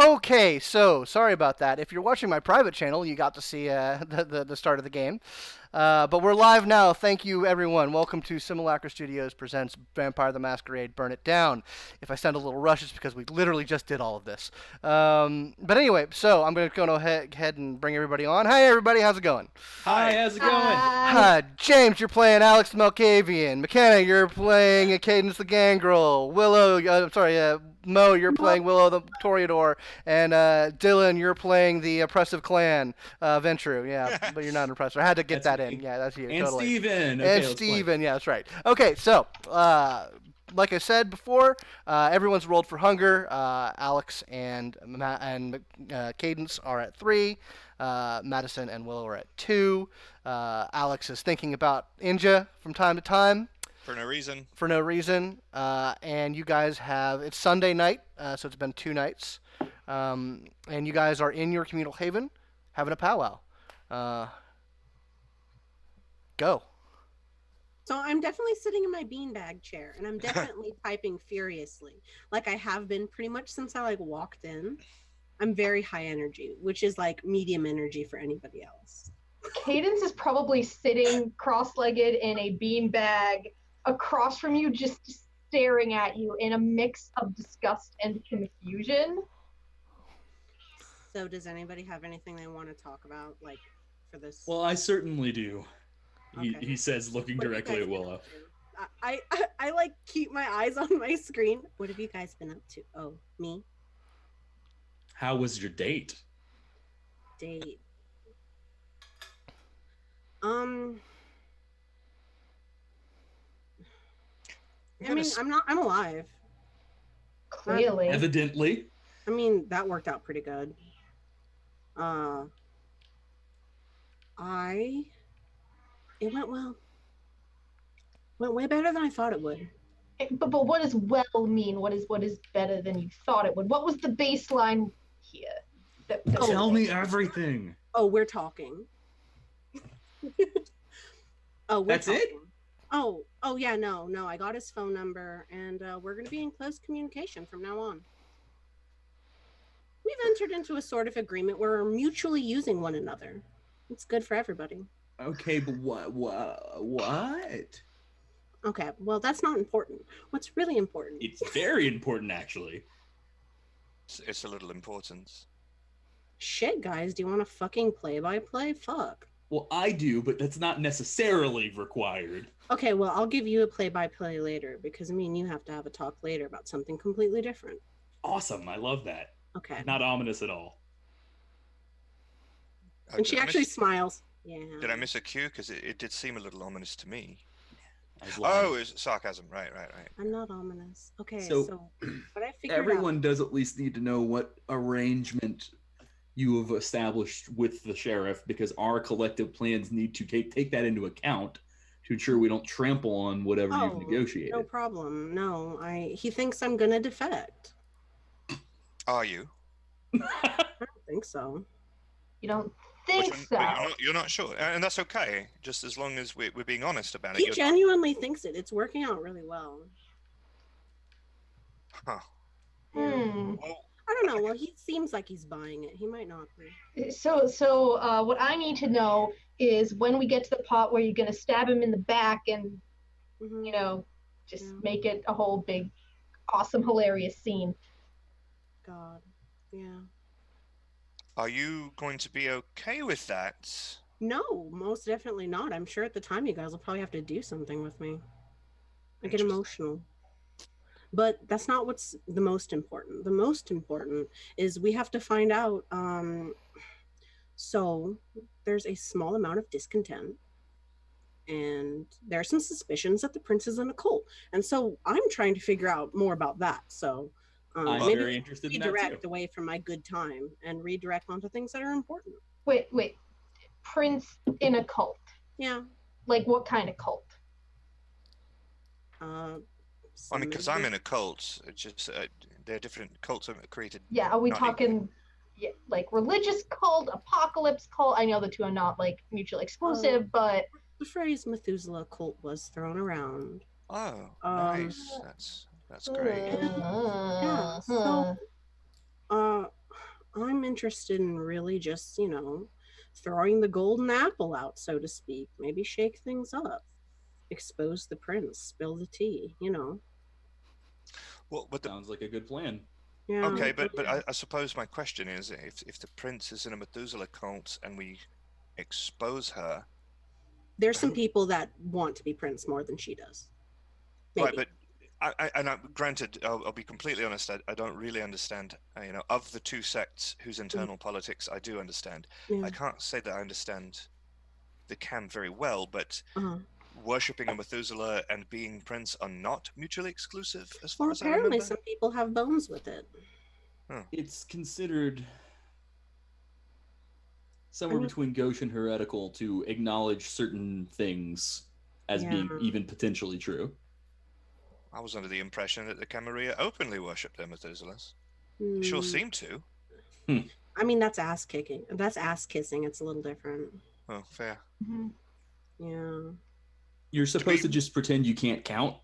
Okay, so sorry about that. If you're watching my private channel, you got to see the start of the game. But we're live now. Thank you, everyone. Welcome to Simulacra Studios presents Vampire the Masquerade: Burn It Down. If I sound a little rushed, it's because we literally just did all of this. But anyway, so I'm going to go ahead and bring everybody on. Hi, everybody. How's it going? Hi, how's it going? Hi. James, you're playing Alex the Malkavian. McKenna, you're playing Cadence the Gangrel. Willow, Mo, you're playing Willow the Toreador. And Dylan, you're playing the oppressive clan, Ventrue. Yeah, but you're not an oppressor. I had to get that in. Yeah, that's you. And totally. Steven. Okay, and Steven, yeah, that's right. Okay, so, like I said before, everyone's rolled for hunger. Alex and Cadence are at 3. Madison and Willow are at 2. Alex is thinking about Inja from time to time. For no reason. For no reason. And you guys it's Sunday night, so it's been 2 nights. And you guys are in your communal haven having a powwow. Go. So I'm definitely sitting in my beanbag chair, and I'm definitely typing furiously, like I have been pretty much since I walked in. I'm very high energy, which is like medium energy for anybody else. Cadence is probably sitting cross-legged in a beanbag across from you, just staring at you in a mix of disgust and confusion. So does anybody have anything they want to talk about, like, for this? Well, I certainly do. Okay. He says, looking directly at Willow. I like keep my eyes on my screen. What have you guys been up to? Oh, me? How was your date? I mean, I'm alive. Clearly. Evidently. I mean, that worked out pretty good. It went well. Went way better than I thought it would. But what does well mean? What is better than you thought it would? What was the baseline here? Tell me everything. Oh, we're talking. That's talking. It? Oh yeah, no. I got his phone number, and we're going to be in close communication from now on. We've entered into a sort of agreement where we're mutually using one another. It's good for everybody. Okay, but what? Okay, well, that's not important. What's really important? It's very important, actually. It's a little important. Shit, guys, do you want a fucking play-by-play? Fuck. Well, I do, but that's not necessarily required. Okay, well, I'll give you a play-by-play later, because me and you have to have a talk later about something completely different. Awesome, I love that. Okay. Not ominous at all. And she actually smiles. Yeah. Did I miss a cue? Because it did seem a little ominous to me. Oh, it's sarcasm. Right. I'm not ominous. Okay, so but I figured everyone does at least need to know what arrangement you have established with the sheriff, because our collective plans need to take that into account to ensure we don't trample on whatever you've negotiated. No problem. No, he thinks I'm gonna defect. Are you? I don't think so. You don't think so? You're not sure, and that's okay. Just as long as we're being honest about it. He genuinely thinks it. It's working out really well. Huh. Well, I don't know. Well, he seems like he's buying it. He might not be. So what I need to know is when we get to the part where you're gonna stab him in the back and, just make it a whole big, awesome, hilarious scene. God, yeah. Are you going to be okay with that? No, most definitely not. I'm sure at the time you guys will probably have to do something with me. I get emotional. But that's not what's the most important. The most important is we have to find out. So there's a small amount of discontent, and there are some suspicions that the prince is in a cult. And so I'm trying to figure out more about that. So I'm maybe very interested in that too. Redirect away from my good time and redirect onto things that are important. Wait. Prince in a cult? Yeah. Like what kind of cult? I mean, because I'm in a cult. It's just they're different cults are created. Yeah, are we talking like religious cult, apocalypse cult? I know the two are not like mutually exclusive, but the phrase Methuselah cult was thrown around. Oh, nice. That's great. Yeah. So, interested in really just, throwing the golden apple out, so to speak. Maybe shake things up, expose the prince, spill the tea, Well, but Sounds like a good plan. Yeah. okay, but I suppose my question is, if the prince is in a Methuselah cult and we expose her, There's some people that want to be prince more than she does. Maybe. right? But granted, I'll be completely honest. I don't really understand. Of the two sects whose internal politics I do understand, Yeah. I can't say that I understand the Cam very well, but Uh-huh. worshipping a Methuselah and being prince are not mutually exclusive, as far Well, as I apparently remember. some people have bones with it. It's considered somewhere between gauche and heretical to acknowledge certain things as being even potentially true. I was under the impression that the Camarilla openly worshipped their Methuselahs. They sure seem to. I mean, that's ass kicking. That's ass kissing. It's a little different. Oh, fair. Mm-hmm. Yeah. You're supposed to just pretend you can't count.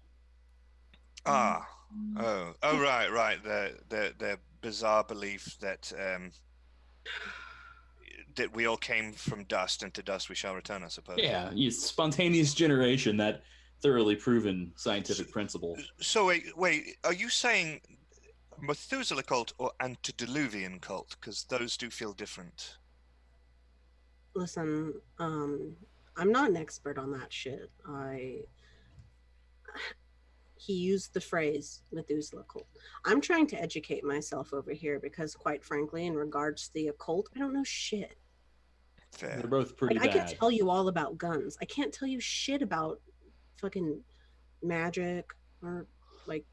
Oh, right. The bizarre belief that that we all came from dust, and to dust we shall return, I suppose. Yeah, spontaneous generation, that thoroughly proven scientific principle. So wait, are you saying Methuselah cult or antediluvian cult? Because those do feel different. Listen, I'm not an expert on that shit. He used the phrase Methuselah cult. I'm trying to educate myself over here because, quite frankly, in regards to the occult, I don't know shit. Fair. They're both pretty I bad. can tell you all about guns. I can't tell you shit about fucking magic or like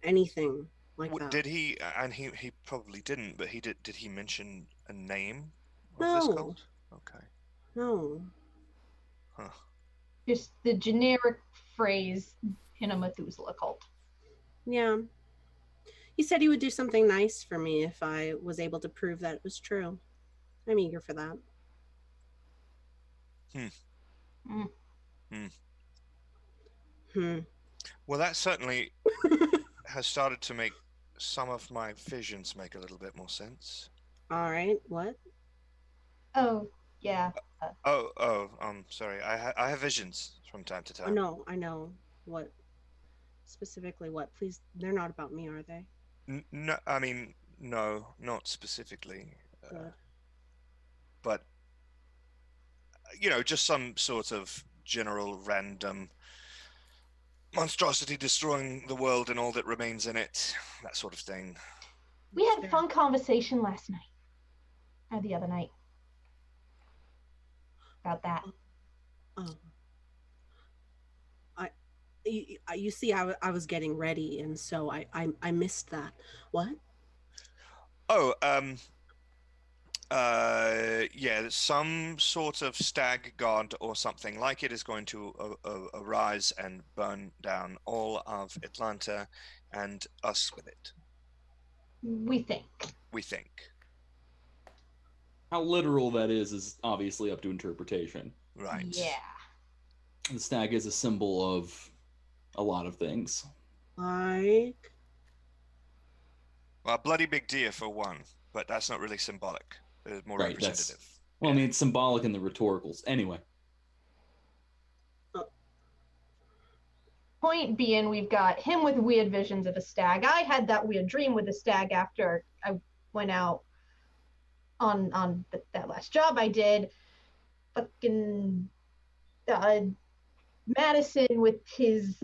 anything like that. Did he? And he probably didn't. But he did. Did he mention a name of No. this cult? Okay. No. Huh. Just the generic phrase in a Methuselah cult. Yeah. He said he would do something nice for me if I was able to prove that it was true. I'm eager for that. Well, that certainly has started to make some of my visions make a little bit more sense. All right. What? Oh, yeah. I'm sorry. I have visions from time to time. Oh, no, I know. What? Specifically what? Please, they're not about me, are they? No, I mean, no, not specifically. Good. But, just some sort of general random monstrosity destroying the world and all that remains in it, that sort of thing. We had a fun conversation last night. Or the other night. About that. Oh. You see, I was getting ready, and so I missed that. What? Oh, yeah, some sort of stag god or something like it is going to arise and burn down all of Atlanta and us with it. We think. We think. How literal that is obviously up to interpretation. Right. Yeah. The stag is a symbol of a lot of things. Like? Well, a bloody big deer for one, but that's not really symbolic. It's more representative. Well, I mean, it's symbolic in the rhetoricals. Anyway. Point being, we've got him with weird visions of a stag. I had that weird dream with a stag after I went out on that last job I did. Fucking Madison with his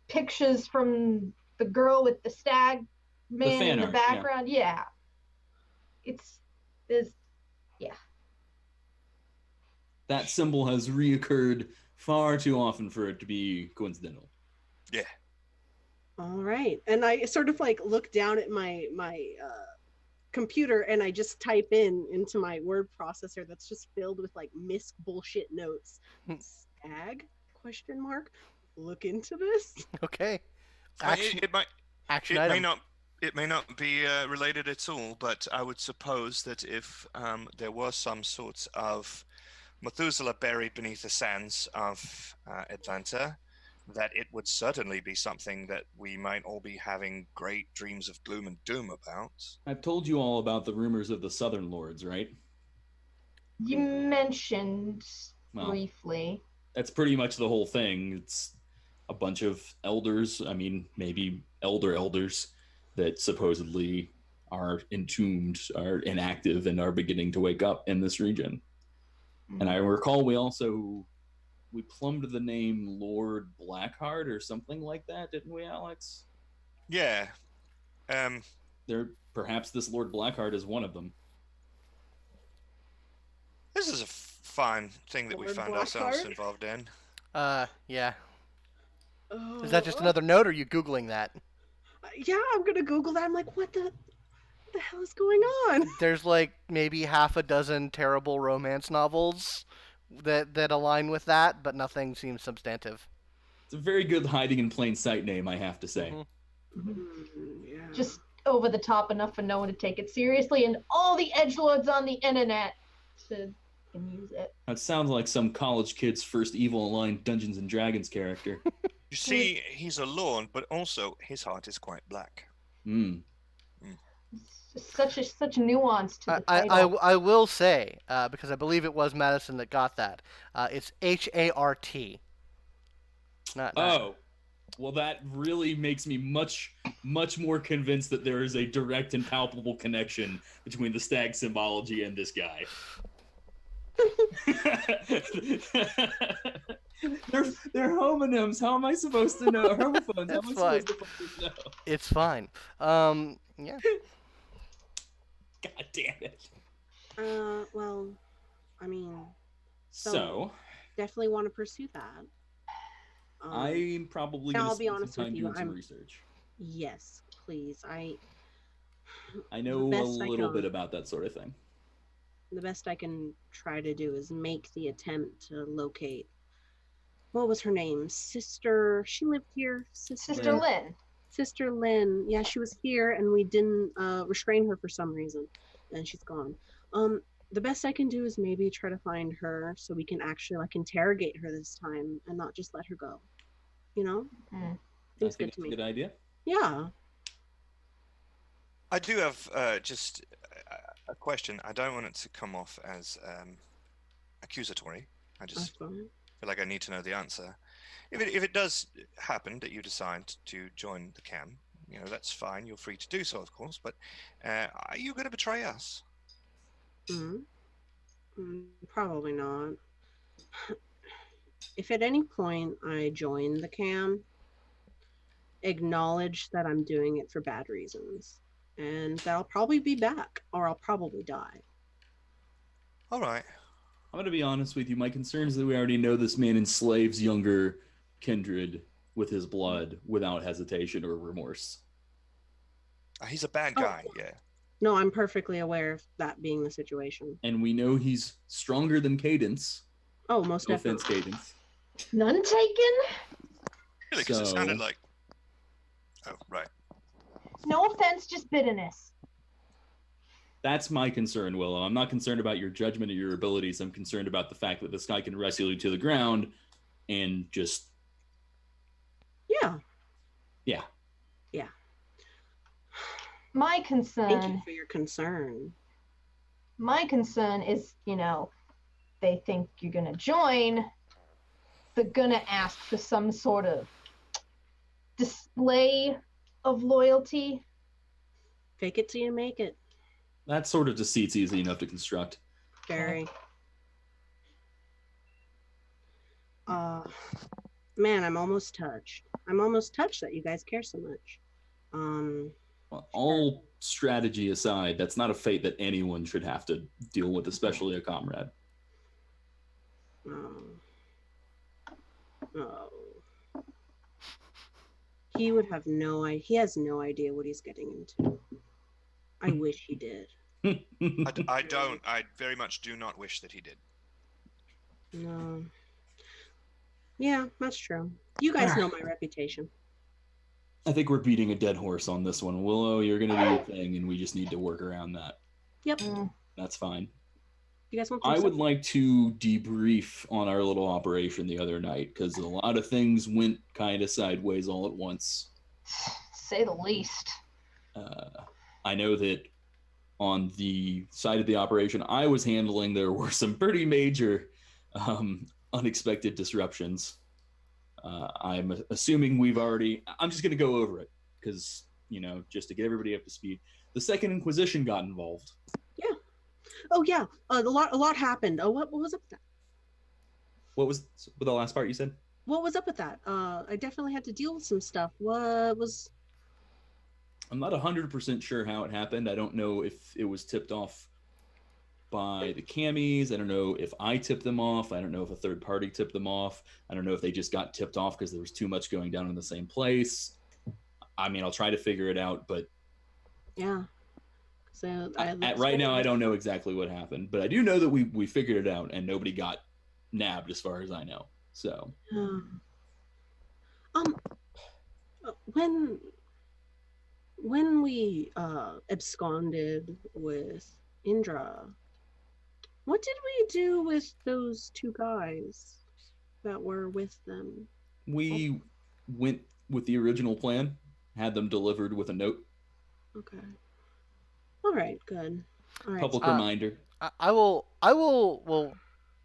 pictures from the girl with the stag man in the background. Yeah. That symbol has reoccurred far too often for it to be coincidental. Yeah. All right. And I sort of like look down at my computer and I just type into my word processor that's just filled with like misc bullshit notes. Stag? ? Look into this. Okay. It may not be related at all, but I would suppose that if there was some sort of Methuselah buried beneath the sands of Atlanta, that it would certainly be something that we might all be having great dreams of gloom and doom about. I've told you all about the rumors of the Southern Lords, right? You mentioned Well, briefly. that's pretty much the whole thing. It's a bunch of elders, I mean, maybe elders that supposedly are entombed, are inactive, and are beginning to wake up in this region. And I recall we plumbed the name Lord Blackheart or something like that, didn't we, Alex? Yeah. Perhaps this Lord Blackheart is one of them. This is a fine thing that we Lord found ourselves Blackheart? involved in. Yeah. Oh, Is that just another note, or are you Googling that? Yeah, I'm gonna Google that. I'm like, what the hell is going on? There's like maybe half a dozen terrible romance novels that align with that, but nothing seems substantive. It's a very good hiding in plain sight name, I have to say. Yeah. Just over the top enough for no one to take it seriously, and all the edgelords on the internet can use it. That sounds like some college kid's first evil aligned Dungeons and Dragons character. You see, he's a lord, but also his heart is quite black. Such a nuance to the title. I will say, because I believe it was Madison that got that, it's H-A-R-T. Oh, well, that really makes me much more convinced that there is a direct and palpable connection between the stag symbology and this guy. they're homonyms. How am I supposed to know? Homophones. How am I supposed to fucking know? It's fine. Yeah. God damn it. Well, I mean, So definitely want to pursue that. I'm probably now going I'll to be spend honest some time with you, doing some I'm- research. Yes, please. I know a best I little can. bit about that sort of thing. The best I can try to do is make the attempt to locate. What was her name? Sister. She lived here. Sister Lynn. Sister Lynn. Yeah, she was here, and we didn't restrain her for some reason, and she's gone. The best I can do is maybe try to find her so we can actually like interrogate her this time and not just let her go. You know? Seems good to me. Good idea. Yeah. I do have just a question. I don't want it to come off as accusatory. I just feel like I need to know the answer. If it does happen that you decide to join the camp, you know, that's fine. You're free to do so, of course. But are you going to betray us? Probably not. If at any point I join the cam, acknowledge that I'm doing it for bad reasons, and that I'll probably be back, or I'll probably die. All right. I'm going to be honest with you. My concern is that we already know this man enslaves younger kindred with his blood without hesitation or remorse. He's a bad guy, yeah. No, I'm perfectly aware of that being the situation. And we know he's stronger than Cadence. Oh, most No definitely. offense, Cadence. None taken? Really, because it sounded like... Oh, right. No offense, just bitterness. That's my concern, Willow. I'm not concerned about your judgment or your abilities. I'm concerned about the fact that this guy can wrestle you to the ground and just... Yeah. Yeah. Yeah. My concern... Thank you for your concern. My concern is, you know, they think you're going to join, they're going to ask for some sort of display of loyalty. Fake it till you make it. That sort of deceit's easy enough to construct. Very. Man, I'm almost touched. I'm almost touched that you guys care so much. Well, all strategy aside, that's not a fate that anyone should have to deal with, especially a comrade. Oh. He would have he has no idea what he's getting into. I wish he did. I very much do not wish that he did. No. Yeah, that's true. You guys know my reputation. I think we're beating a dead horse on this one. Willow, you're going to do your thing, and we just need to work around that. Yep. That's fine. You guys want some I would stuff? like to debrief on our little operation the other night because a lot of things went kind of sideways all at once. Say the least. I know that on the side of the operation I was handling, there were some pretty major unexpected disruptions. I'm assuming I'm just going to go over it because, just to get everybody up to speed. The Second Inquisition got involved. Yeah. Oh yeah. A lot happened. Oh, what was up with that? What was the last part you said? What was up with that? I definitely had to deal with some stuff. I'm not 100% sure how it happened. I don't know if it was tipped off by the camis. I don't know if I tipped them off. I don't know if a third party tipped them off. I don't know if they just got tipped off because there was too much going down in the same place. I mean, I'll try to figure it out, but yeah. So right now, I don't know exactly what happened, but I do know that we figured it out and nobody got nabbed as far as I know. So, when we absconded with Indra, what did we do with those two guys that were with them? We went with the original plan, had them delivered with a note. Okay. All right, good. All right. Public reminder. I will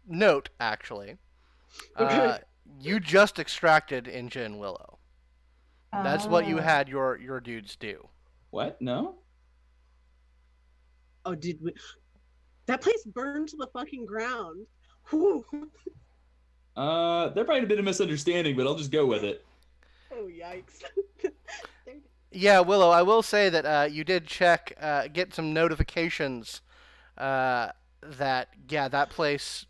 note, actually, Okay. you just extracted Inja and Willow. That's what you Oh. had your dudes do. What? No? Oh, did we? That place burned to the fucking ground. Whew. There might have been a misunderstanding, but I'll just go with it. Oh, yikes. Yeah, Willow, I will say that you did check, get some notifications that place,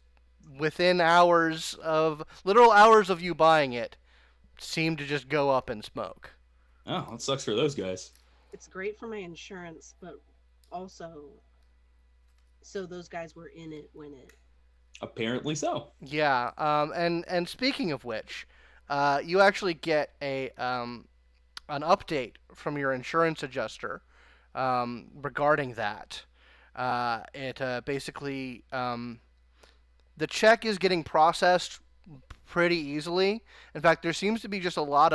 within literal hours of you buying it, seemed to just go up in smoke. Oh, that sucks for those guys. It's great for my insurance, but also, so those guys were in it when it. Apparently so. Yeah, and speaking of which, you actually get an update from your insurance adjuster regarding that. It basically, the check is getting processed pretty easily. In fact, there seems to be just a lot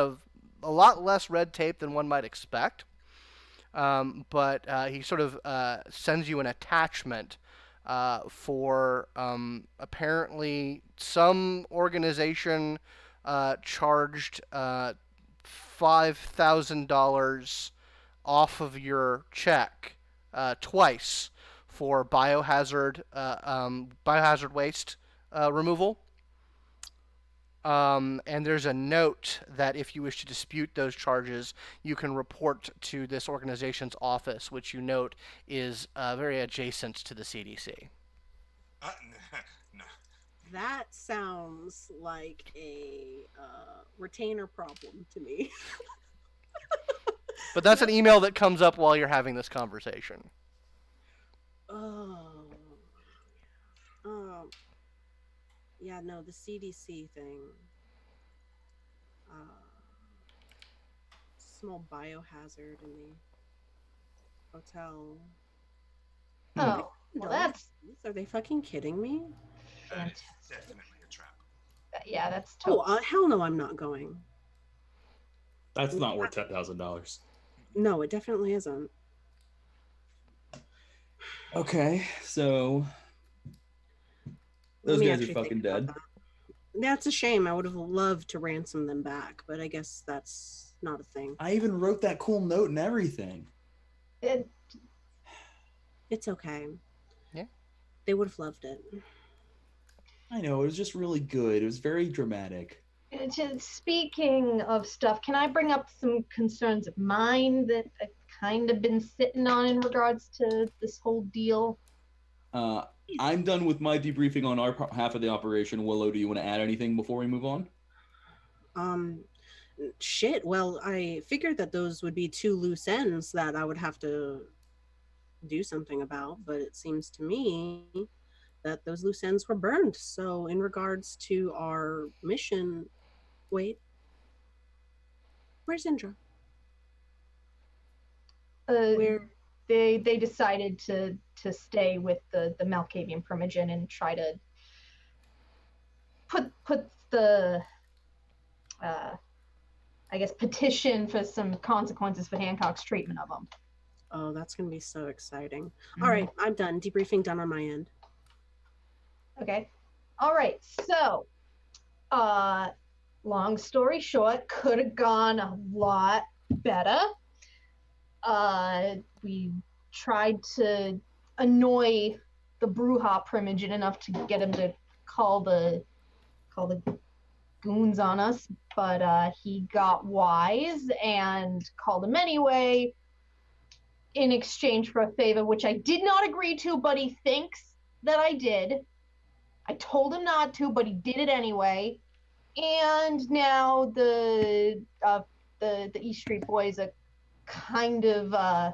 less red tape than one might expect. But he sort of sends you an attachment for apparently some organization charged $5,000 off of your check twice for biohazard waste removal. And there's a note that if you wish to dispute those charges, you can report to this organization's office, which you note is very adjacent to the CDC. No. That sounds like a retainer problem to me. But that's an email that comes up while you're having this conversation. Oh. Yeah, no, the CDC thing. Small biohazard in the hotel. Oh, well, that's Are they fucking kidding me? It's definitely a trap. yeah, that's Oh, total. hell no, I'm not going. That's not worth $10,000. No, it definitely isn't. Okay, so those Let me guys are actually fucking think about dead. that. That's a shame. I would have loved to ransom them back, but I guess that's not a thing. I even wrote that cool note and everything. It's okay. Yeah. They would have loved it. I know, it was just really good. It was very dramatic. Speaking of stuff, can I bring up some concerns of mine that I've kind of been sitting on in regards to this whole deal? I'm done with my debriefing on our half of the operation. Willow, do you want to add anything before we move on? Shit. Well, I figured that those would be two loose ends that I would have to do something about, but it seems to me that those loose ends were burned. So in regards to our mission, wait, where's Indra? Where they decided to stay with the Malkavian Primogen and try to put the I guess petition for some consequences for Hancock's treatment of them. Oh, that's gonna be so exciting. All right, I'm done. Debriefing done on my end. Okay. All right. So, long story short, could have gone a lot better. We tried to annoy the Bruja Primogen enough to get him to call the goons on us, but he got wise and called him anyway in exchange for a favor, which I did not agree to, but he thinks that I did. I told him not to, but he did it anyway. And now the East Street boys are kind of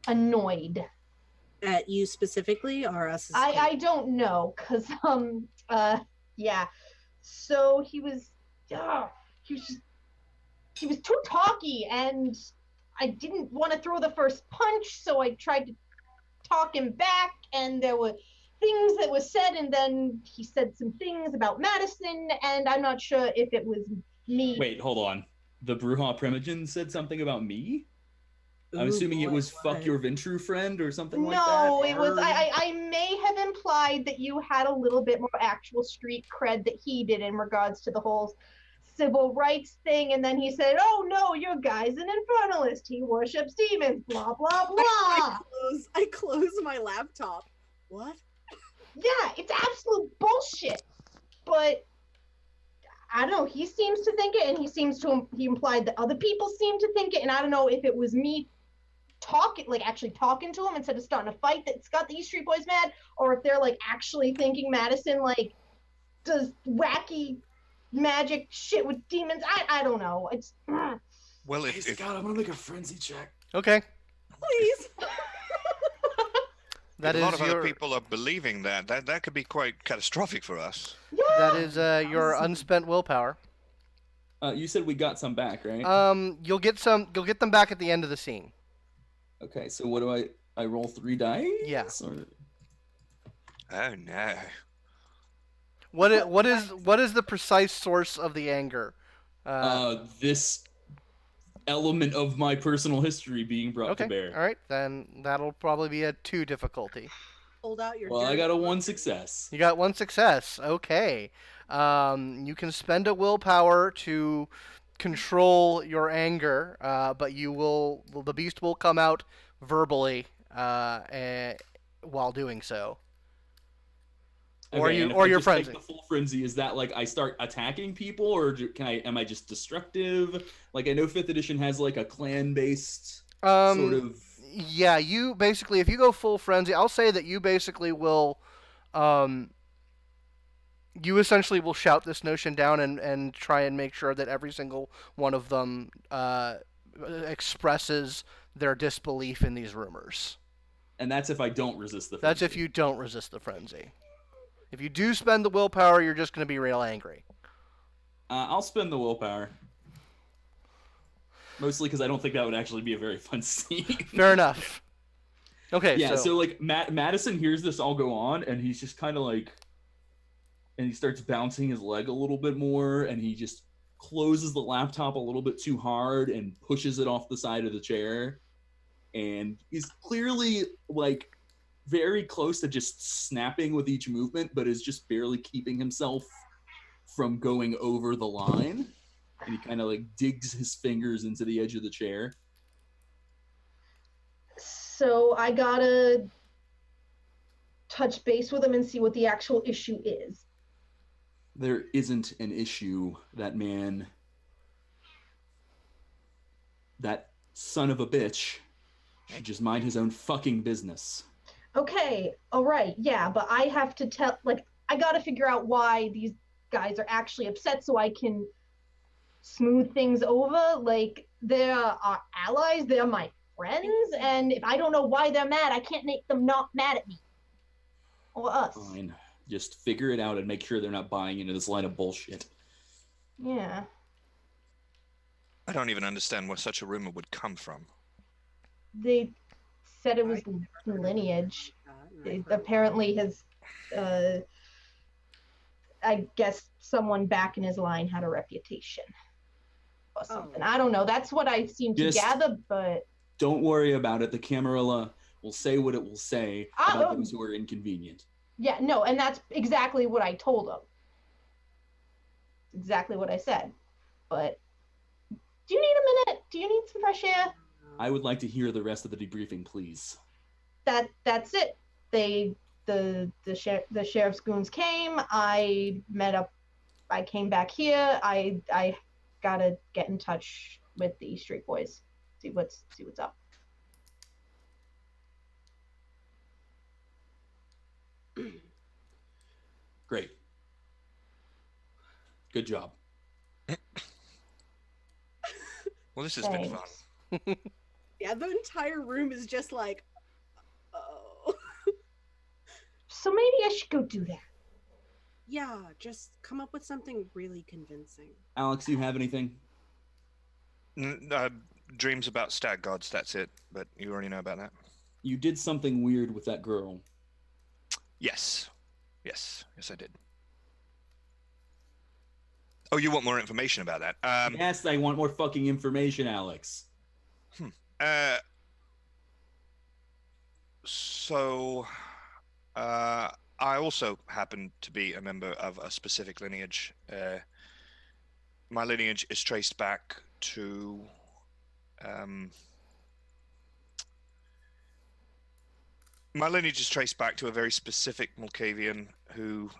annoyed. At you specifically, or us? I don't know, cause yeah. So he was too talky, and I didn't want to throw the first punch, so I tried to talk him back, and there were things that were said, and then he said some things about Madison, and I'm not sure if it was me. Wait, hold on. The Bruja Primogen said something about me? I'm assuming it was fuck your Ventrue friend or something like that? No, it was, I may have implied that you had a little bit more actual street cred that he did in regards to the whole civil rights thing, and then he said, oh no, your guy's an infernalist, he worships demons, blah, blah, blah. I close my laptop. What? Yeah, it's absolute bullshit. But I don't know, he seems to think it, and he implied that other people seem to think it, and I don't know if it was me actually talking to him instead of starting a fight that's got the East Street boys mad, or if they're like actually thinking Madison like does wacky magic shit with demons. I don't know. It's well, if God, I'm gonna make a frenzy check. Okay. Please. That a is lot of your, other people are believing that could be quite catastrophic for us. yeah. that is your unspent willpower. You said we got some back, right? You'll get them back at the end of the scene. Okay, so what do I roll 3 dice? Yeah. Or... Oh no. What is the precise source of the anger? This element of my personal history being brought to bear. All right, then that'll probably be a 2 difficulty. Hold out your. Well, I got a 1 success. You got 1 success. Okay. You can spend a willpower to control your anger, but the beast will come out verbally while doing so. Okay, or your frenzy. Take the full frenzy, is that like I start attacking people, or am I just destructive? Like I know 5th edition has like a clan-based sort of. Yeah, you basically, if you go full frenzy, I'll say that you basically will, you essentially will shout this notion down and try and make sure that every single one of them expresses their disbelief in these rumors. And that's if I don't resist the frenzy. That's if you don't resist the frenzy. If you do spend the willpower, you're just going to be real angry. I'll spend the willpower. Mostly because I don't think that would actually be a very fun scene. Fair enough. Okay, yeah, so like Madison hears this all go on, and he's just kind of like, and he starts bouncing his leg a little bit more, and he just closes the laptop a little bit too hard and pushes it off the side of the chair. And he's clearly like very close to just snapping with each movement, but is just barely keeping himself from going over the line. And he kind of like digs his fingers into the edge of the chair. So I gotta touch base with him and see what the actual issue is. There isn't an issue. That man, that son of a bitch, should just mind his own fucking business. Okay, all right, yeah, but I have to I gotta figure out why these guys are actually upset so I can smooth things over. Like, they're our allies, they're my friends, and if I don't know why they're mad, I can't make them not mad at me. Or us. Fine. Just figure it out and make sure they're not buying into this line of bullshit. Yeah. I don't even understand where such a rumor would come from. They said it was lineage. Apparently his, I guess someone back in his line had a reputation or something. I don't know. That's what I seem to gather, but... Don't worry about it. The camera will say what it will say about those who are inconvenient. Yeah, no, and that's exactly what I told him. Exactly what I said. But do you need a minute? Do you need some fresh air? I would like to hear the rest of the debriefing, please. That's it. The sheriff's goons came. I met up. I came back here. I gotta get in touch with the street boys. See what's up. Great. Good job. Well, this has been fun. Yeah, the entire room is just like, oh. So maybe I should go do that. Yeah, just come up with something really convincing. Alex, you have anything? Dreams about stag gods, that's it. But you already know about that. You did something weird with that girl. Yes, I did. Oh, you want more information about that? Yes, I want more fucking information, Alex. So, I also happen to be a member of a specific lineage. My lineage is traced back to a very specific Malkavian who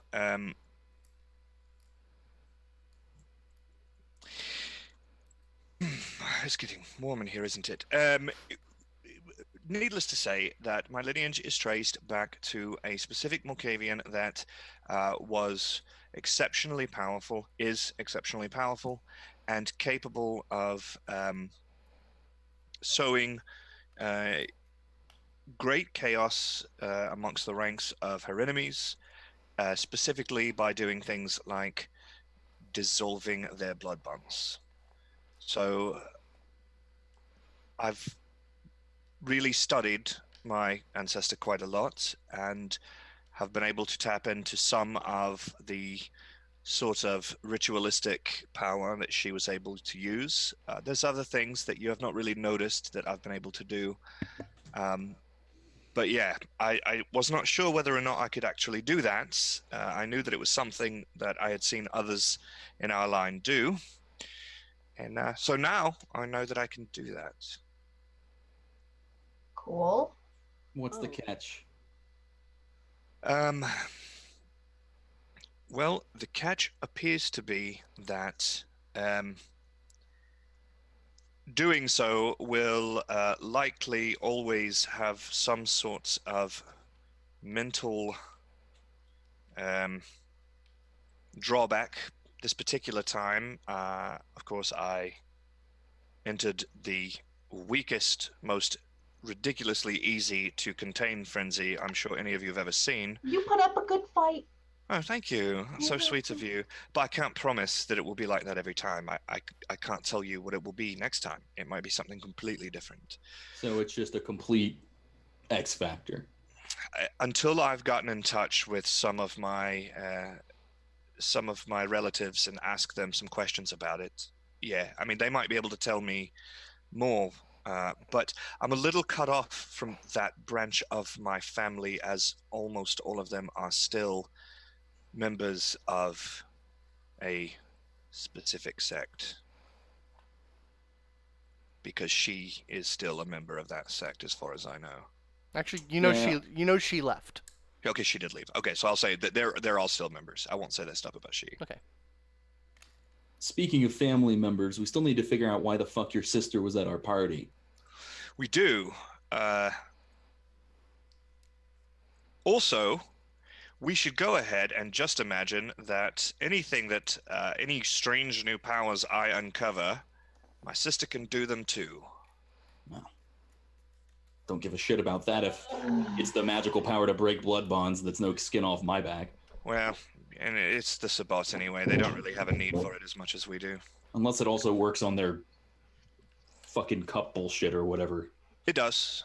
it's getting warm in here, isn't it? Needless to say that my lineage is traced back to a specific Malkavian that was exceptionally powerful, and capable of sowing great chaos amongst the ranks of her enemies, specifically by doing things like dissolving their blood bonds. So I've really studied my ancestor quite a lot and have been able to tap into some of the sort of ritualistic power that she was able to use. There's other things that you have not really noticed that I've been able to do. But yeah, I was not sure whether or not I could actually do that. I knew that it was something that I had seen others in our line do. And so now I know that I can do that. Cool. What's the catch? Well, the catch appears to be that doing so will likely always have some sorts of mental drawback. This particular time, of course, I entered the weakest, most ridiculously easy to contain frenzy I'm sure any of you have ever seen. You put up a good fight. Oh, thank you. So sweet of you. But I can't promise that it will be like that every time. I can't tell you what it will be next time. It might be something completely different. So it's just a complete X factor. Until I've gotten in touch with some of my relatives and ask them some questions about it. Yeah, I mean, they might be able to tell me more, but I'm a little cut off from that branch of my family, as almost all of them are still members of a specific sect, because she is still a member of that sect as far as I know. Actually, she left. Okay, she did leave. Okay, so I'll say that they're all still members. I won't say that stuff about she. Okay. Speaking of family members, we still need to figure out why the fuck your sister was at our party. We do. Also, we should go ahead and just imagine that anything that, any strange new powers I uncover, my sister can do them too. Well, don't give a shit about that if it's the magical power to break blood bonds that's no skin off my back. Well, and it's the Sabbats anyway. They don't really have a need for it as much as we do. Unless it also works on their fucking cup bullshit or whatever. It does.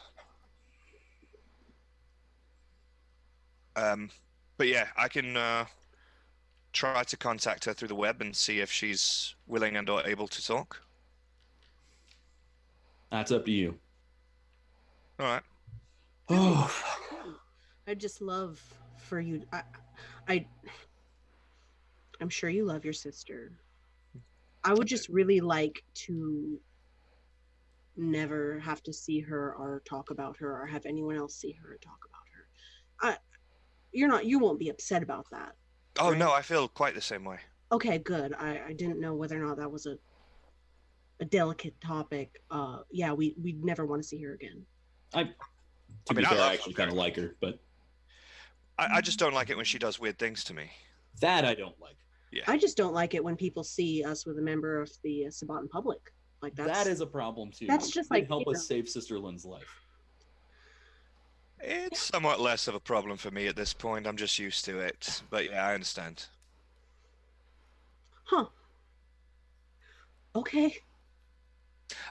But yeah, I can try to contact her through the web and see if she's willing and or able to talk. That's up to you. All right. Oh, I just love for you. I'm sure you love your sister. I would just really like to never have to see her or talk about her or have anyone else see her or talk about her. You won't be upset about that. Oh, right? no, I feel quite the same way. Okay, good. I didn't know whether or not that was a delicate topic. Yeah, we'd never want to see her again. To be fair, I actually kind of like her, but I just don't like it when she does weird things to me. that I don't like. Yeah. I just don't like it when people see us with a member of the Sabbatan public. Like That is a problem too. That's just It would like, help you us know. save Sister Lynn's life. It's somewhat less of a problem for me at this point. I'm just used to it. But yeah, I understand. Huh. Okay.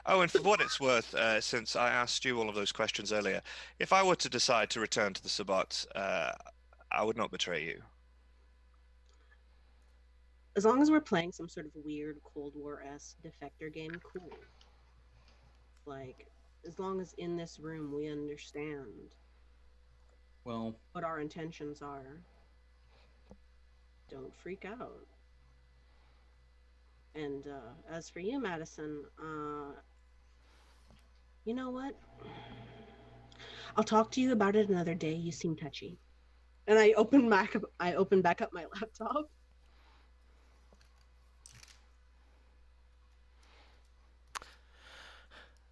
Oh, and for what it's worth, since I asked you all of those questions earlier, if I were to decide to return to the Sabbat, I would not betray you. As long as we're playing some sort of weird Cold War-esque defector game, cool. Like, as long as in this room we understand Well, what our intentions are, don't freak out. And as for you, Madison, you know what? I'll talk to you about it another day. You seem touchy. And I open back up my laptop.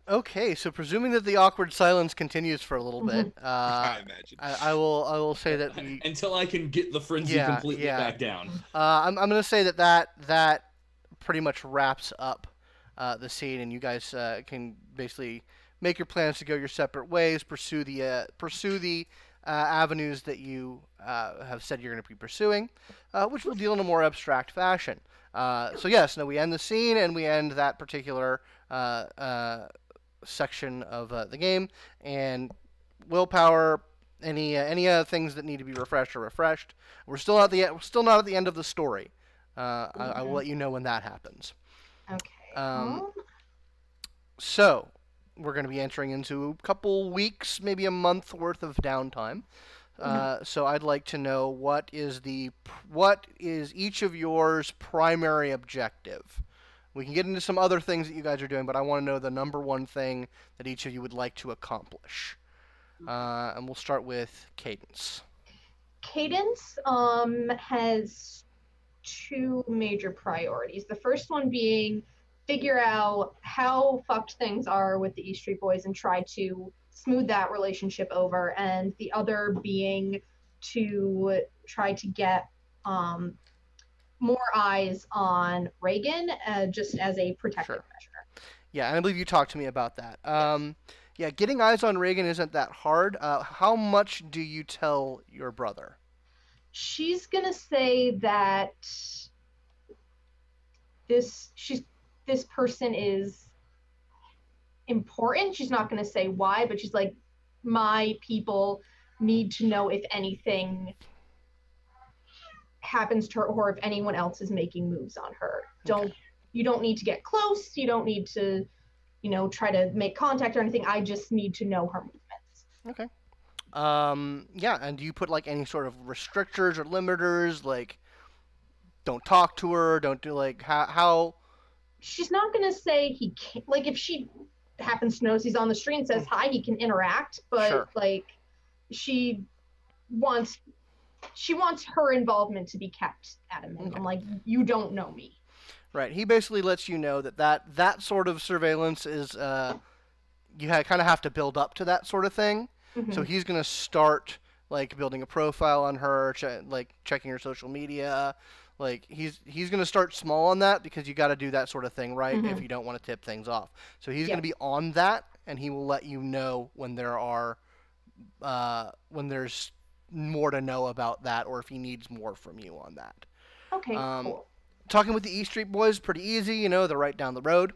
Okay, so presuming that the awkward silence continues for a little bit, I imagine. I will say that we until I can get the frenzy Yeah, completely yeah. back down. I'm gonna say that pretty much wraps up the scene, and you guys can basically make your plans to go your separate ways, pursue the avenues that you have said you're going to be pursuing, which will deal in a more abstract fashion. So yes, no, we end the scene and we end that particular section of the game, and willpower. Any other things that need to be refreshed are refreshed. We're still not at the end of the story. I will let you know when that happens. Okay. So we're going to be entering into a couple weeks, maybe a month worth of downtime. So I'd like to know what is each of yours primary objective. We can get into some other things that you guys are doing, but I want to know the number one thing that each of you would like to accomplish. And we'll start with Cadence. Cadence has two major priorities. The first one being figure out how fucked things are with the East Street Boys and try to smooth that relationship over, and the other being to try to get more eyes on Reagan just as a protective measure. Yeah, and I believe you talked to me about that. Yeah, getting eyes on Reagan isn't that hard. How much do you tell your brother? She's gonna say that this person is important. She's not gonna say why, but she's like, my people need to know if anything happens to her or if anyone else is making moves on her. You don't need to get close. You don't need to, try to make contact or anything. I just need to know her movements. Okay. Yeah, and do you put like any sort of restrictors or limiters, like don't talk to her, don't do like how? She's not gonna say he can't. Like if she happens to notice he's on the street and says hi, he can interact. But Sure. like she wants her involvement to be kept at a minimum. Okay. Like you don't know me. Right. He basically lets you know that sort of surveillance is you kind of have to build up to that sort of thing. Mm-hmm. So he's gonna start like building a profile on her, like checking her social media. Like he's gonna start small on that because you got to do that sort of thing, right? Mm-hmm. If you don't want to tip things off. So he's gonna be on that, and he will let you know when there's more to know about that, or if he needs more from you on that. Okay, cool. Talking with the East Street Boys, pretty easy. They're right down the road.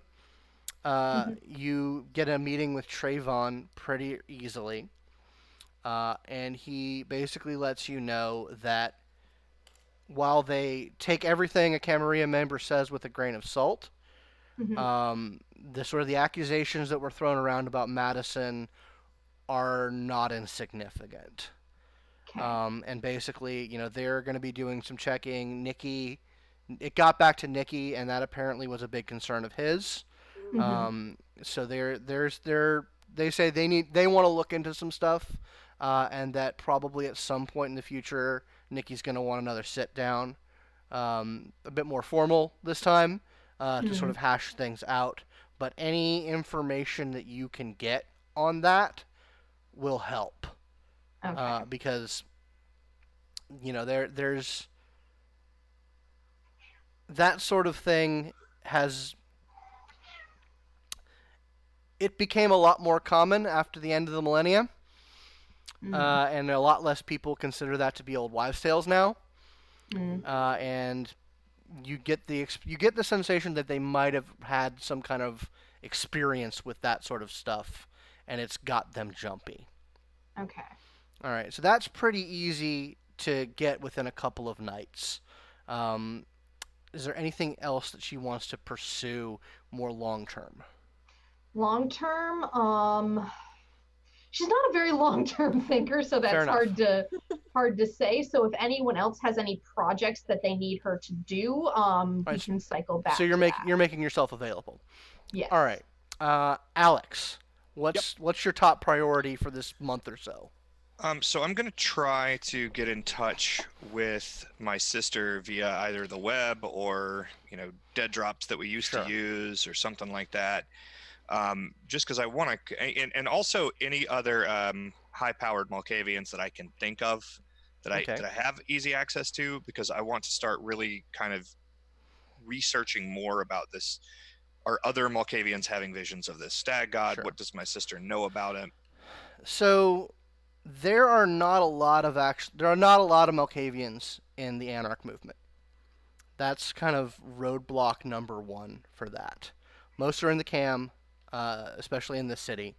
you get a meeting with Trayvon pretty easily, and he basically lets you know that while they take everything a Camarilla member says with a grain of salt, the sort of the accusations that were thrown around about Madison are not insignificant. Okay. And basically, they're going to be doing some checking. It got back to Nikki, and that apparently was a big concern of his. So they say they want to look into some stuff, and that probably at some point in the future, Nikki's going to want another sit down, a bit more formal this time, to sort of hash things out. But any information that you can get on that will help, because there's that sort of thing it became a lot more common after the end of the millennium, and a lot less people consider that to be old wives' tales now. And you get the sensation that they might have had some kind of experience with that sort of stuff, and it's got them jumpy. Okay. All right, so that's pretty easy to get within a couple of nights. Is there anything else that she wants to pursue more long term? Long term, she's not a very long term thinker, so that's hard to say. So if anyone else has any projects that they need her to do, we can cycle back. So you're making yourself available. Yes. All right, Alex, what's your top priority for this month or so? So I'm going to try to get in touch with my sister via either the web or, dead drops that we used to use or something like that. Just because I want to, and also any other high-powered Malkavians that I can think of that I have easy access to, because I want to start really kind of researching more about this. Are other Malkavians having visions of this stag god? Sure. What does my sister know about it? So there are not a lot of Malkavians in the Anarch movement. That's kind of roadblock number one for that. Most are in the Cam, especially in this city,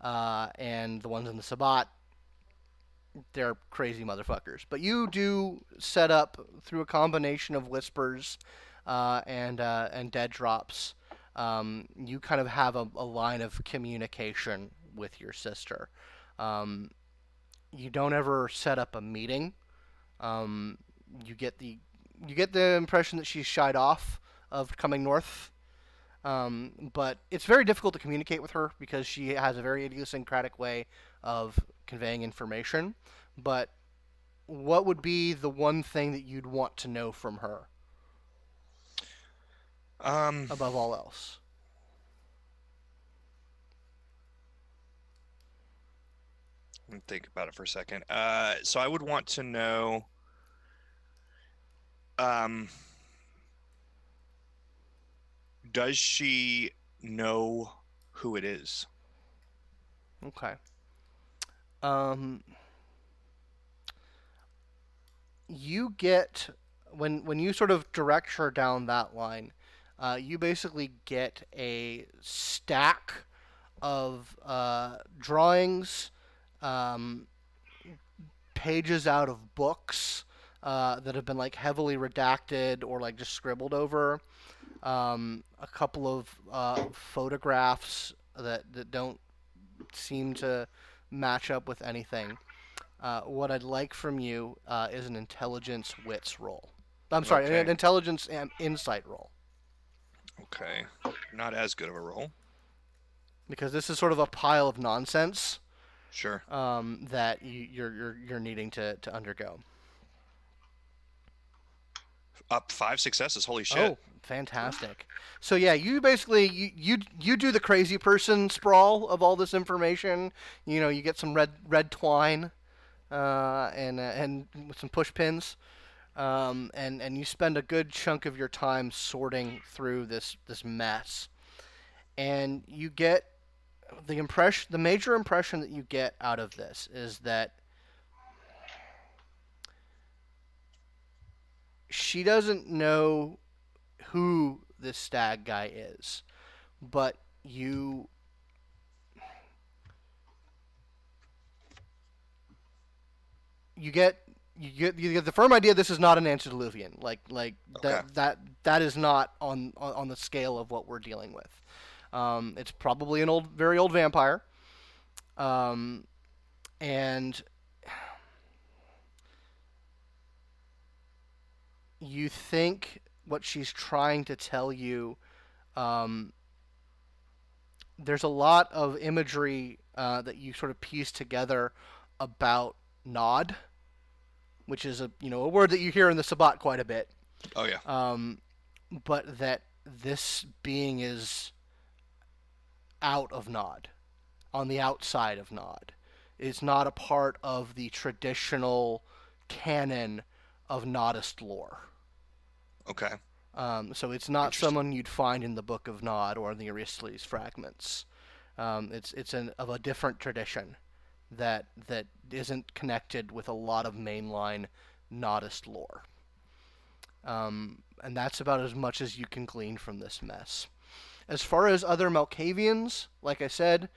and the ones in the Sabbat, they're crazy motherfuckers. But you do set up through a combination of whispers and dead drops. You kind of have a line of communication with your sister. You don't ever set up a meeting. You get the impression that she's shied off of coming north. But it's very difficult to communicate with her because she has a very idiosyncratic way of conveying information. But what would be the one thing that you'd want to know from her? Above all else. Let me think about it for a second. So I would want to know, does she know who it is? Okay. You get, when you sort of direct her down that line, you basically get a stack of drawings, pages out of books that have been like heavily redacted or like just scribbled over, a couple of photographs that don't seem to match up with anything. What I'd like from you is an intelligence wits roll. I'm sorry, an intelligence and insight roll. Okay, not as good of a roll. Because this is sort of a pile of nonsense. Sure. That you're needing to undergo. Up 5 successes. Holy shit. Oh, fantastic. So yeah, you basically you do the crazy person sprawl of all this information. You get some red twine, and with some push pins, and you spend a good chunk of your time sorting through this mess, and you get the major impression that you get out of this is that she doesn't know who this stag guy is, but you get the firm idea this is not an antediluvian. Like Okay. that is not on the scale of what we're dealing with. It's probably an very old vampire. And you think what she's trying to tell you, there's a lot of imagery that you sort of piece together about Nod, which is a word that you hear in the Sabbat quite a bit. Oh yeah. But that this being is out of Nod, on the outside of Nod. It's not a part of the traditional canon of Nodist lore. Okay. So it's not someone you'd find in the Book of Nod or in the Aristotle's fragments. It's of a different tradition that isn't connected with a lot of mainline Nodist lore. And that's about as much as you can glean from this mess. As far as other Malkavians, like I said,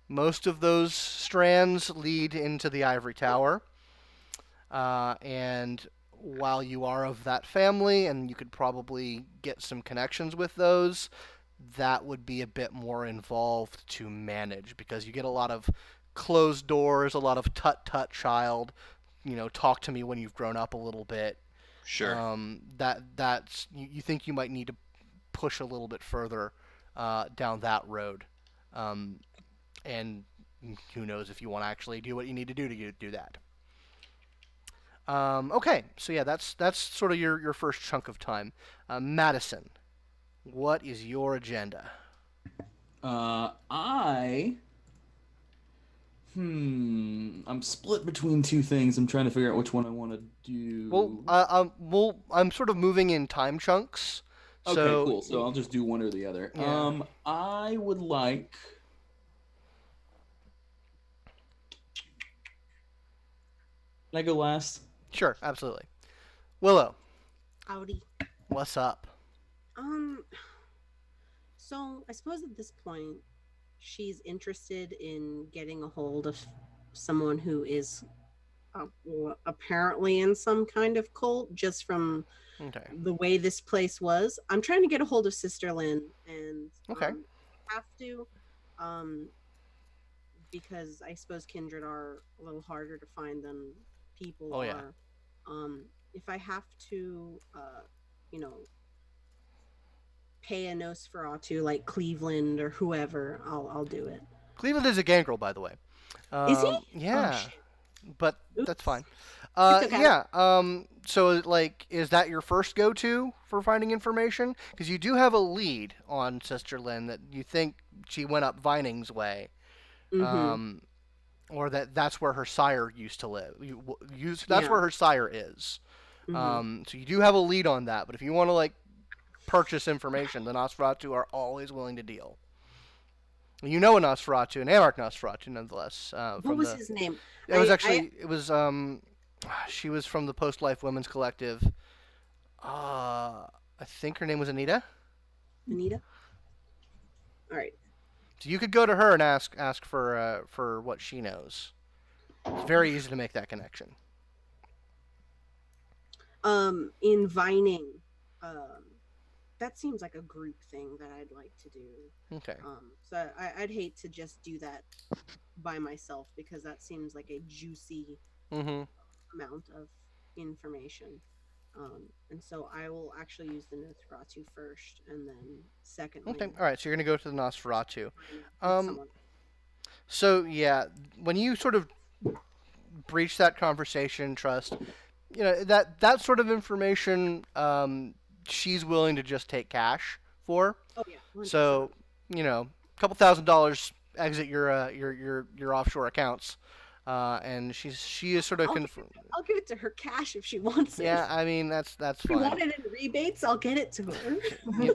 most of those strands lead into the Ivory Tower. And while you are of that family, and you could probably get some connections with those, that would be a bit more involved to manage, because you get a lot of closed doors, a lot of tut-tut child, talk to me when you've grown up a little bit. Sure. That's you think you might need to push a little bit further down that road. And who knows if you want to actually do what you need to do that. Okay, so yeah, that's sort of your first chunk of time. Madison, what is your agenda? I'm split between two things. I'm trying to figure out which one I want to do. Well, I'm sort of moving in time chunks. Okay, so, cool. So I'll just do one or the other. Yeah. I would like. Can I go last? Sure, absolutely. Willow, Howdy. what's up? So I suppose at this point, she's interested in getting a hold of someone who is apparently in some kind of cult, just from Okay. the way this place was. I'm trying to get a hold of Sister Lynn, and Okay. have to, because I suppose kindred are a little harder to find than people Oh, yeah. are. If I have to, pay a Nosferatu like Cleveland or whoever, I'll do it. Cleveland is a Gangrel, by the way. Is he? Yeah. Oh, shit. But Oops. that's fine. It's okay. Yeah. So, like, is that your first go-to for finding information? Because you do have a lead on Sister Lynn that you think she went up Vining's way, Mm-hmm. or that's where her sire used to live. That's Yeah. where her sire is. Mm-hmm. So you do have a lead on that. But if you want to purchase information, the Nosferatu are always willing to deal. You know a Nosferatu, an Anarch Nosferatu, nonetheless. What was his name? It was she was from the Post-Life Women's Collective. I think her name was Anita. Anita? All right. So you could go to her and ask for what she knows. It's very easy to make that connection. In Vining, that seems like a group thing that I'd like to do. Okay. So I'd hate to just do that by myself, because that seems like a juicy Mm-hmm. amount of information. And so I will actually use the Nosferatu first, and then secondly. Okay. All right. So you're gonna go to the Nosferatu. Someone. So yeah, when you sort of breach that conversation trust, that sort of information, she's willing to just take cash for. Oh yeah. 100%. So, a couple $1,000 exit your offshore accounts, and she is sort of I'll give it to her cash if she wants it. Yeah, I mean that's If fine. you want it in rebates, I'll get it to her. Yeah,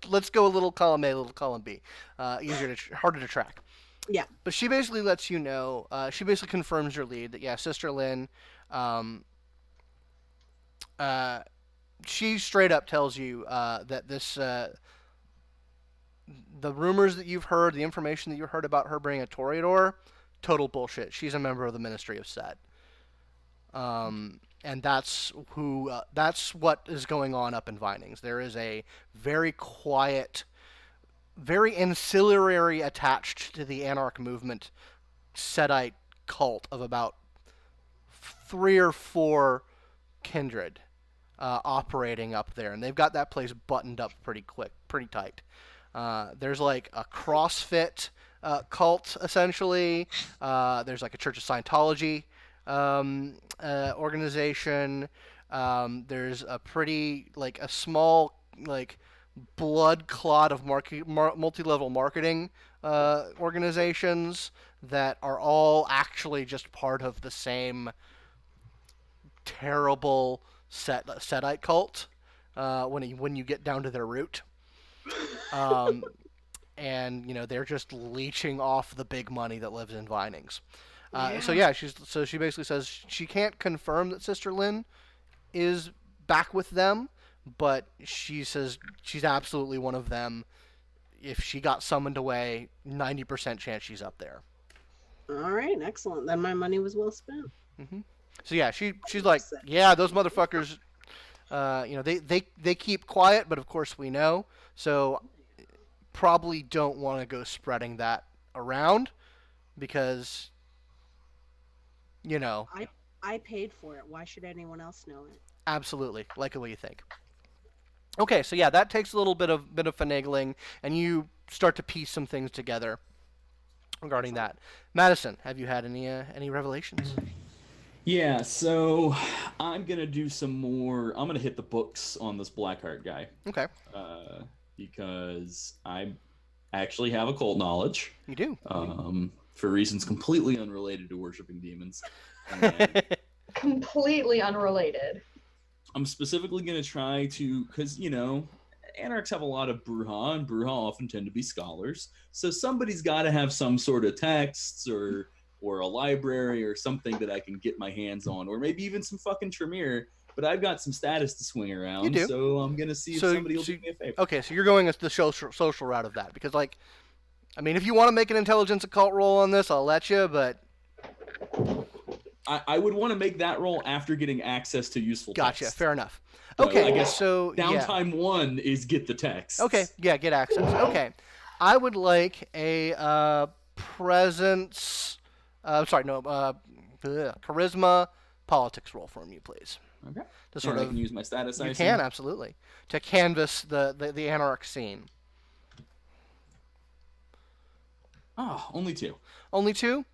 let's go a little column A, a little column B. Harder to track. Yeah. But she basically lets you know. She basically confirms your lead that Sister Lynn. She straight up tells you that the rumors that you've heard, the information that you heard about her being a Toreador, total bullshit. She's a member of the Ministry of Set. And that's what is going on up in Vinings. There is a very quiet, very ancillary attached to the Anarch movement Setite cult of about 3 or 4 kindred operating up there, and they've got that place buttoned up pretty tight. There's like a CrossFit cult, essentially. There's like a Church of Scientology organization. There's a pretty, like, a small, like, blood clot of multi-level marketing organizations that are all actually just part of the same terrible Setite cult when you get down to their root. And they're just leeching off the big money that lives in Vinings. So she basically says she can't confirm that Sister Lynn is back with them, but she says she's absolutely one of them. If she got summoned away, 90% chance she's up there. All right, excellent. Then my money was well spent. Mm-hmm. So yeah, she's like, yeah, those motherfuckers. They keep quiet, but of course we know. So probably don't want to go spreading that around because, I paid for it. Why should anyone else know it? Absolutely, like the way you think. Okay, so yeah, that takes a little bit of finagling, and you start to piece some things together regarding that. Madison, have you had any revelations? Yeah, so I'm gonna do some more. I'm gonna hit the books on this Blackheart guy. Okay. Because I actually have occult knowledge. You do. For reasons completely unrelated to worshiping demons. And Completely unrelated. I'm specifically gonna try to, because Anarchs have a lot of Bruja, and Bruja often tend to be scholars. So somebody's got to have some sort of texts or a library or something that I can get my hands on, or maybe even some fucking Tremere. But I've got some status to swing around, you do. So I'm gonna see if somebody will do me a favor. Okay, so you're going as the social route of that, because, like, I mean, if you want to make an intelligence occult roll on this, I'll let you, but I would want to make that roll after getting access to useful text. Gotcha, fair enough. Okay, I guess so downtime 1 is get the text. Okay, yeah, get access. Okay, I would like a presence. Charisma politics roll from you, please. Okay. To sort I of can use my status. You can absolutely to canvass the Anarch scene. Oh, only 2. Only 2?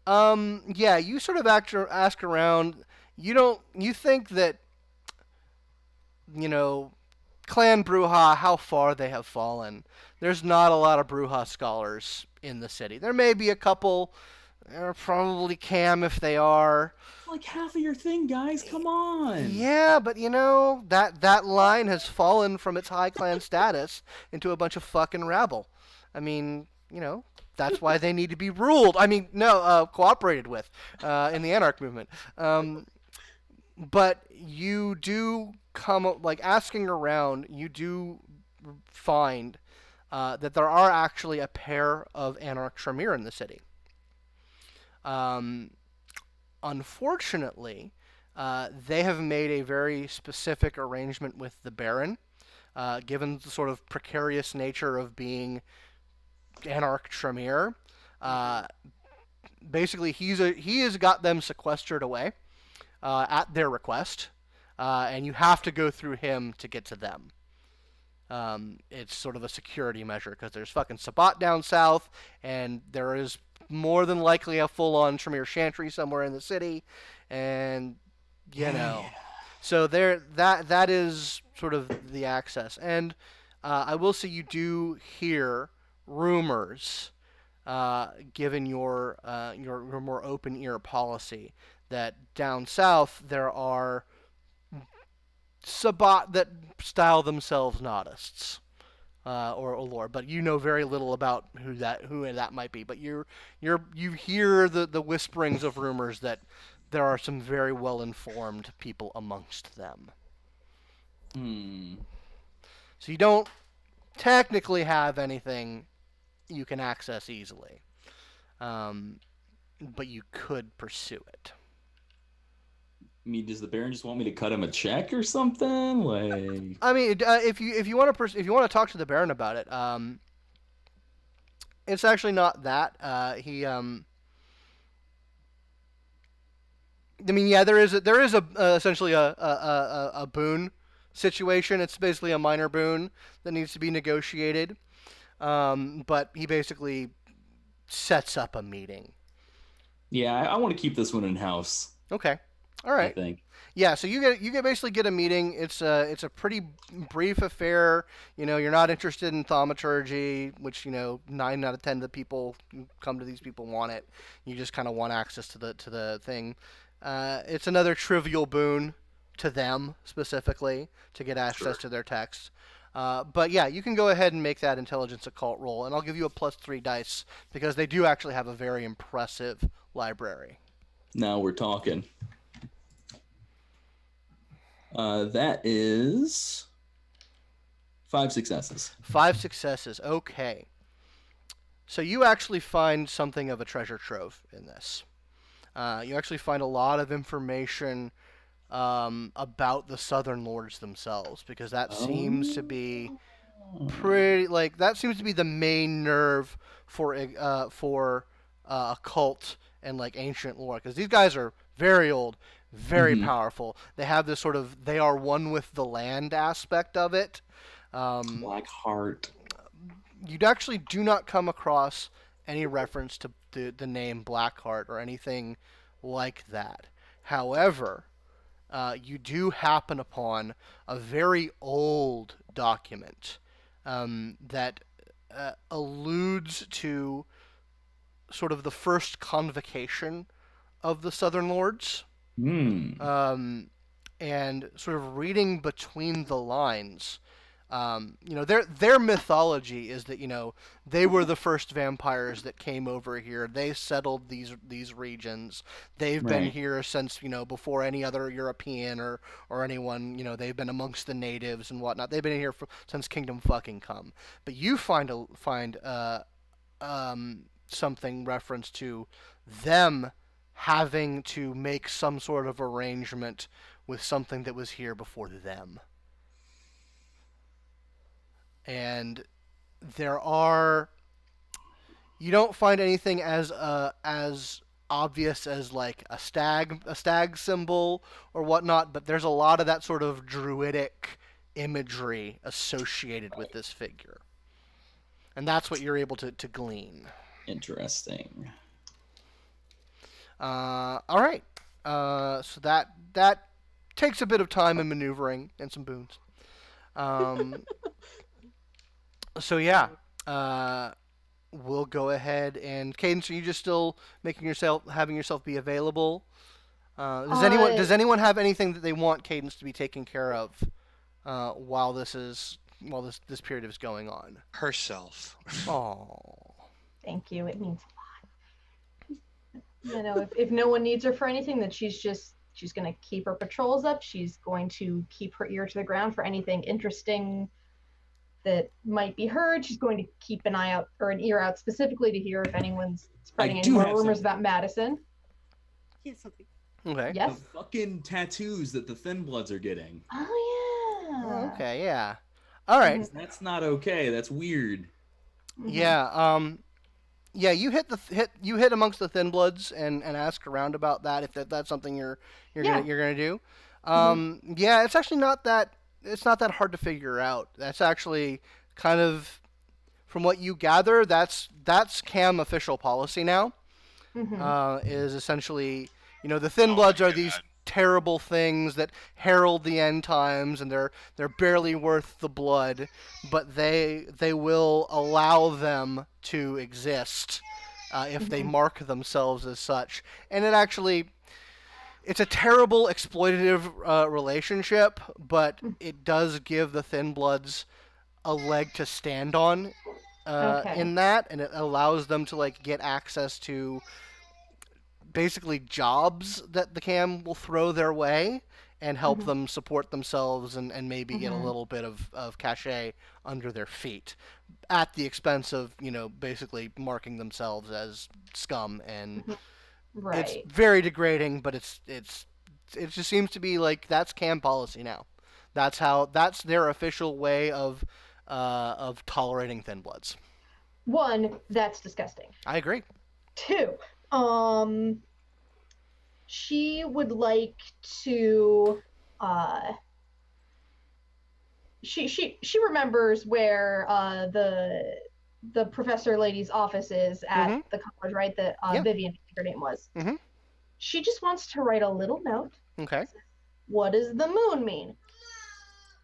Yeah, you sort of ask around. You think that, Clan Bruja, how far they have fallen. There's not a lot of Bruja scholars in the city. There may be a couple. They're probably Cam if they are. Like half of your thing, guys. Come on. Yeah, but that line has fallen from its high clan status into a bunch of fucking rabble. I mean, that's why they need to be ruled. I mean, cooperated with in the Anarch movement. But you do asking around, you do find that there are actually a pair of Anarch Tremere in the city. Unfortunately, they have made a very specific arrangement with the Baron, given the sort of precarious nature of being Anarch Tremere. Basically, he has got them sequestered away at their request, and you have to go through him to get to them. It's sort of a security measure because there's fucking Sabbat down south, and there is more than likely a full-on Tremere Chantry somewhere in the city, and so that is sort of the access. And I will say you do hear rumors, given your more open ear policy, that down south there are Sabbat that style themselves Nodists. Or lore, but you know very little about who that might be. But you hear the whisperings of rumors that there are some very well informed people amongst them. So you don't technically have anything you can access easily. But you could pursue it. I mean, does the Baron just want me to cut him a check or something? Like, I mean, if you want to talk to the Baron about it, it's actually not that. I mean, yeah, there is essentially a boon situation. It's basically a minor boon that needs to be negotiated. But he basically sets up a meeting. yeah, I want to keep this one in house. Okay. All right. I think. Yeah, so you basically get a meeting. It's a pretty brief affair. You're not interested in thaumaturgy, which 9 out of 10 of the people who come to these people want it. You just kind of want access to the thing. It's another trivial boon to them specifically to get access to their text. But yeah, you can go ahead and make that intelligence occult roll, and I'll give you a +3 dice because they do actually have a very impressive library. Now we're talking. That is 5 successes. 5 successes. Okay. So you actually find something of a treasure trove in this. You actually find a lot of information about the Southern Lords themselves, because that seems to be that seems to be the main nerve for occult and ancient lore, because these guys are very old, very powerful. They have this sort of they are one with the land aspect of it. Black Heart. You actually do not come across any reference to the name Blackheart or anything like that. However, you do happen upon a very old document that alludes to sort of the first convocation of the Southern Lords. And sort of reading between the lines, their mythology is that they were the first vampires that came over here. They settled these regions. They've been here since before any other European or anyone. They've been amongst the natives and whatnot. They've been here since Kingdom fucking come. But you find something reference to them having to make some sort of arrangement with something that was here before them. And you don't find anything as obvious as a stag symbol or whatnot, but there's a lot of that sort of druidic imagery associated with this figure. And that's what you're able to glean. Interesting. All right. So that takes a bit of time and maneuvering and some boons. So yeah, we'll go ahead and Cadence. Are you just still having yourself be available? Does anyone have anything that they want Cadence to be taking care of while this period is going on? Herself. Oh, thank you. It means a lot. If no one needs her for anything, then she's going to keep her patrols up. She's going to keep her ear to the ground for anything interesting that might be heard. She's going to keep an eye out or an ear out specifically to hear if anyone's spreading any more rumors about Madison. He has something. okay. Yes. The fucking tattoos that the Thin Bloods are getting. Oh yeah. Okay. Yeah. All right. That's not okay. That's weird. Yeah. Yeah. You hit amongst the Thin Bloods and ask around about that if that's something you're gonna do. Yeah. It's actually not that. It's not that hard to figure out. That's actually kind of, from what you gather, that's CAM official policy now. Is essentially, the Thin Bloods are these terrible things that herald the end times, and they're barely worth the blood, but they will allow them to exist if they mark themselves as such. And it actually. It's a terrible exploitative relationship, but it does give the Thin Bloods a leg to stand on in that, and it allows them to get access to basically jobs that the cam will throw their way and help Mhm. them support themselves and maybe get a Mhm. little bit of cachet under their feet at the expense of, basically marking themselves as scum. And it's Right. very degrading, but it just seems to be like that's cam policy now. That's their official way of tolerating thin bloods. One, that's disgusting. I agree. Two, she would like to she remembers where the professor lady's office is at Mhm. the college, right? That Yeah. Vivian, I think her name was. Mhm. She just wants to write a little note. Okay. What does the moon mean?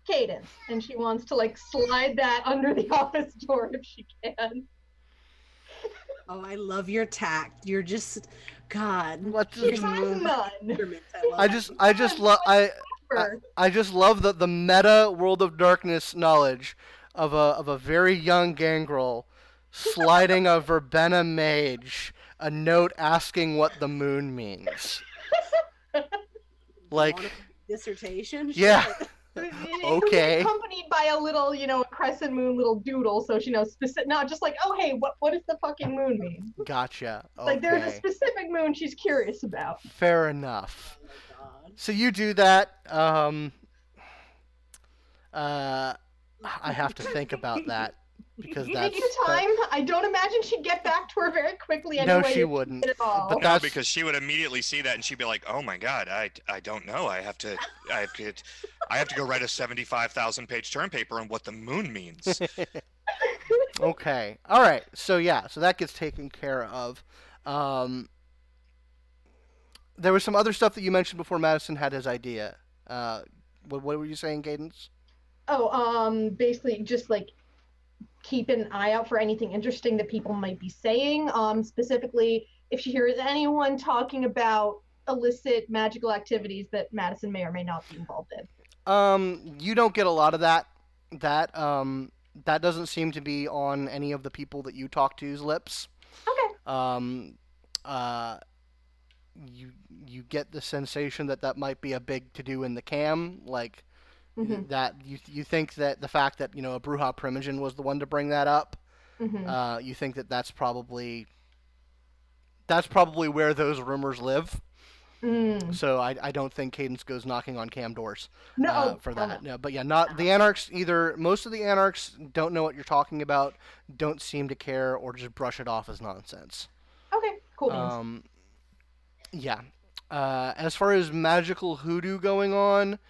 Cadence. And she wants to like slide that under the office door if she can. Oh, I love your tact. You're just, God. What She does the has moon? none. I just love the meta World of Darkness knowledge of a very young Gangrel sliding a Verbena mage a note asking what the moon means. Like, dissertation. yeah. Shit. Okay. Accompanied by a little, a crescent moon little doodle, so she knows specific. Not just like, oh hey, what does the fucking moon mean? Gotcha. Okay. Like there's a specific moon she's curious about. Fair enough. Oh my God. So you do that. I have to think about that because You that's take your time. I don't imagine she'd get back to her very quickly anyway. No, she wouldn't. At all. But No, that's because she would immediately see that and she'd be like, "Oh my God, I don't know. I have to go write a 75,000-page term paper on what the moon means." Okay. All right. So that gets taken care of. There was some other stuff that you mentioned before Madison had his idea. What were you saying, Cadence? Oh, basically just like keep an eye out for anything interesting that people might be saying. Specifically, if she hears anyone talking about illicit magical activities that Madison may or may not be involved in. You don't get a lot of that. That doesn't seem to be on any of the people that you talk to's lips. Okay. You get the sensation that might be a big to do in the cam, like that you think that the fact that a Bruja Primogen was the one to bring that up. You think that's probably where those rumors live. So I don't think Cadence goes knocking on cam doors for that. No, but not the Anarchs either. Most of the Anarchs don't know what you're talking about, don't seem to care, or just brush it off as nonsense. Okay, cool beans. Yeah. As far as magical hoodoo going on,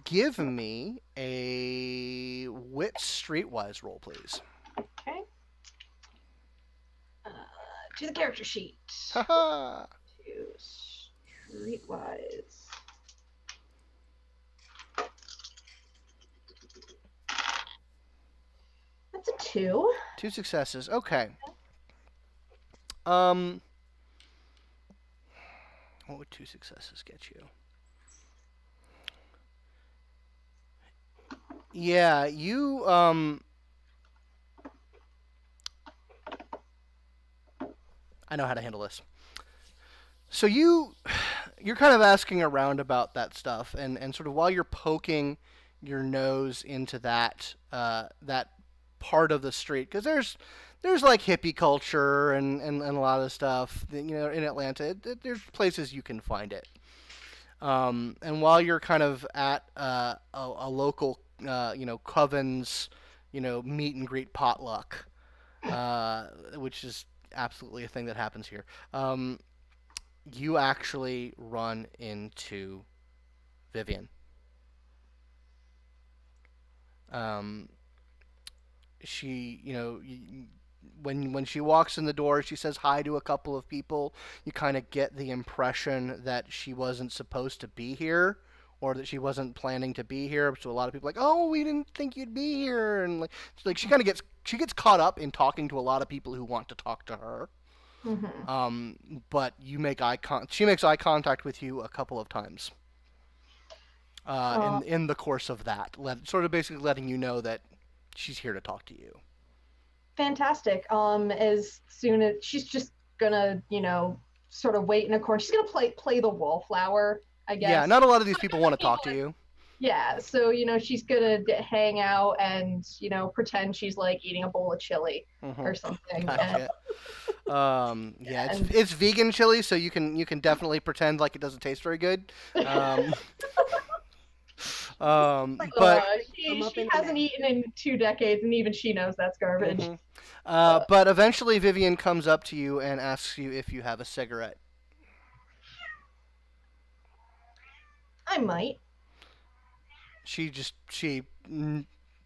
give me a wit streetwise roll, please. Okay. To the character sheet. Haha. To streetwise. That's a 2. 2 successes. Okay. What would 2 successes get you? Yeah, you I know how to handle this. So you're kind of asking around about that stuff, and sort of while you're poking your nose into that part of the street, because there's like hippie culture and a lot of stuff in Atlanta. There's places you can find it. And while you're kind of at a local Coven's meet and greet potluck, which is absolutely a thing that happens here. You actually run into Vivian. She, when she walks in the door, she says hi to a couple of people. You kind of get the impression that she wasn't supposed to be here, or that she wasn't planning to be here. So a lot of people are like, oh, we didn't think you'd be here, and like she kind of gets caught up in talking to a lot of people who want to talk to her. But she makes eye contact with you a couple of times. In the course of that, sort of basically letting you know that she's here to talk to you. fantastic. As soon as she's just gonna, sort of wait in a corner. She's gonna play the wallflower, I guess. Yeah, not a lot of these people want to talk to you. Yeah, so she's gonna hang out and pretend she's like eating a bowl of chili or something. Gotcha. It's vegan chili, so you can definitely pretend like it doesn't taste very good. But she hasn't eaten in 2 decades, and even she knows that's garbage. But eventually Vivian comes up to you and asks you if you have a cigarette. I might. She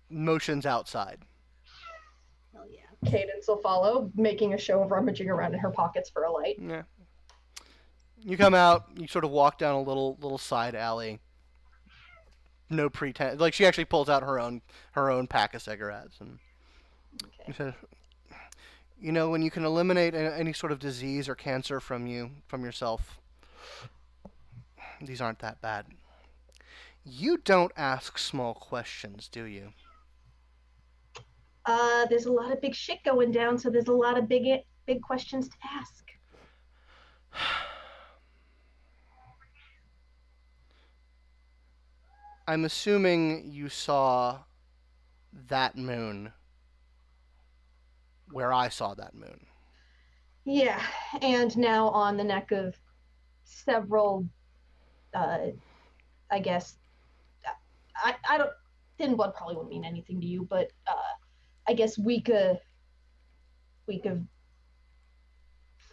motions outside. Hell yeah. Cadence will follow, making a show of rummaging around in her pockets for a light. Yeah. You come out. You sort of walk down a little side alley. No pretense. Like she actually pulls out her own pack of cigarettes and she says, when you can eliminate any sort of disease or cancer from yourself, these aren't that bad. You don't ask small questions, do you? There's a lot of big shit going down, so there's a lot of big questions to ask. I'm assuming you saw that moon where I saw that moon. Yeah, and now on the neck of several, I guess, I don't, thin blood probably wouldn't mean anything to you, but I guess weak of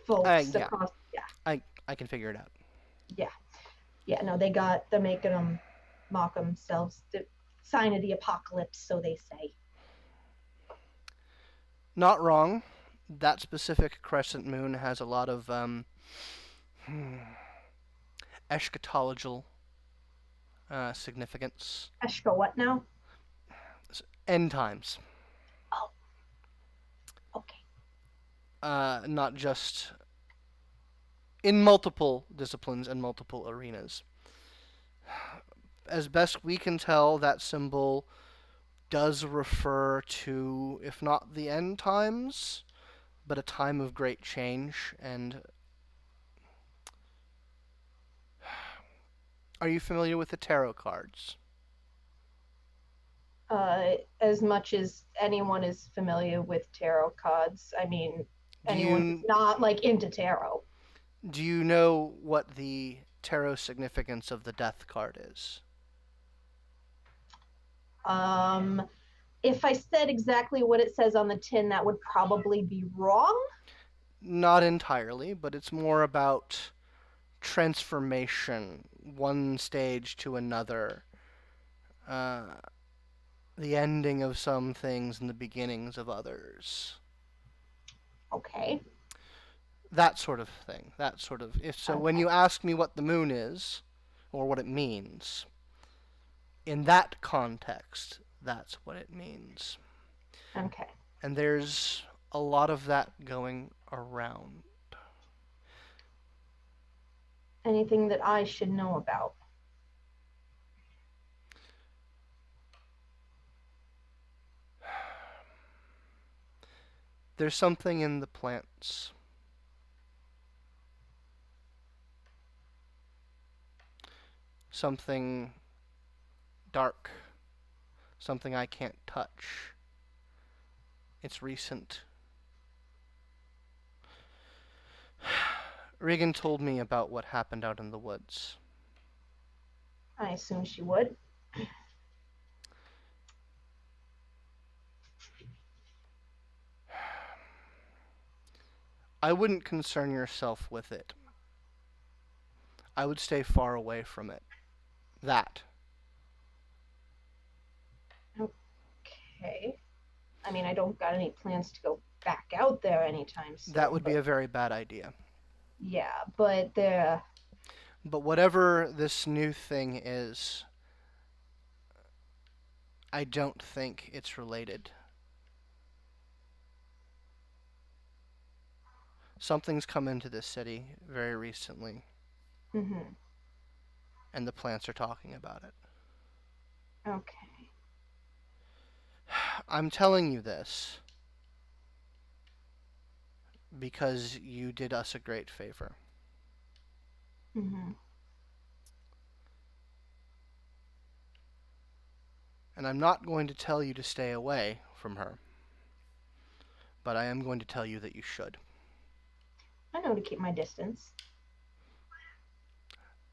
folks across. Yeah. I can figure it out. Yeah. No, they're making them mock themselves. The sign of the apocalypse, so they say. Not wrong. That specific crescent moon has a lot of eschatological significance. Eschko what now? End times. Oh. Okay. Not just in multiple disciplines and multiple arenas. As best we can tell, that symbol does refer to, if not the end times, but a time of great change. And are you familiar with the tarot cards? As much as anyone is familiar with tarot cards, I mean, anyone who's not like into tarot. Do you know what the tarot significance of the death card is? If I said exactly what it says on the tin, that would probably be wrong. Not entirely, but it's more about transformation, one stage to another. The ending of some things and the beginnings of others. Okay. That sort of thing. When you ask me what the moon is, or what it means, in that context, that's what it means. Okay. And there's a lot of that going around. Anything that I should know about? There's something in the plants. Something dark. Something I can't touch. It's recent. Regan told me about what happened out in the woods. I assume she would. I wouldn't concern yourself with it. I would stay far away from it. That. Okay. I mean, I don't got any plans to go back out there anytime soon. That would be a very bad idea. Yeah, but there... But whatever this new thing is, I don't think it's related. Something's come into this city very recently. Mm-hmm. And the plants are talking about it. Okay. I'm telling you this because you did us a great favor. Mm-hmm. And I'm not going to tell you to stay away from her, but I am going to tell you that you should. I know to keep my distance.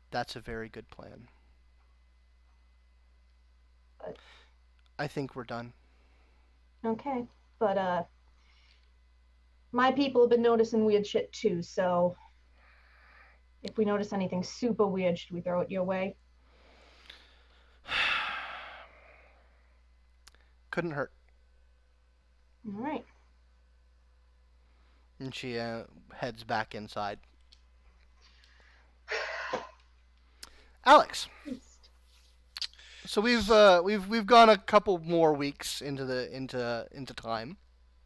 That's a very good plan. But... I think we're done. Okay, but my people have been noticing weird shit too, so if we notice anything super weird, should we throw it your way? Couldn't hurt. All right. And she heads back inside. Alex. So we've gone a couple more weeks into time,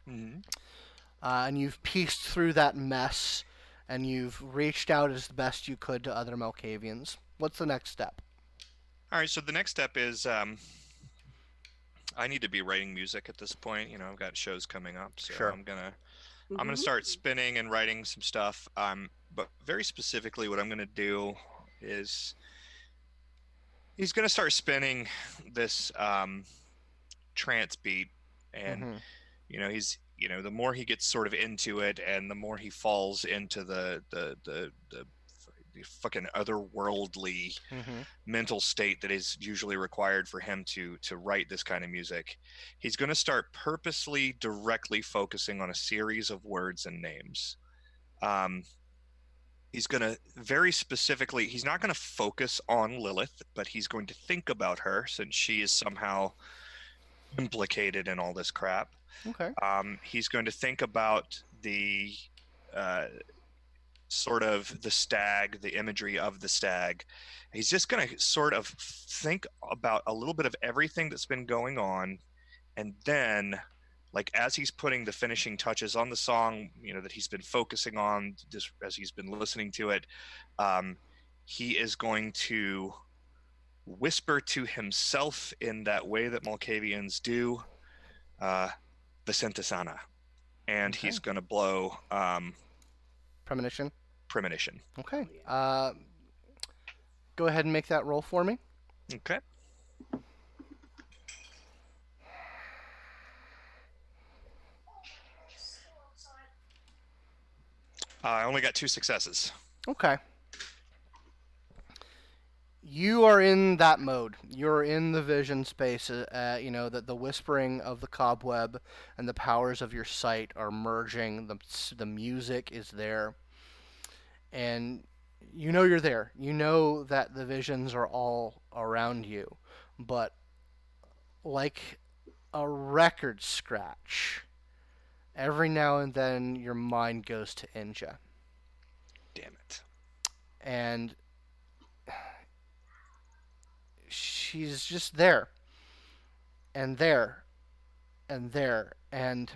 and you've pieced through that mess, and you've reached out as best you could to other Malkavians. What's the next step? All right, so the next step is I need to be writing music at this point. You know, I've got shows coming up, so Sure. I'm gonna start spinning and writing some stuff. But very specifically, what I'm gonna do is he's gonna start spinning this trance beat, and the more he gets sort of into it, and the more he falls into the fucking otherworldly mental state that is usually required for him to write this kind of music, he's going to start purposely directly focusing on a series of words and names. He's going to very specifically, he's not going to focus on Lilith, but he's going to think about her since she is somehow implicated in all this crap. Okay. He's going to think about the sort of the stag, the imagery of the stag. He's just going to sort of think about a little bit of everything that's been going on, and then, like, as he's putting the finishing touches on the song, that he's been focusing on just as he's been listening to it, he is going to whisper to himself in that way that Malkavians do, Vicente Sana, and he's going to blow Premonition. Okay. Go ahead and make that roll for me. Okay. I only got 2 successes. Okay. You are in that mode. You're in the vision space. That the whispering of the cobweb and the powers of your sight are merging. The music is there. And you're there. You know that the visions are all around you. But like a record scratch, every now and then your mind goes to Inja. Damn it. And she's just there. And there. And there. And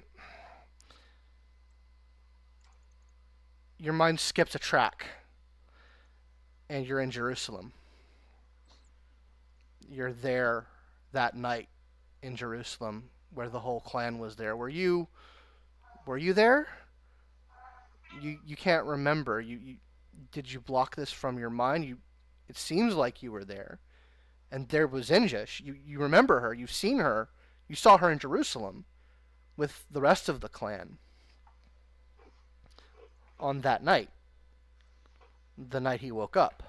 your mind skips a track, and you're in Jerusalem. You're there that night in Jerusalem where the whole clan was there. Were you there? You can't remember. Did you block this from your mind? It seems like you were there. And there was Inja. You remember her. You've seen her. You saw her in Jerusalem with the rest of the clan on that night, the night he woke up.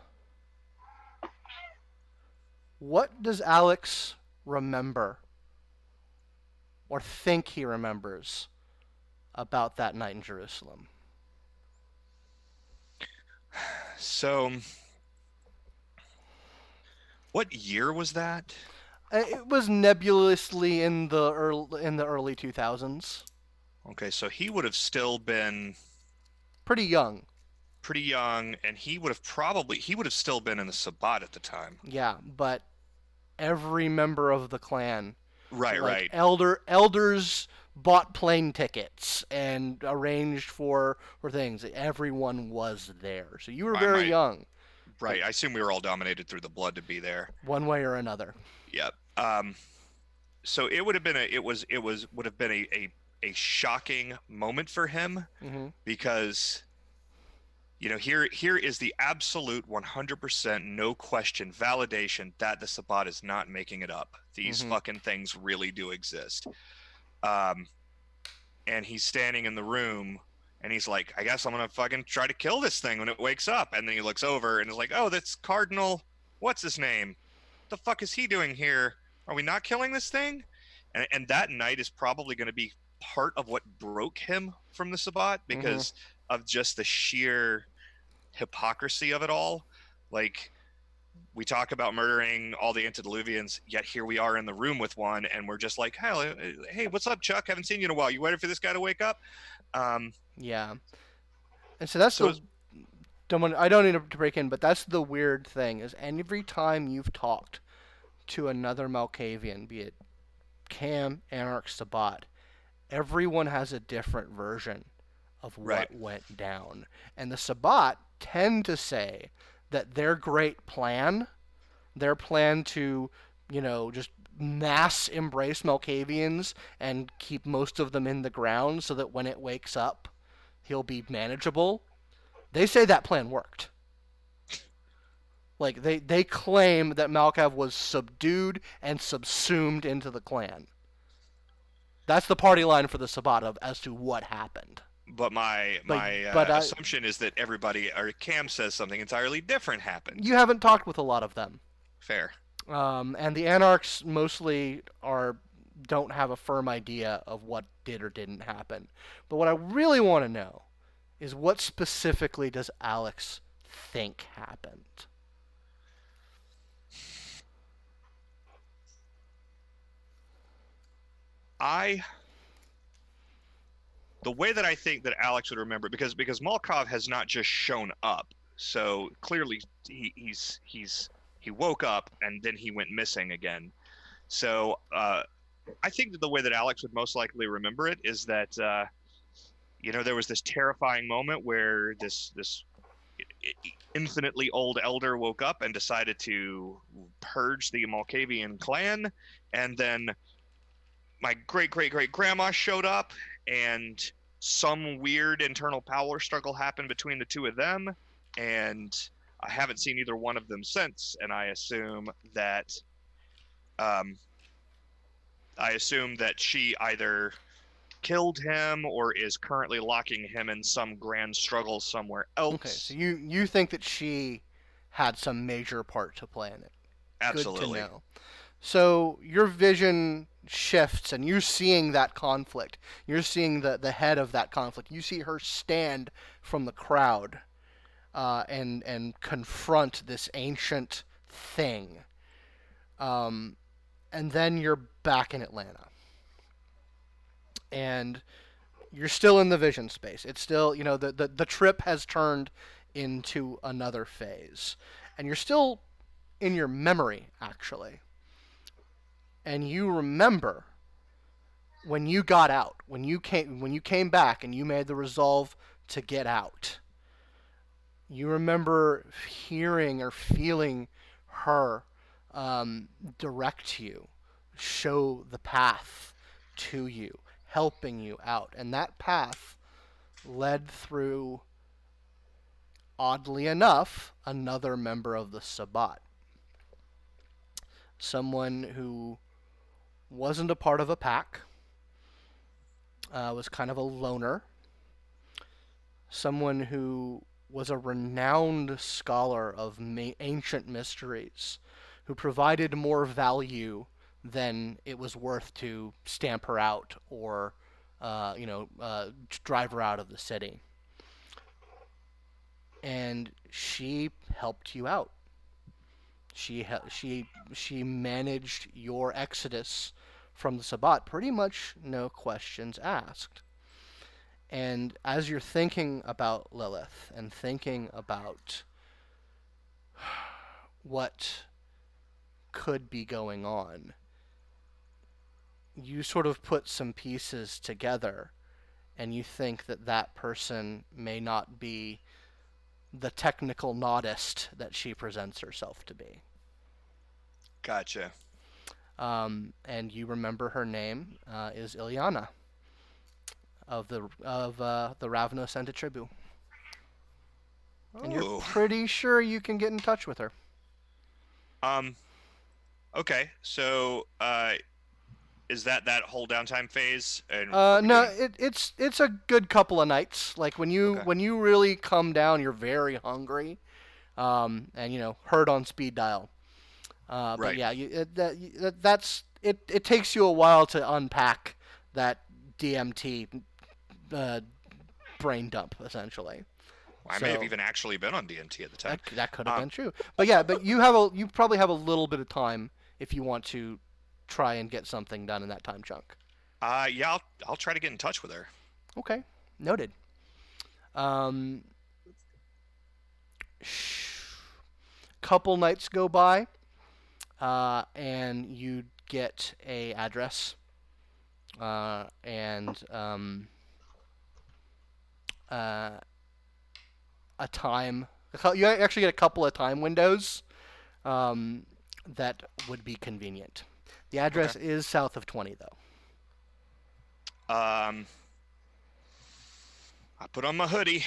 What does Alex remember or think he remembers about that night in Jerusalem? So, what year was that? It was nebulously in the early 2000s. Okay, so he would have still been pretty young, and he would have still been in the Sabbat at the time. Yeah, but every member of the clan, right. Elders bought plane tickets and arranged for things. Everyone was there, so you were very young. Right, I assume we were all dominated through the blood to be there, one way or another. Yep. So it would have been a a shocking moment for him because, you know, here is the absolute 100% no question validation that the Sabbat is not making it up. These fucking things really do exist. And he's standing in the room and he's like, I guess I'm gonna fucking try to kill this thing when it wakes up. And then he looks over and is like, oh, that's Cardinal, what's his name? What the fuck is he doing here? Are we not killing this thing? And that night is probably going to be part of what broke him from the Sabbat because of just the sheer hypocrisy of it all. Like, we talk about murdering all the antediluvians, yet here we are in the room with one, and we're just like, hey, what's up, Chuck? Haven't seen you in a while. You waiting for this guy to wake up? Yeah. And so that's I don't need to break in, but that's the weird thing, is every time you've talked to another Malkavian, be it Cam, Anarch, Sabbat, everyone has a different version of what went down. And the Sabbat tend to say that their plan to, you know, just mass embrace Malkavians and keep most of them in the ground so that when it wakes up, he'll be manageable. They say that plan worked. Like, they claim that Malkav was subdued and subsumed into the clan. That's the party line for the Sabbat as to what happened. But my assumption is that everybody, or Cam says something entirely different happened. You haven't talked with a lot of them. Fair. And the Anarchs mostly don't have a firm idea of what did or didn't happen. But what I really want to know is, what specifically does Alex think happened? The way that I think that Alex would remember, because Malkov has not just shown up, so clearly he woke up and then he went missing again. So I think that the way that Alex would most likely remember it is that you know, there was this terrifying moment where this infinitely old elder woke up and decided to purge the Malkavian clan, and then my great-great-great-grandma showed up, and some weird internal power struggle happened between the two of them, and I haven't seen either one of them since, and I assume that she either killed him or is currently locking him in some grand struggle somewhere else. Okay, so you think that she had some major part to play in it. Absolutely. Good to know. So your vision shifts, and you're seeing that conflict. You're seeing the head of that conflict. You see her stand from the crowd and confront this ancient thing. And then you're back in Atlanta. And you're still in the vision space. It's still, you know, the trip has turned into another phase. And you're still in your memory, actually. And you remember when you got out, when you came back and you made the resolve to get out. You remember hearing or feeling her direct you, show the path to you, helping you out. And that path led through, oddly enough, another member of the Sabbat. Someone who wasn't a part of a pack, was kind of a loner. Someone who was a renowned scholar of ancient mysteries, who provided more value than it was worth to stamp her out or, drive her out of the city. And she helped you out. She managed your exodus from the Sabbat, pretty much no questions asked. And as you're thinking about Lilith and thinking about what could be going on, you sort of put some pieces together, and you think that that person may not be the technical nodist that she presents herself to be. Gotcha. And you remember her name is Ilyana. of the Ravna sent a tribute. And you're Ooh. pretty sure you can get in touch with her. Okay, so is that whole downtime phase? And No, it's a good couple of nights. Like when you really come down, you're very hungry, and herd on speed dial. But Right. yeah, it takes you a while to unpack that DMT brain dump essentially. I may have even actually been on DMT at the time. That could have been true. But yeah, but you probably have a little bit of time if you want to try and get something done in that time chunk. Yeah, I'll try to get in touch with her. Okay, noted. Couple nights go by, and you get a address, and a time. You actually get a couple of time windows that would be convenient. The address is south of 20, though. I put on my hoodie.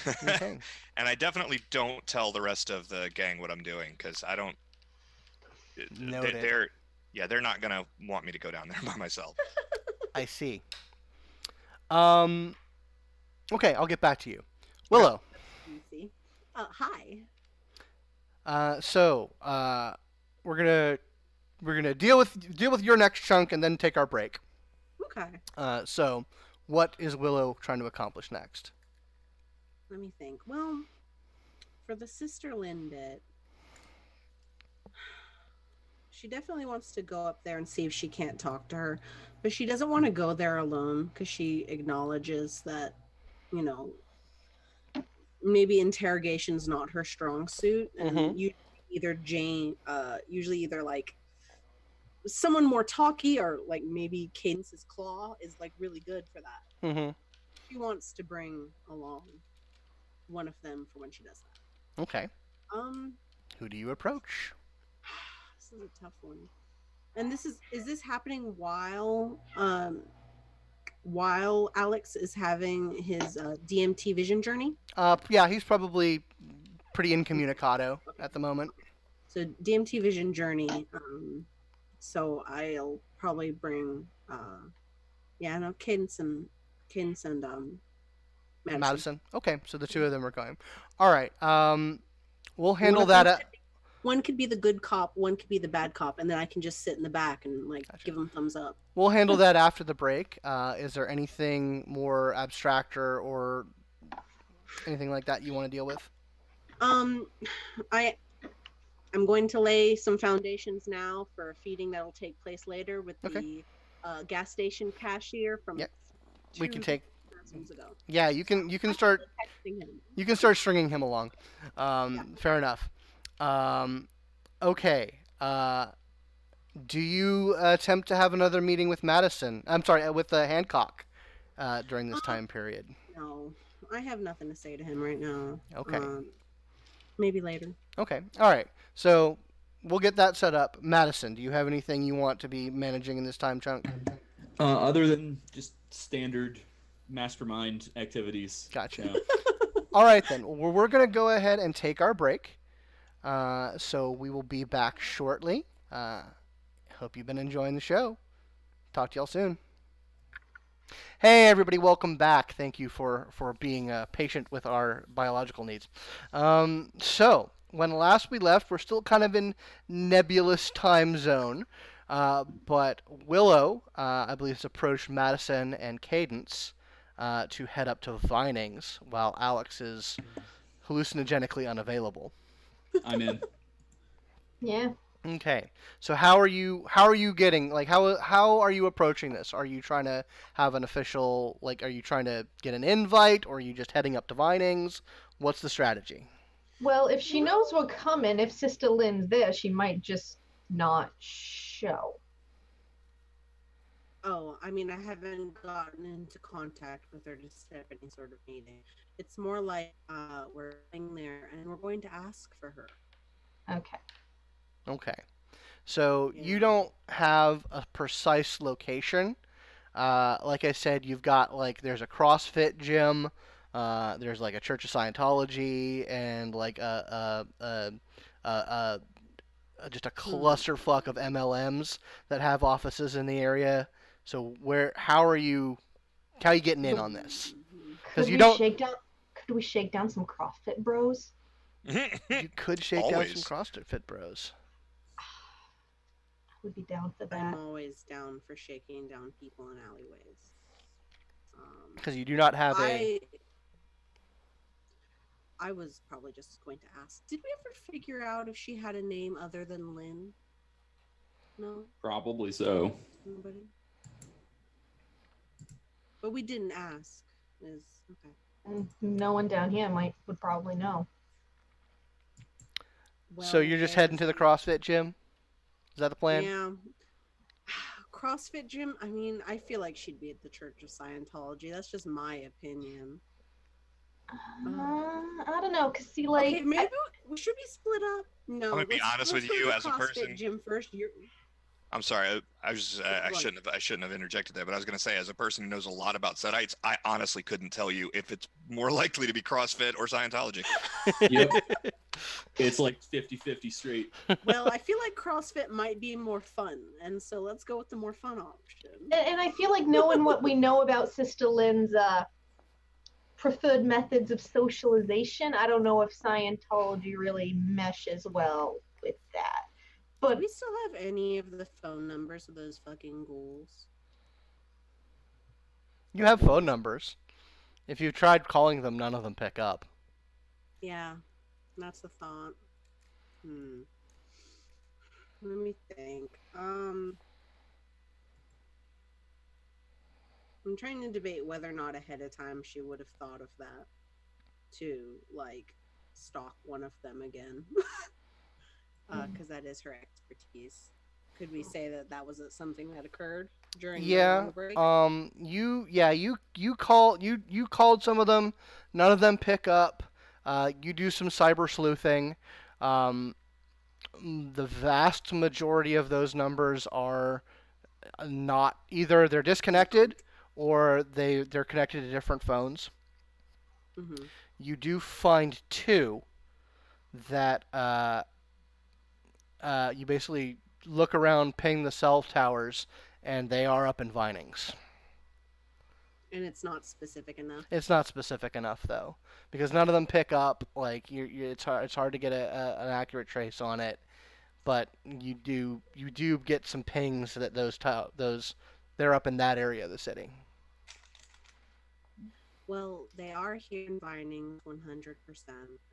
Okay. And I definitely don't tell the rest of the gang what I'm doing because I don't. Noted. They're not gonna want me to go down there by myself. I see. Okay, I'll get back to you. Willow. Easy. Hi. So we're gonna deal with your next chunk and then take our break. Okay. So what is Willow trying to accomplish next? Let me think. Well, for the Sister Lynn bit, she definitely wants to go up there and see if she can't talk to her, but she doesn't want to go there alone because she acknowledges that, maybe interrogation's not her strong suit, and usually either like someone more talky or like maybe Cadence's claw is like really good for that. Mm-hmm. She wants to bring along one of them for when she does that. Okay. Who do you approach? This is a tough one. And is this happening while Alex is having his DMT vision journey? Yeah, he's probably pretty incommunicado at the moment. So DMT vision journey. So I'll probably bring Cadence and Madison. Okay, so the two of them are going. All right. We'll handle that. One could be the good cop, one could be the bad cop, and then I can just sit in the back and give them thumbs up. We'll handle that after the break. Is there anything more abstract or anything like that you want to deal with? I'm going to lay some foundations now for a feeding that'll take place later with the gas station cashier from. Yep. We can take. Ago. Yeah, you can start. You can start stringing him along. Fair enough. Okay. Do you attempt to have another meeting with Madison? I'm sorry, with Hancock during this time period? No, I have nothing to say to him right now. Okay. Maybe later. Okay. All right. So we'll get that set up. Madison, do you have anything you want to be managing in this time chunk? Other than just standard mastermind activities. Gotcha. All right, then. Well, we're going to go ahead and take our break. So we will be back shortly. Hope you've been enjoying the show. Talk to y'all soon. Hey, everybody. Welcome back. Thank you for being patient with our biological needs. So when last we left, we're still kind of in nebulous time zone. But Willow, I believe, has approached Madison and Cadence to head up to Vinings while Alex is hallucinogenically unavailable. I'm in. Yeah. Okay. So how are you getting how are you approaching this? Are you trying to have an official are you trying to get an invite or are you just heading up to Vinings? What's the strategy? Well, if she knows we're coming, if Sister Lynn's there, she might just not show. Oh, I mean, I haven't gotten into contact with her to set up any sort of meeting. It's more like we're going there and we're going to ask for her. Okay. So you don't have a precise location, Like I said, you've got like there's a CrossFit gym, there's like a Church of Scientology, and like a just a clusterfuck of MLMs that have offices in the area. So how are you getting in on this? Because you don't. Could we shake down some CrossFit bros? You could shake down some CrossFit bros. I would be down for that. I'm always down for shaking down people in alleyways. Because you do not have I was probably just going to ask, did we ever figure out if she had a name other than Lynn? No? Probably so. Nobody? But we didn't ask. Okay. And no one down here would probably know. Well, so you're just heading to the CrossFit gym? Is that the plan? Yeah. CrossFit gym, I mean, I feel like she'd be at the Church of Scientology. That's just my opinion. I don't know, because see, like... Okay, maybe should we split up? No. I'm going to be honest with you as a person. CrossFit gym first. I'm sorry. I shouldn't have interjected there, but I was going to say, as a person who knows a lot about Setites, I honestly couldn't tell you if it's more likely to be CrossFit or Scientology. Yep. It's like 50-50 straight. Well, I feel like CrossFit might be more fun, and so let's go with the more fun option. And I feel like knowing what we know about Sister Lynn's preferred methods of socialization, I don't know if Scientology really meshes well with that. But do we still have any of the phone numbers of those fucking ghouls? You have phone numbers. If you've tried calling them, none of them pick up. Yeah, that's the thought. Let me think. I'm trying to debate whether or not ahead of time she would have thought of that to, like, stalk one of them again. Because that is her expertise. Could we say that was something that occurred during the break? You called some of them. None of them pick up. You do some cyber sleuthing. The vast majority of those numbers are not either they're disconnected or they're connected to different phones. Mm-hmm. You do find two that you basically look around, ping the cell towers, and they are up in Vinings. And it's not specific enough. It's not specific enough though, because none of them pick up. Like it's hard to get an accurate trace on it, but you do get some pings that they're up in that area of the city. Well, they are here in Vinings 100%,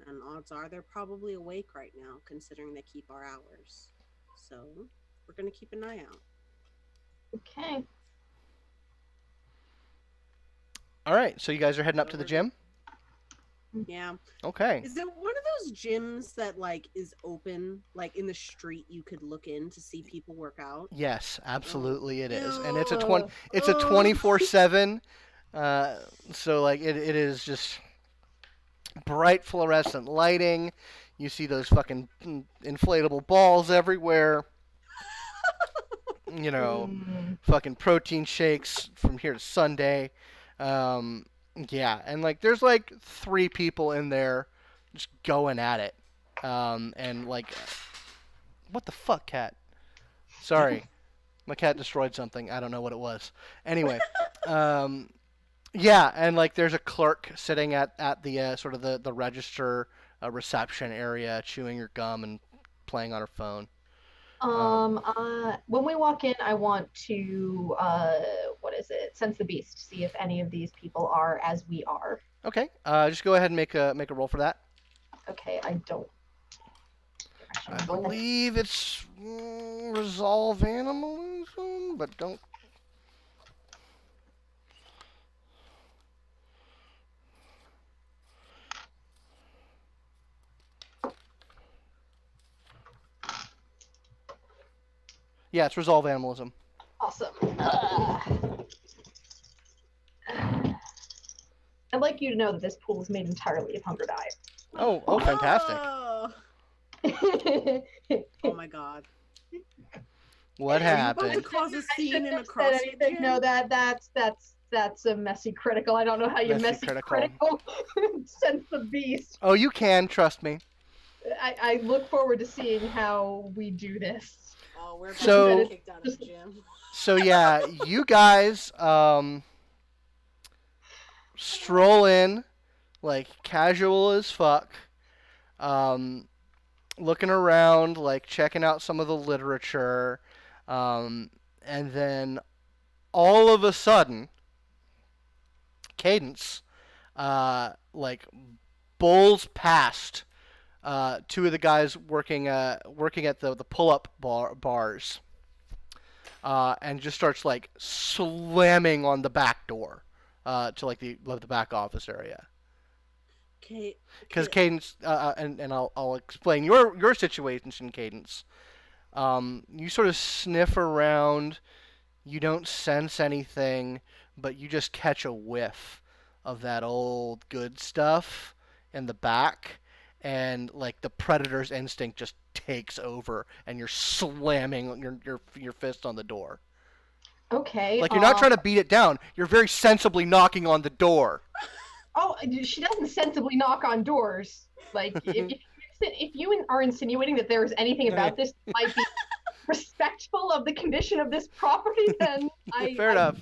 and odds are they're probably awake right now, considering they keep our hours. So we're gonna keep an eye out. Okay. All right, so you guys are heading up to the gym? Yeah. Okay. Is it one of those gyms that like is open, like in the street you could look in to see people work out? Yes, absolutely it is. And it's a 24/7 so like it is just bright fluorescent lighting. You see those fucking inflatable balls everywhere. You know, fucking protein shakes from here to Sunday. Yeah, and like there's like 3 people in there just going at it. And like what the fuck, cat? Sorry. My cat destroyed something. I don't know what it was. Anyway, yeah, and like there's a clerk sitting at the sort of the register reception area chewing her gum and playing on her phone. When we walk in, I want to sense the beast, see if any of these people are as we are. Okay. Just go ahead and make a roll for that. Okay, I don't. I believe it's resolve animalism, but don't. Yeah, it's resolve animalism. Awesome. I'd like you to know that this pool is made entirely of hunger dye. Oh, fantastic. Oh, oh my god. What Are you about to happened? cause a I scene shouldn't in a have said CrossFit anything. gym? No, that's a messy critical. I don't know how you Messy messy critical. sense the beast. Oh, you can, trust me. I look forward to seeing how we do this. Oh, we're about So- to get kicked out of the gym. So yeah, you guys stroll in like casual as fuck, looking around, like checking out some of the literature, and then all of a sudden, Cadence like bowls past two of the guys working at the pull-up bars, and just starts like slamming on the back door to like the back office area. Okay. Because Cadence, and I'll explain your situation, Cadence. You sort of sniff around, you don't sense anything, but you just catch a whiff of that old good stuff in the back, and like the predator's instinct just takes over, and you're slamming your fist on the door. Okay. Like you're not trying to beat it down, you're very sensibly knocking on the door. Oh, she doesn't sensibly knock on doors. Like, if you are insinuating that there is anything about this that might be respectful of the condition of this property, then Fair enough.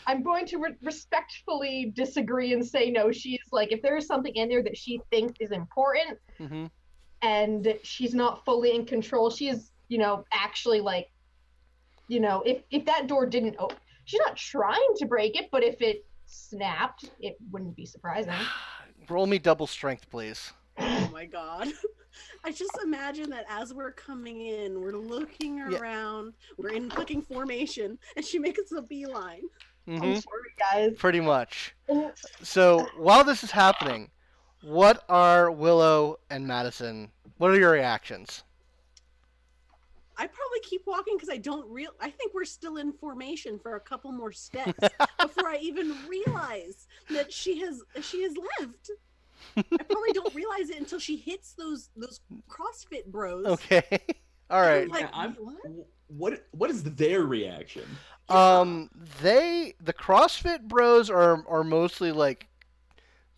I'm going to respectfully disagree and say no. She's like, if there is something in there that she thinks is important, Mm-hmm. and she's not fully in control, she is, actually like, if that door didn't open, she's not trying to break it, but if it snapped, it wouldn't be surprising. Roll me double strength, please. Oh my god. I just imagine that as we're coming in, we're looking around, we're in fucking formation, and she makes a beeline. Mm-hmm. I'm sorry, guys. Pretty much. So while this is happening, what are Willow and Madison? What are your reactions? I probably keep walking because I think we're still in formation for a couple more steps before I even realize that she has left. I probably don't realize it until she hits those CrossFit bros. Okay. All right. Like, What is their reaction? The CrossFit bros are mostly like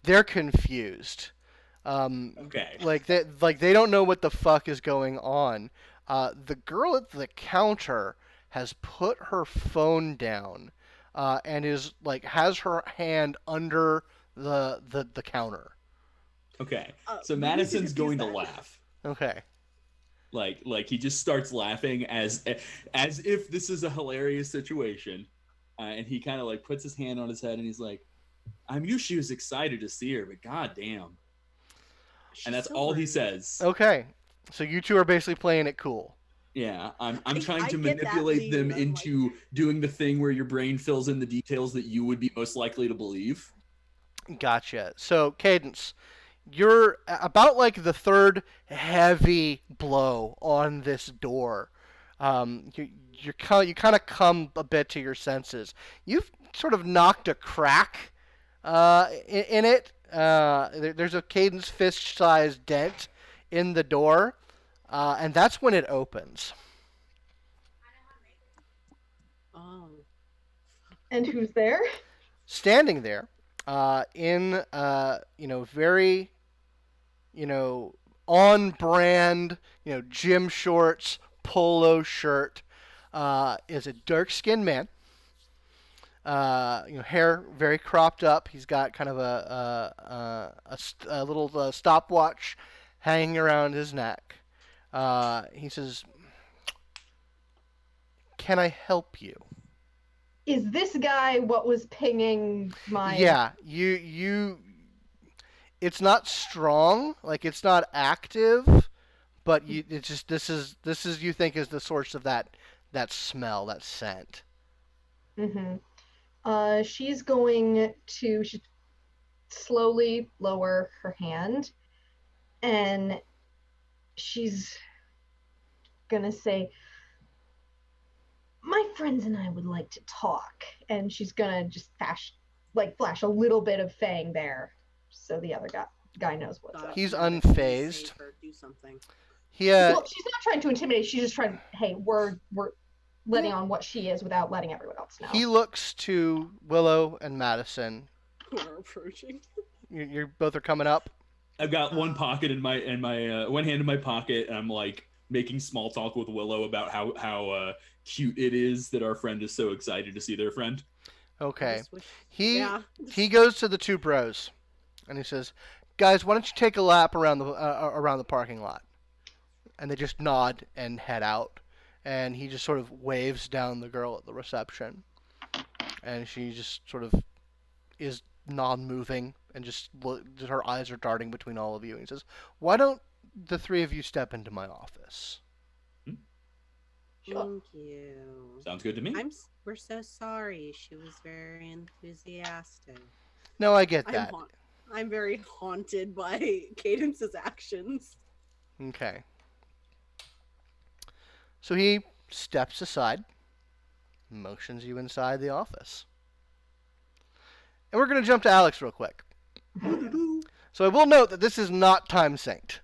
they're confused. Okay. Like they don't know what the fuck is going on. The girl at the counter has put her phone down, and is like has her hand under the counter. Okay. So we need to Madison's diffuse going to that. laugh. Okay. Like he just starts laughing as if this is a hilarious situation, and he kind of like puts his hand on his head and he's like, "I knew she was excited to see her, but goddamn." And that's all he says. Okay. So you two are basically playing it cool. Yeah, I'm trying I to get that manipulate them lead, I'm into doing the thing where your brain fills in the details that you would be most likely to believe. Gotcha. So Cadence, you're about like the third heavy blow on this door. You kind of come a bit to your senses. You've sort of knocked a crack in it. There's a Cadence fist-sized dent in the door, and that's when it opens. Oh. And who's there? Standing there, in very, on brand, gym shorts, polo shirt, is a dark-skinned man. Hair very cropped up. He's got kind of a little stopwatch hanging around his neck. He says, "Can I help you?" Is this guy what was pinging my? Yeah, you. It's not strong, like it's not active, but it's just this is you think is the source of that smell, that scent. Mm-hmm. She's going to slowly lower her hand, and she's gonna say, "My friends and I would like to talk," and she's gonna just flash a little bit of fang there, so the other guy knows what's up. He's unfazed. Do something. He Well, she's not trying to intimidate. She's just trying. Hey, we're letting on what she is without letting everyone else know. He looks to Willow and Madison. We're approaching. You both are coming up. I've got one pocket in my one hand in my pocket, and I'm like making small talk with Willow about how cute it is that our friend is so excited to see their friend. Okay. Just wish- He Yeah. he goes to the two bros, and he says, "Guys, why don't you take a lap around the parking lot?" And they just nod and head out. And he just sort of waves down the girl at the reception, and she just sort of is non-moving and just her eyes are darting between all of you. And he says, "Why don't the three of you step into my office?" Sure. Thank you. Sounds good to me. We're so sorry. She was very enthusiastic. No, I get that. I'm very haunted by Cadence's actions. Okay. So he steps aside, motions you inside the office. And we're going to jump to Alex real quick. So I will note that this is not time synced.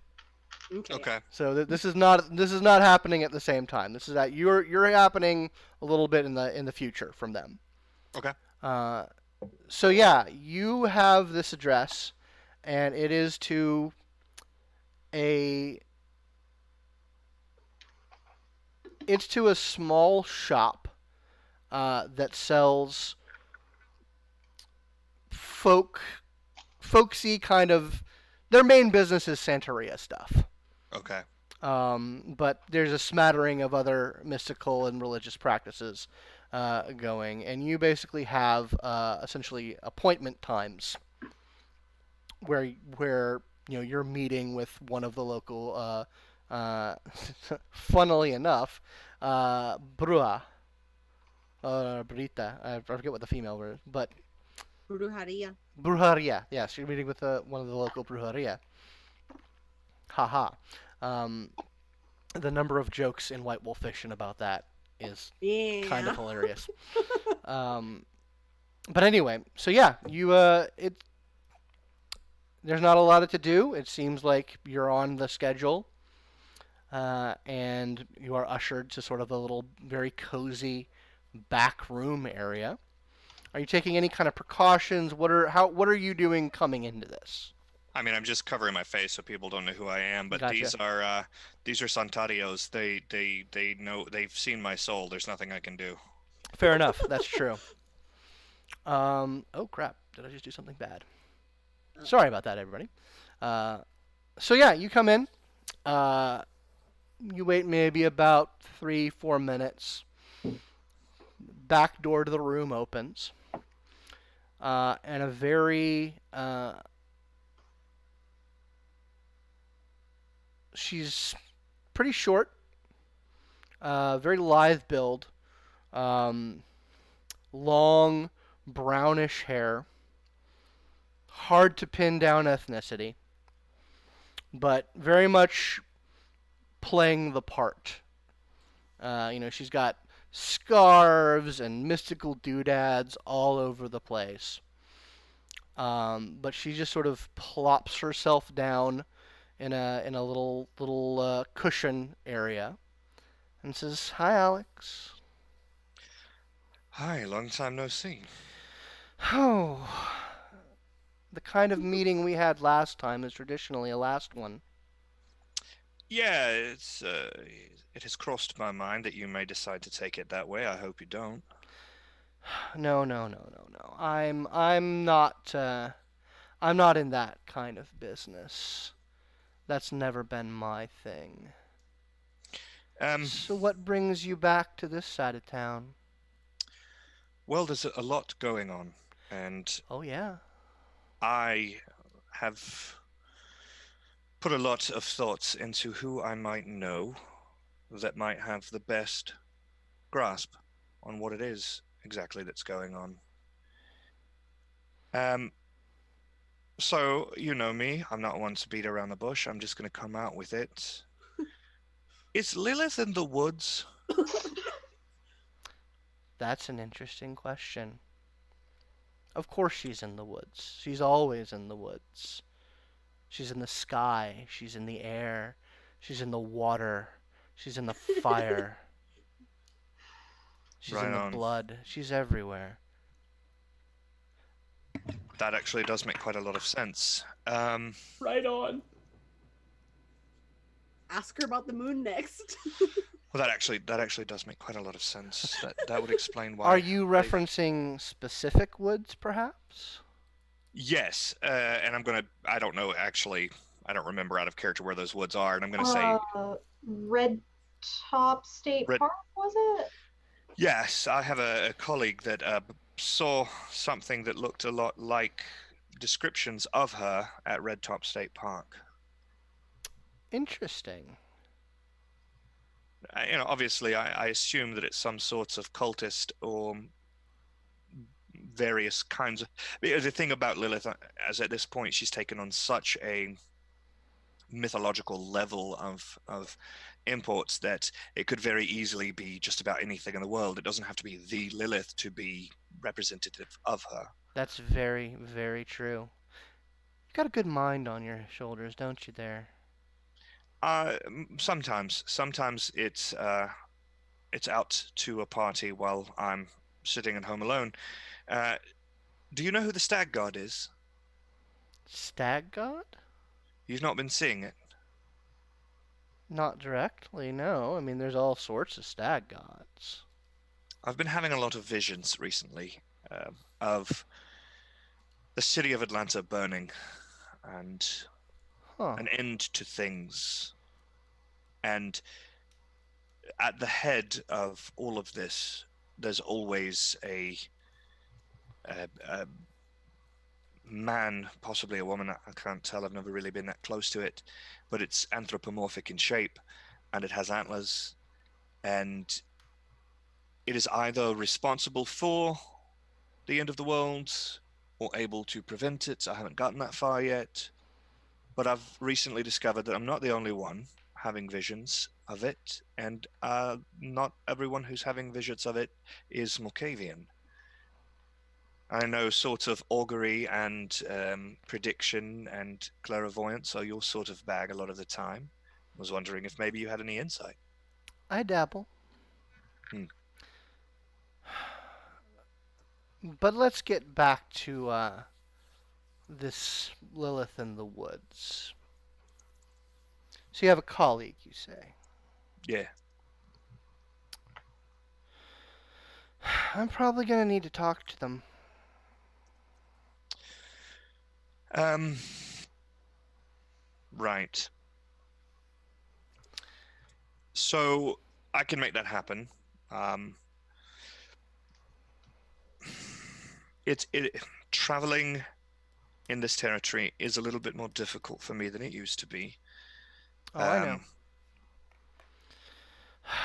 Okay. So this is not happening at the same time. This is that you're happening a little bit in the future from them. Okay. So yeah, you have this address, and it is to a small shop that sells folksy kind of. Their main business is Santeria stuff. Okay. But there's a smattering of other mystical and religious practices going, and you basically have essentially appointment times where you're meeting with one of the local, funnily enough, Brua, Brita. I forget what the female word, but Brujeria. Brujeria. Yes, you're meeting with one of the local Brujeria. Haha. The number of jokes in White Wolf Fiction about that is kind of hilarious. But anyway, so yeah, there's not a lot to do. It seems like you're on the schedule, and you are ushered to sort of a little very cozy back room area. Are you taking any kind of precautions? What are you doing coming into this? I mean, I'm just covering my face so people don't know who I am. But Gotcha. these are Santarios. They know, they've seen my soul. There's nothing I can do. Fair enough. That's true. Oh crap! Did I just do something bad? Sorry about that, everybody. So yeah, you come in. You wait maybe about 3-4 minutes. Back door to the room opens. And a very she's pretty short, very lithe build, long brownish hair, hard to pin down ethnicity, but very much playing the part. She's got scarves and mystical doodads all over the place. But she just sort of plops herself down in a little cushion area and says, "Hi, Alex." Hi, long time no see. Oh, the kind of meeting we had last time is traditionally a last one. Yeah, it has crossed my mind that you may decide to take it that way. I hope you don't. No. I'm not in that kind of business. That's never been my thing. So what brings you back to this side of town? Well, there's a lot going on, and Oh yeah. I have put a lot of thoughts into who I might know that might have the best grasp on what it is exactly that's going on. So, you know me, I'm not one to beat around the bush. I'm just going to come out with it. Is Lilith in the woods? That's an interesting question. Of course she's in the woods. She's always in the woods. She's in the sky. She's in the air. She's in the water. She's in the fire. She's Right in the on. blood. She's everywhere. That actually does make quite a lot of sense. Right on. Ask her about the moon next. Well, that actually does make quite a lot of sense. That would explain why. Are you referencing specific woods, perhaps? Yes, and I don't know actually. I don't remember out of character where those woods are, and I'm gonna say Red Top State Red. Park, was it? Yes, I have a colleague that saw something that looked a lot like descriptions of her at Red Top State Park. Interesting. Obviously, I assume that it's some sorts of cultist or various kinds of. The thing about Lilith, as at this point, she's taken on such a mythological level of imports that it could very easily be just about anything in the world. It doesn't have to be the Lilith to be representative of her. That's very, very true. You got a good mind on your shoulders, don't you there? Sometimes it's out to a party while I'm sitting at home alone. Do you know who the Stag God is? Stag God? You've not been seeing it. Not directly, no. I mean, there's all sorts of stag gods. I've been having a lot of visions recently of the city of Atlanta burning and an end to things. And at the head of all of this, there's always a man, possibly a woman. I can't tell. I've never really been that close to it, but it's anthropomorphic in shape, and it has antlers, and it is either responsible for the end of the world or able to prevent it. I haven't gotten that far yet, but I've recently discovered that I'm not the only one having visions of it, and not everyone who's having visions of it is Malkavian. I know sort of augury and prediction and clairvoyance are your sort of bag a lot of the time. I was wondering if maybe you had any insight. I dabble. But let's get back to this Lilith in the woods. So you have a colleague, you say? Yeah. I'm probably going to need to talk to them. Right. So I can make that happen. Traveling in this territory is a little bit more difficult for me than it used to be. Oh, I know.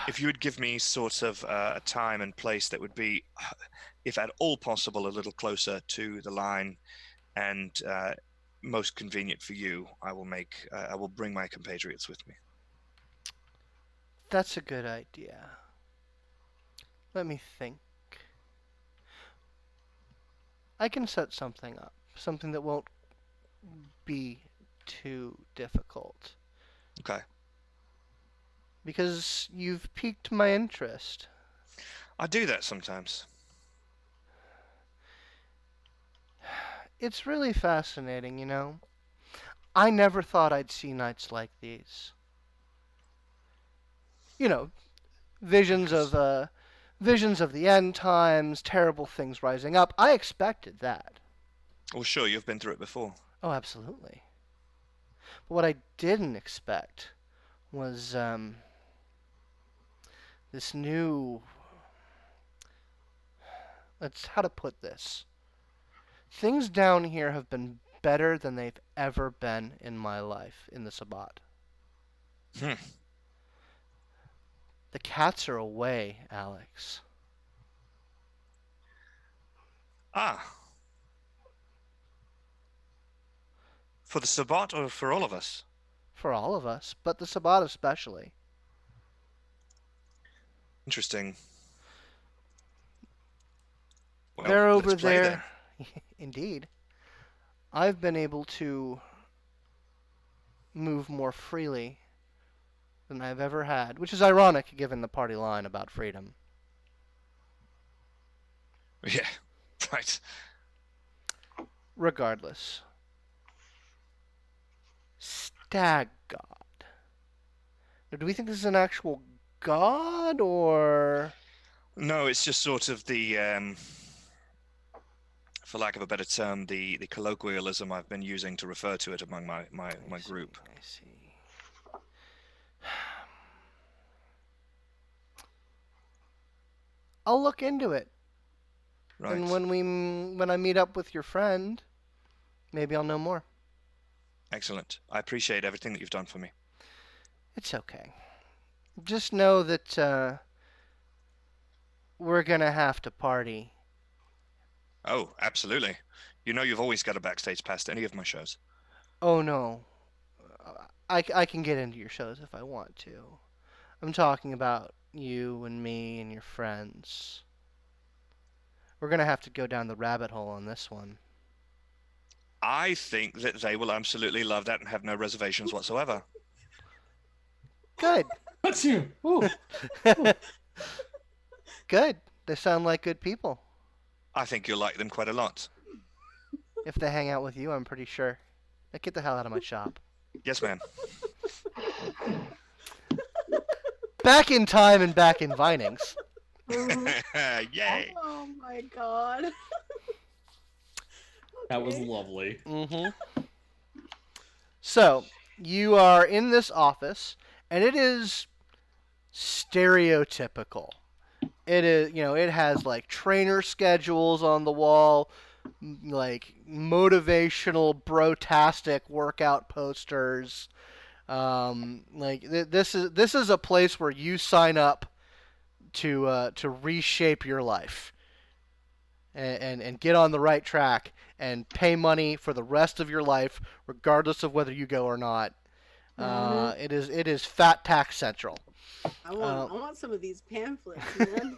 If you would give me sort of a time and place that would be, if at all possible, a little closer to the line and most convenient for you, I will bring my compatriots with me. That's a good idea. Let me think. I can set something up. Something that won't be too difficult. Okay. Because you've piqued my interest. I do that sometimes. It's really fascinating, you know? I never thought I'd see nights like these. You know, visions of the end times, terrible things rising up. I expected that. Well, sure, you've been through it before. Oh, absolutely. But what I didn't expect was this new... how to put this? Things down here have been better than they've ever been in my life in the Sabbat. The cats are away, Alex. Ah. For the Sabbat or for all of us? For all of us, but the Sabbat especially. Interesting. Well, They're over let's play there. Indeed. I've been able to move more freely than I've ever had, which is ironic given the party line about freedom. Yeah, right. Regardless. Stag god. Now, do we think this is an actual god, or... No, it's just sort of the, for lack of a better term, the colloquialism I've been using to refer to it among my group. I see. I'll look into it. Right. And when I meet up with your friend, maybe I'll know more. Excellent. I appreciate everything that you've done for me. It's okay. Just know that we're gonna have to party. Oh, absolutely. You know you've always got a backstage pass to any of my shows. Oh no. I can get into your shows if I want to. I'm talking about you and me and your friends. We're gonna have to go down the rabbit hole on this one. I think that they will absolutely love that and have no reservations whatsoever. Good. That's you. Ooh. Good. They sound like good people. I think you'll like them quite a lot. If they hang out with you, I'm pretty sure. Now get the hell out of my shop. Yes, ma'am. Back in time and back in Vinings. Yay! Oh my god. That was lovely. Mm-hmm. So, you are in this office, and it is stereotypical. It is, it has like trainer schedules on the wall, like motivational, brotastic workout posters. This is a place where you sign up to reshape your life and get on the right track and pay money for the rest of your life, regardless of whether you go or not. It is Fat Tax Central. I want some of these pamphlets, man.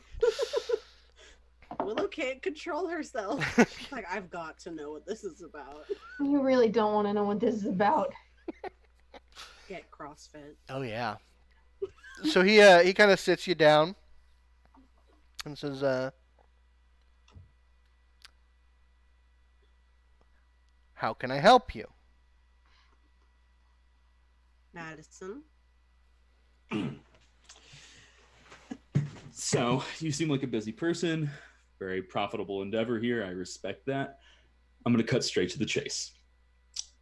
Willow can't control herself. She's like, I've got to know what this is about. You really don't want to know what this is about. Get CrossFit. Oh yeah. So he kind of sits you down and says, "How can I help you?" Madison. So, you seem like a busy person. Very profitable endeavor here. I respect that. I'm going to cut straight to the chase.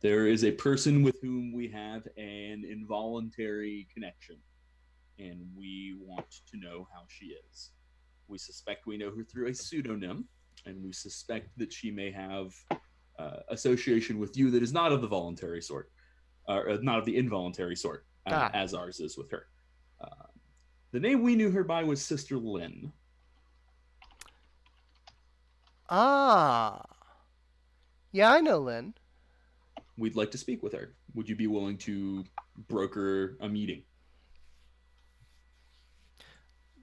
There is a person with whom we have an involuntary connection, and we want to know how she is. We suspect we know her through a pseudonym, and we suspect that she may have association with you that is not of the voluntary sort, or not of the involuntary sort, as ours is with her. The name we knew her by was Sister Lynn. Ah. Yeah, I know Lynn. We'd like to speak with her. Would you be willing to broker a meeting?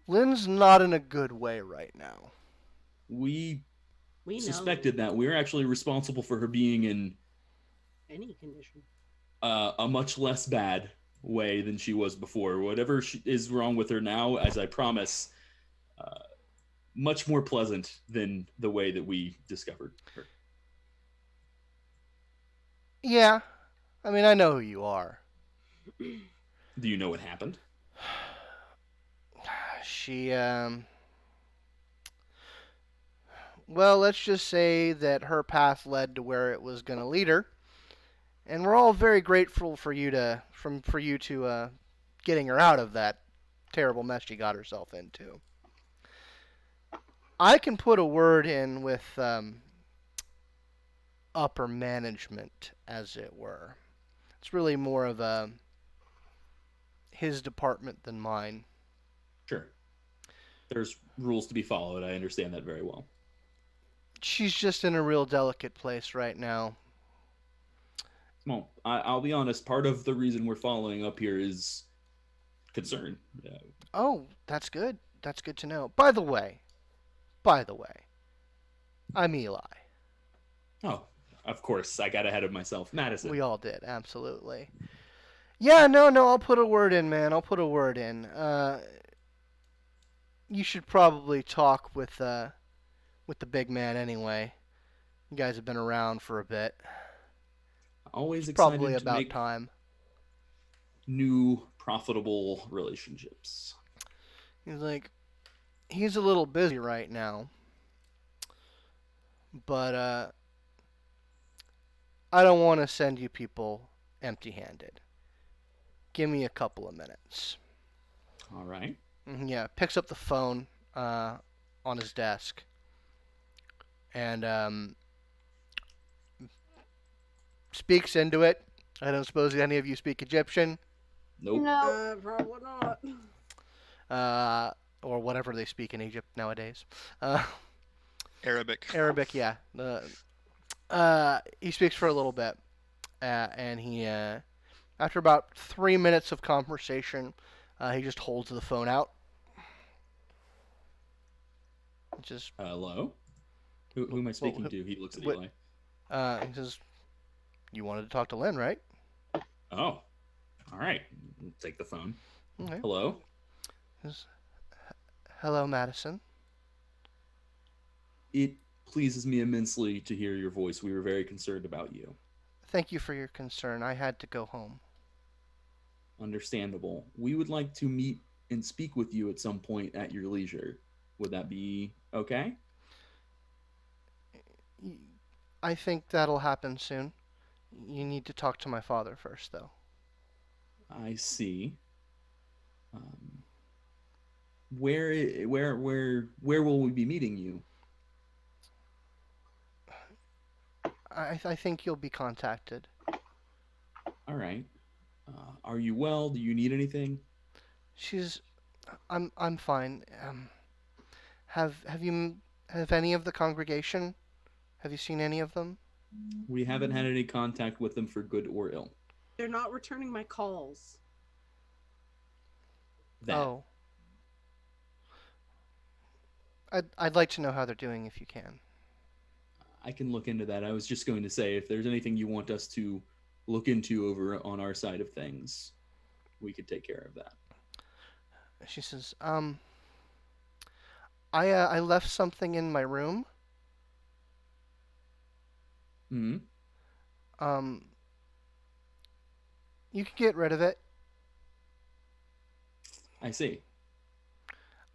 Lynn's not in a good way right now. We We suspected know that. We were actually responsible for her being in any condition. a much less bad way than she was before. Whatever is wrong with her now, as I promise, much more pleasant than the way that we discovered her. Yeah. I mean, I know who you are. Do you know what happened? She, well, let's just say that her path led to where it was going to lead her. And we're all very grateful for you to getting her out of that terrible mess she got herself into. I can put a word in with upper management, as it were. It's really more of his department than mine. Sure. There's rules to be followed. I understand that very well. She's just in a real delicate place right now. Well, I'll be honest. Part of the reason we're following up here is concern. Oh, that's good. That's good to know. By the way, I'm Eli. Oh, of course. I got ahead of myself. Madison. We all did, absolutely. Yeah, no, I'll put a word in, man. I'll put a word in. You should probably talk with with the big man anyway. You guys have been around for a bit. Always It's probably excited to about make time. new profitable relationships. He's like, he's a little busy right now, but I don't want to send you people empty-handed. Give me a couple of minutes. All right. Yeah, picks up the phone on his desk and speaks into it. I don't suppose any of you speak Egyptian, Nope. No. Probably not. or whatever they speak in Egypt nowadays. Arabic. Arabic, yeah. He speaks for a little bit, and he, after about 3 minutes of conversation, he just holds the phone out. Just Hello? Who am I speaking to? He looks at what- Eli. he says, "You wanted to talk to Lynn, right?" Oh. All right. Take the phone. Okay. Hello? He says, "Hello, Madison." It pleases me immensely to hear your voice. We were very concerned about you. Thank you for your concern. I had to go home. Understandable. We would like to meet and speak with you at some point at your leisure. Would that be okay? I think that'll happen soon. You need to talk to my father first, though. I see. Where will we be meeting you? I think you'll be contacted. All right. Are you well? Do you need anything? I'm fine. Have any of the congregation? Have you seen any of them? We haven't had any contact with them for good or ill. They're not returning my calls. That. Oh. I'd like to know how they're doing if you can. I can look into that. I was just going to say, if there's anything you want us to look into over on our side of things, we could take care of that. She says, I left something in my room. Hmm. You can get rid of it. I see.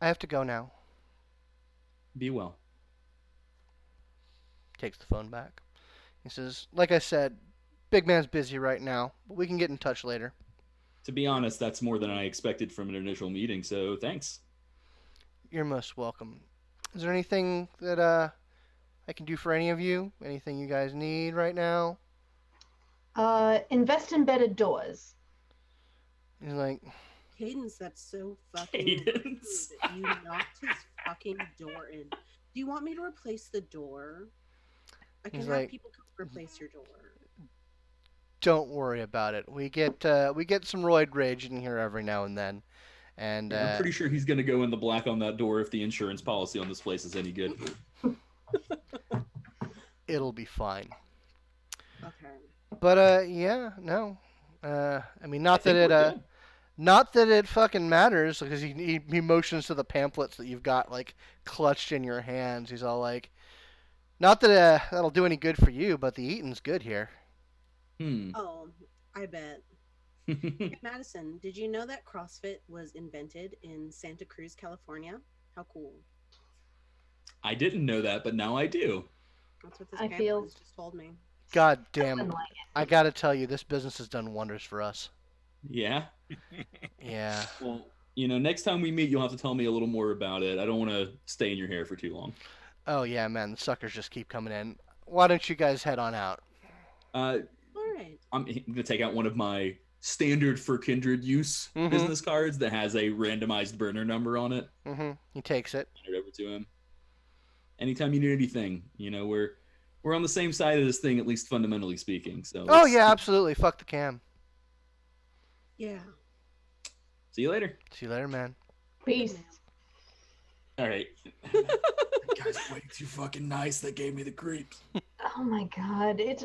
I have to go now. Be well. Takes the phone back. He says, like I said, big man's busy right now, but we can get in touch later. To be honest, that's more than I expected from an initial meeting, so thanks. You're most welcome. Is there anything that I can do for any of you? Anything you guys need right now? Invest in better doors. He's like, Cadence, that's so fucking Cadence. rude. You knocked his fucking door in. Do you want me to replace the door? I can He's have like, people come replace your door. don't worry about it. We get some roid rage in here every now and then, and I'm pretty sure he's going to go in the black on that door if the insurance policy on this place is any good. it'll be fine. Okay. But yeah, no. I mean, I think we're good. not that it fucking matters, because he motions to the pamphlets that you've got like clutched in your hands. He's all like, not that that'll do any good for you, but the eating's good here. Oh, I bet. Hey, Madison, did you know that CrossFit was invented in Santa Cruz, California? How cool. I didn't know that, but now I do. That's what this I pamphlet feel- has just told me. God damn, Something like it. I gotta tell you, this business has done wonders for us. Yeah? Yeah. Well, next time we meet, you'll have to tell me a little more about it. I don't want to stay in your hair for too long. Oh yeah, man, the suckers just keep coming in. Why don't you guys head on out? All right. I'm going to take out one of my standard for kindred use Mhm. business cards that has a randomized burner number on it. Mm-hmm. He takes it. Hand it over to him. Anytime you need anything, we're on the same side of this thing, at least fundamentally speaking. So Oh let's- yeah, absolutely. Fuck the cam. Yeah. See you later. See you later, man. Peace. All right. Guys, way too fucking nice. That gave me the creeps. Oh my god, it's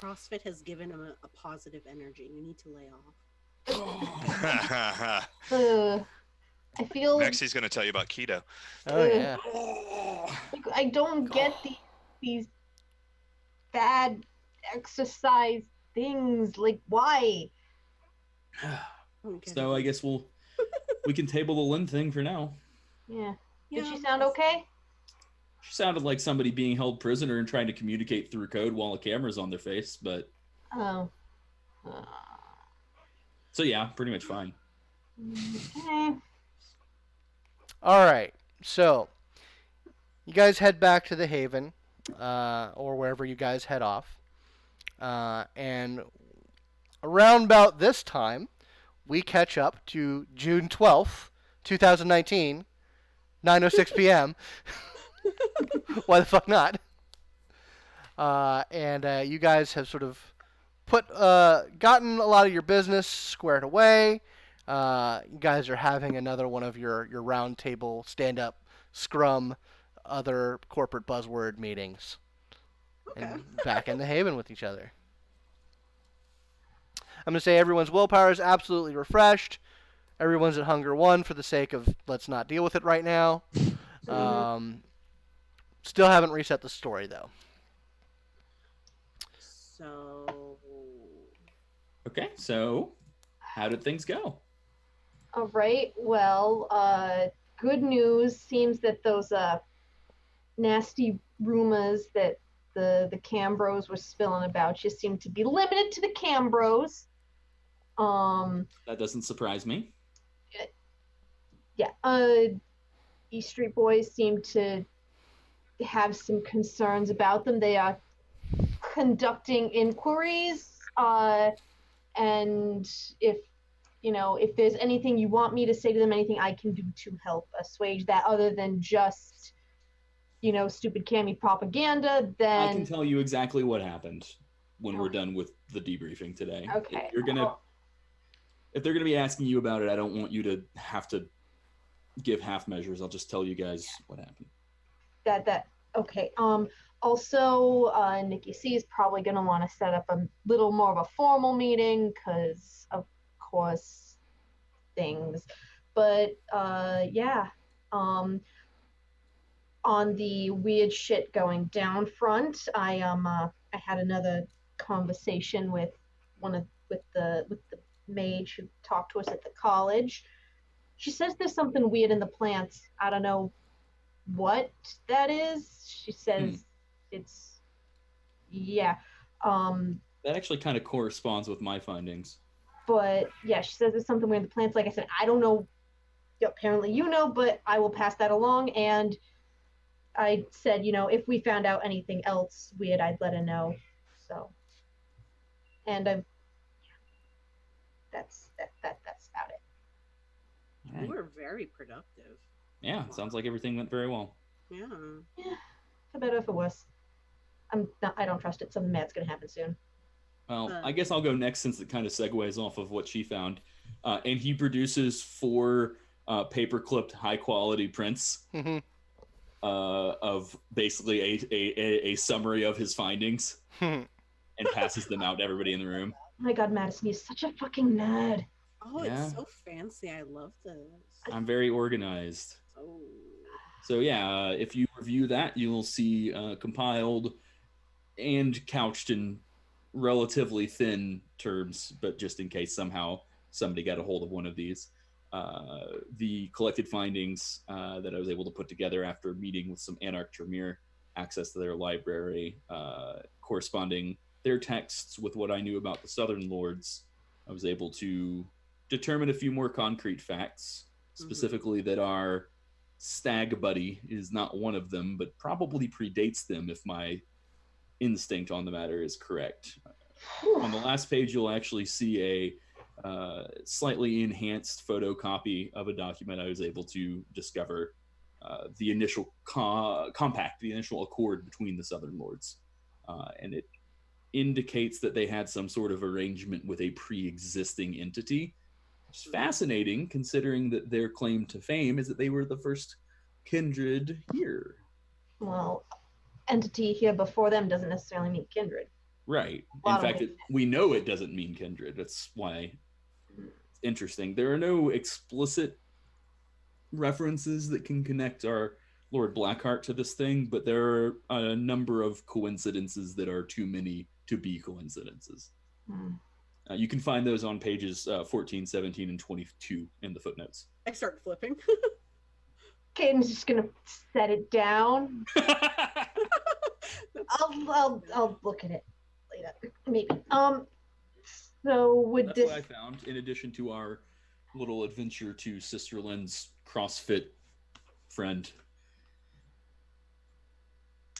CrossFit has given him a positive energy. You need to lay off. uh I feel Next, he's going to tell you about keto. Oh yeah. like I don't get these bad exercise things. Like, why? So I guess we can table the Lynn thing for now. Yeah. Did she sound okay? She sounded like somebody being held prisoner and trying to communicate through code while a camera's on their face, but... Oh. So yeah, pretty much fine. Okay. All right. So you guys head back to the Haven, or wherever you guys head off, and around about this time, we catch up to June 12th, 2019, 9:06 p.m. Why the fuck not? And you guys have sort of gotten a lot of your business squared away. You guys are having another one of your round table stand-up scrum, other corporate buzzword meetings, and back in the Haven with each other. I'm going to say everyone's willpower is absolutely refreshed. Everyone's at hunger 1 for the sake of let's not deal with it right now. Still haven't reset the story, though. So... Okay, so how did things go? All right. Well, good news. Seems that those nasty rumors that the Cambros were spilling about just seem to be limited to the Cambros. That doesn't surprise me. Yeah. East Street Boys seem to have some concerns about them. They are conducting inquiries, and if there's anything you want me to say to them, anything I can do to help assuage that other than just, stupid Cammy propaganda, then... I can tell you exactly what happened when we're done with the debriefing today. Okay. If they're gonna be asking you about it, I don't want you to have to give half measures. I'll just tell you guys what happened. Okay. Also, Nikki C is probably going to want to set up a little more of a formal meeting because, of course, things. But, yeah. On the weird shit going down front, I had another conversation with the mage who talked to us at the college. She says there's something weird in the plants. I don't know what that is. She says it's... Yeah. That actually kind of corresponds with my findings. But, yeah, she says there's something weird in the plants. Like I said, I don't know. Apparently you know, but I will pass that along. And I said, if we found out anything else weird, I'd let her know. So... And that's about it. You were very productive. Yeah, sounds like everything went very well. Yeah. For better or for worse. I don't trust it. Something bad's gonna happen soon. Well, I guess I'll go next since it kind of segues off of what she found. And he produces 4 paper-clipped, high-quality prints of basically a summary of his findings and passes them out to everybody in the room. Oh my god, Madison, he's such a fucking nerd. Oh, Yeah. It's so fancy. I love this. I'm very organized. Oh. So yeah, if you review that, you will see compiled and couched in relatively thin terms, but just in case somehow somebody got a hold of one of these, the collected findings that I was able to put together after meeting with some Anarch Tremere, access to their library, corresponding their texts with what I knew about the Southern Lords, I was able to determine a few more concrete facts, specifically that our stag buddy is not one of them, but probably predates them if my instinct on the matter is correct. On the last page, you'll actually see a slightly enhanced photocopy of a document I was able to discover, the initial compact, the initial accord between the Southern Lords. And it indicates that they had some sort of arrangement with a pre-existing entity. It's fascinating, considering that their claim to fame is that they were the first kindred here. Well, entity here before them doesn't necessarily mean kindred. Right. In fact, we know it doesn't mean kindred. That's why it's interesting. There are no explicit references that can connect our Lord Blackheart to this thing, but there are a number of coincidences that are too many to be coincidences. You can find those on pages 14, 17, and 22 in the footnotes. I start flipping. Cadence is just gonna set it down. I'll look at it later, maybe. So would That's this? what I found. In addition to our little adventure to Sister Lynn's CrossFit friend.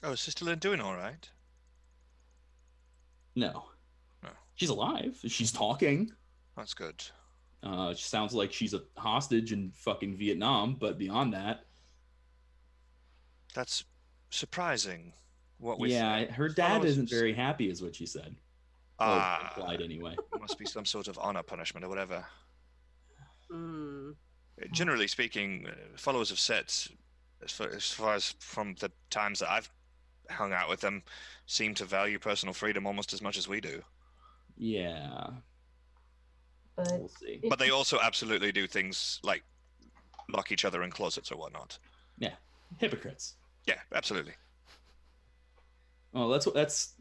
Oh, is Sister Lynn doing all right? No. No. She's alive. She's talking. That's good. She sounds like she's a hostage in fucking Vietnam, but beyond that, That's surprising. Her dad isn't very happy, is what she said. Implied anyway. Must be some sort of honor punishment or whatever. Mm. Generally speaking, followers of sets, as far as from the times that I've hung out with them, seem to value personal freedom almost as much as we do. Yeah. But We'll see. But they also absolutely do things like lock each other in closets or whatnot. Yeah. Hypocrites. Yeah, absolutely. Well, that's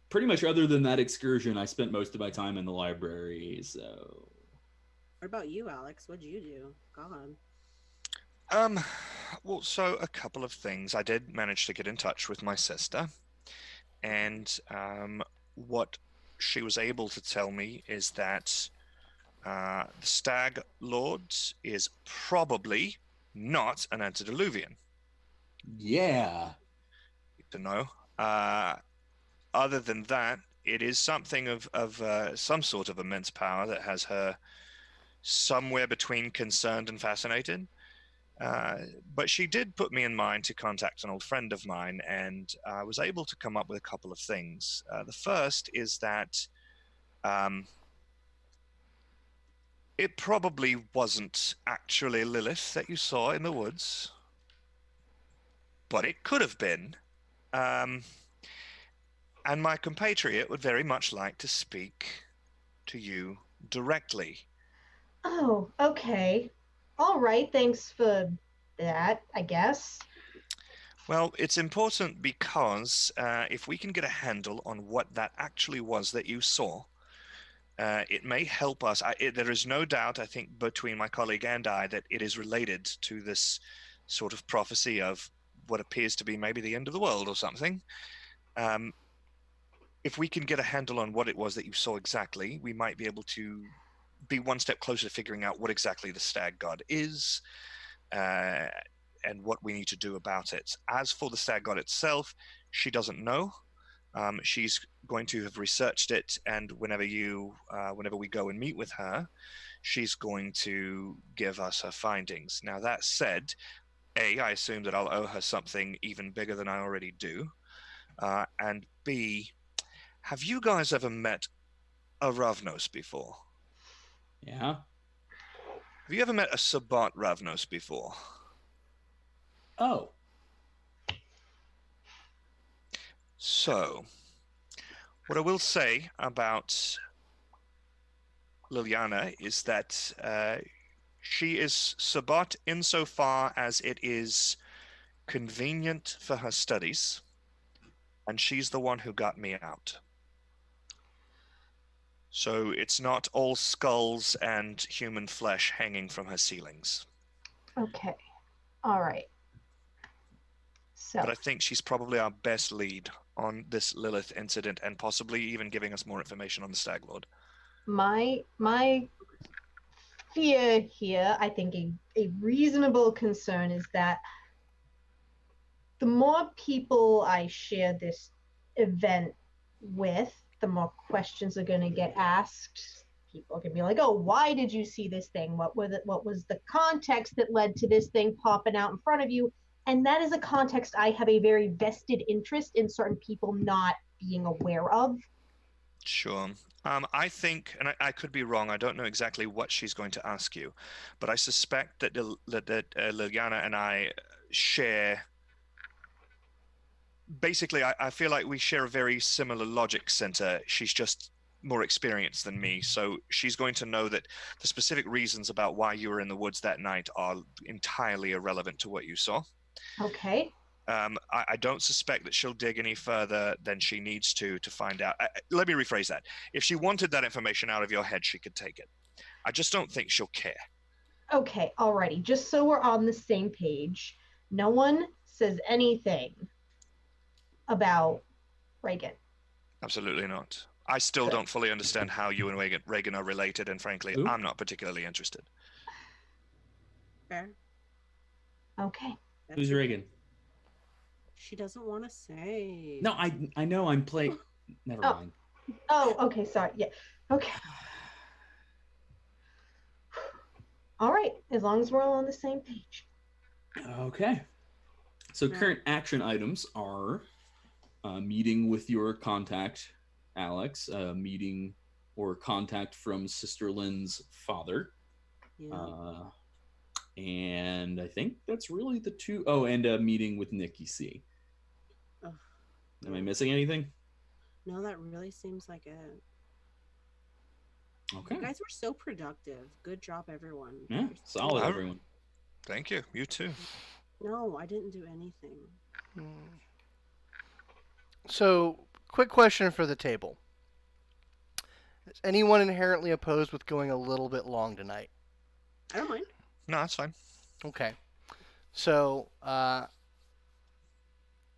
pretty much, other than that excursion, I spent most of my time in the library, so. What about you, Alex? What'd you do? God. Well, so a couple of things. I did manage to get in touch with my sister, and what she was able to tell me is that the Stag Lord is probably not an antediluvian. Yeah. To know. Other than that, it is something of some sort of immense power that has her somewhere between concerned and fascinated. But she did put me in mind to contact an old friend of mine, and I was able to come up with a couple of things. The first is that it probably wasn't actually Lilith that you saw in the woods, but it could have been. And my compatriot would very much like to speak to you directly. Oh, okay. All right, thanks for that, I guess. Well, it's important because if we can get a handle on what that actually was that you saw, it may help us. There is no doubt, I think, between my colleague and I, that it is related to this sort of prophecy of what appears to be maybe the end of the world or something. If we can get a handle on what it was that you saw exactly, we might be able to be one step closer to figuring out what exactly the Stag God is, and what we need to do about it. As for the Stag God itself, she doesn't know. She's going to have researched it, and whenever we go and meet with her, she's going to give us her findings. Now, that said, A, I assume that I'll owe her something even bigger than I already do, and B, have you guys ever met a Ravnos before? Yeah. Have you ever met a Sabbat Ravnos before? Oh. So, what I will say about Liliana is that she is Sabbat insofar as it is convenient for her studies, and she's the one who got me out. So it's not all skulls and human flesh hanging from her ceilings. Okay. All right. So. But I think she's probably our best lead on this Lilith incident, and possibly even giving us more information on the Stag Lord. My fear here, I think a reasonable concern is that the more people I share this event with, the more questions are going to get asked. People are going to be like, oh, why did you see this thing? What was the context that led to this thing popping out in front of you? And that is a context I have a very vested interest in certain people not being aware of. Sure. I think, and I could be wrong, I don't know exactly what she's going to ask you, but I suspect that Liliana and I share... Basically, I feel like we share a very similar logic center. She's just more experienced than me, so she's going to know that the specific reasons about why you were in the woods that night are entirely irrelevant to what you saw. Okay. I don't suspect that she'll dig any further than she needs to find out. Let me rephrase that. If she wanted that information out of your head, she could take it. I just don't think she'll care. Okay, alrighty. Just so we're on the same page, no one says anything about Reagan. Absolutely not. I still don't fully understand how you and Reagan are related, and frankly, I'm not particularly interested. Fair. Okay. Who's Reagan? She doesn't want to say. No, I know I'm playing. Never mind. Oh, okay. Sorry. Yeah. Okay. All right. As long as we're all on the same page. Okay. So current action items are meeting with your contact, Alex, meeting or contact from Sister Lynn's father. Yeah. And I think that's really the two. Oh, and a meeting with Nikki C. Ugh. Am I missing anything? No, that really seems like it. Okay. You guys were so productive. Good job, everyone. Yeah, solid, everyone. Thank you. You too. No, I didn't do anything. So, quick question for the table. Is anyone inherently opposed with going a little bit long tonight? I don't mind. No, that's fine. Okay. So,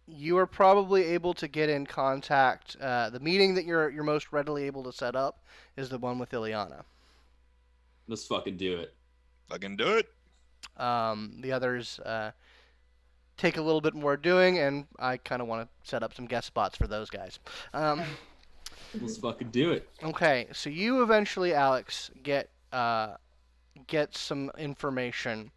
you are probably able to get in contact. The meeting that you're most readily able to set up is the one with Ileana. Let's fucking do it. Fucking do it. The others take a little bit more doing, and I kind of want to set up some guest spots for those guys. Let's fucking do it. Okay, so you eventually, Alex, get some information.